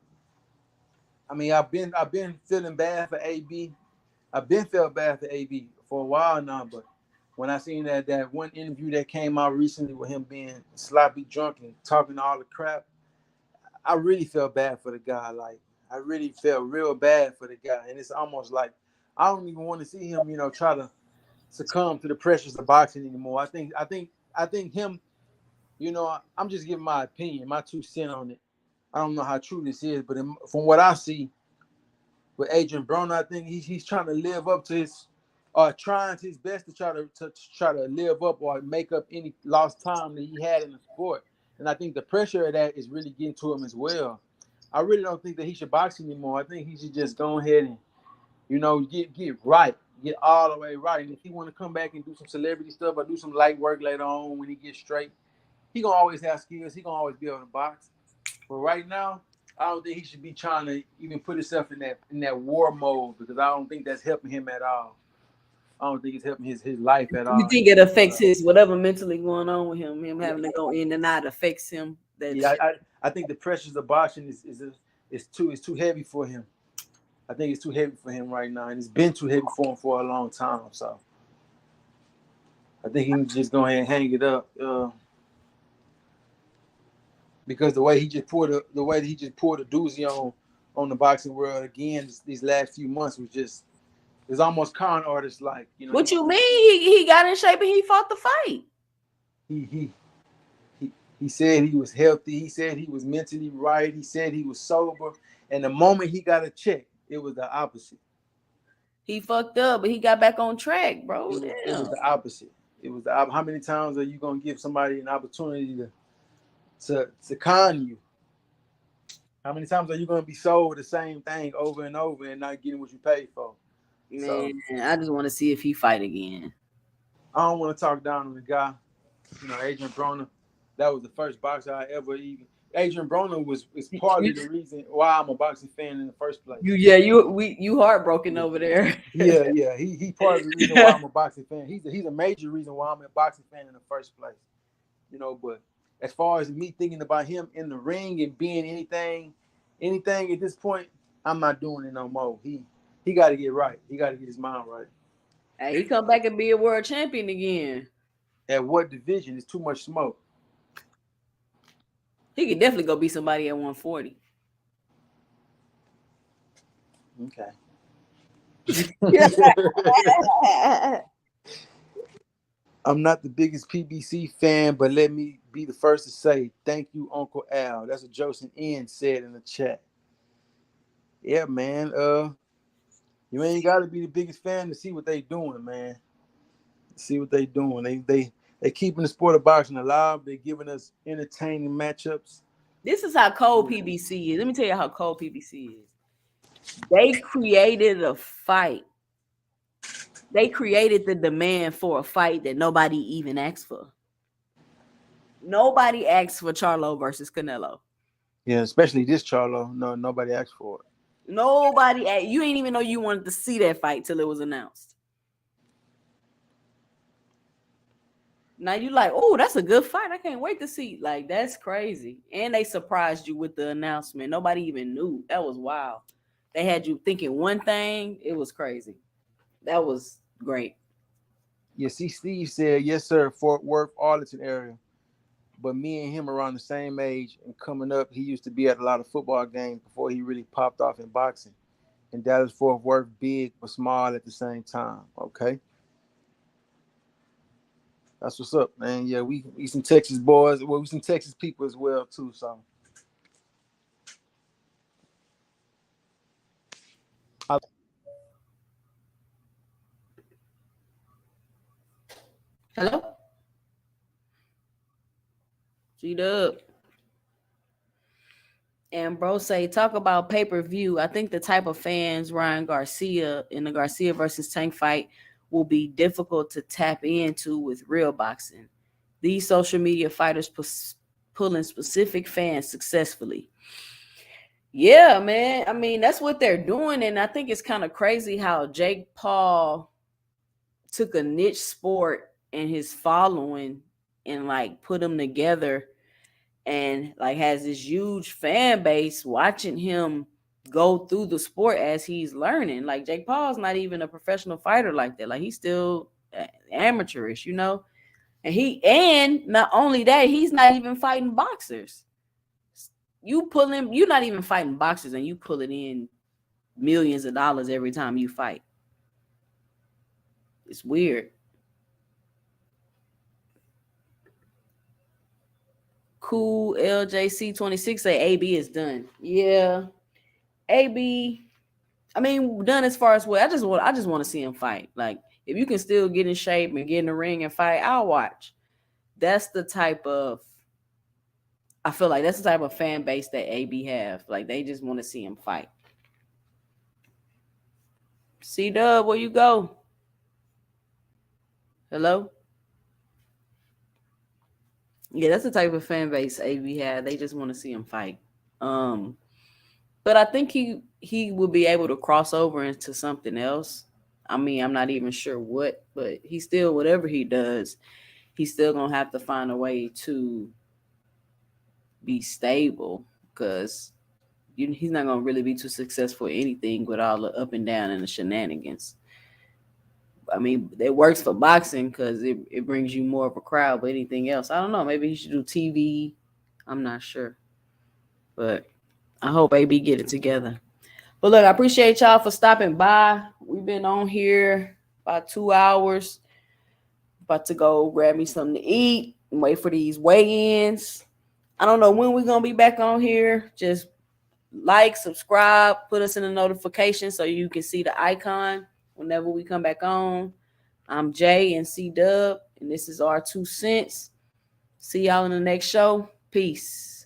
I mean, I've been feeling bad for AB. I've been felt bad for AB for a while now, but when I seen that one interview that came out recently with him being sloppy drunk and talking all the crap, I really felt bad for the guy. Like, I really felt real bad for the guy, and it's almost like I don't even want to see him, try to succumb to the pressures of boxing anymore. I think him. I'm just giving my opinion, my 2 cents on it. I don't know how true this is, but from what I see with Adrian Broner, I think he's trying to live up to trying his best to try to live up or make up any lost time that he had in the sport. And I think the pressure of that is really getting to him as well. I really don't think that he should box anymore. I think he should just go ahead and get right, get all the way right. And if he want to come back and do some celebrity stuff or do some light work later on when he gets straight, he gonna always have skills. He gonna always be able to box. But right now, I don't think he should be trying to even put himself in that war mode because I don't think that's helping him at all. I don't think it's helping his life at You all. think it affects his whatever mentally going on with him having to go in and out affects him? Yeah, I think the pressures of boxing is too heavy for him. I think it's too heavy for him right now, and it's been too heavy for him for a long time. So I think he needs to just go ahead and hang it up. Because the way he just pulled a doozy on the boxing world again these last few months was almost con artist like. What you mean? He got in shape and he fought the fight. He said he was healthy. He said he was mentally right. He said he was sober. And the moment he got a check, it was the opposite. He fucked up, but he got back on track, bro. It was the opposite. How many times are you gonna give somebody an opportunity to con you? How many times are you gonna be sold the same thing over and over and not getting what you paid for? Man, I just want to see if he fight again. I don't want to talk down on the guy. Adrian Broner. That was the first boxer I ever even. Adrian Broner is part of the reason why I'm a boxing fan in the first place. You heartbroken over there. Yeah. He part of the reason why I'm a boxing fan. He's a major reason why I'm a boxing fan in the first place. But as far as me thinking about him in the ring and being anything at this point, I'm not doing it no more. He got to get right. He got to get his mind right. Hey, he come back and be a world champion again. At what division? It's too much smoke. He could definitely go beat somebody at 140. Okay. I'm not the biggest PBC fan, but let me be the first to say thank you, Uncle Al. That's what Joseph N said in the chat. Yeah, man. You ain't got to be the biggest fan to see what they doing, man. See what they doing. They keeping the sport of boxing alive. They're giving us entertaining matchups. This is how cold PBC is. Let me tell you how cold PBC is. They created a fight. They created the demand for a fight that nobody even asked for. Nobody asked for Charlo versus Canelo. Yeah, especially this Charlo. No, nobody asked for it. You ain't even know you wanted to see that fight till it was announced. Now you like, oh, that's a good fight. I can't wait to see. Like, that's crazy. And they surprised you with the announcement. Nobody even knew. That was wild. They had you thinking one thing. It was crazy. That was great. Yeah, see, Steve said, yes, sir, Fort Worth, Arlington area. but me and him around the same age and coming up, he used to be at a lot of football games before he really popped off in boxing. And Dallas Fort Worth, big but small at the same time. Okay, that's what's up, man. Yeah, we some Texas boys. Well, we some Texas people as well too. So Hello? G-Dub. And bro say, talk about pay-per-view. I think the type of fans Ryan Garcia in the Garcia versus Tank fight will be difficult to tap into with real boxing. These social media fighters pulling specific fans successfully. Yeah, man. I mean, that's what they're doing. And I think it's kind of crazy how Jake Paul took a niche sport and his following and like put them together and like has this huge fan base watching him go through the sport as he's learning. Like Jake Paul's not even a professional fighter like that. Like he's still amateurish, you know? And not only that, he's not even fighting boxers. You're not even fighting boxers and you pulling in millions of dollars every time you fight. It's weird. Cool LJC26 say AB is done. Yeah. AB, I mean, done as far as what I just want to see him fight. Like, if you can still get in shape and get in the ring and fight, I'll watch. That's the type of I feel like that's the type of fan base that AB have. Like, they just want to see him fight. C-Dub, where you go? Hello? Yeah, that's the type of fan base AB had. They just want to see him fight. But I think he will be able to cross over into something else. I mean, I'm not even sure what, but he still, whatever he does, he's still gonna have to find a way to be stable because he's not gonna really be too successful at anything with all the up and down and the shenanigans. I mean, it works for boxing because it brings you more of a crowd, but anything else, I don't know. Maybe he should do TV. I'm not sure. But I hope AB get it together. But look, I appreciate y'all for stopping by. We've been on here about 2 hours. About to go grab me something to eat and wait for these weigh-ins. I don't know when we're going to be back on here. Just like, subscribe, put us in the notification so you can see the icon whenever we come back on. I'm Jay and C-Dub, and this is our 2 cents. See y'all in the next show. Peace.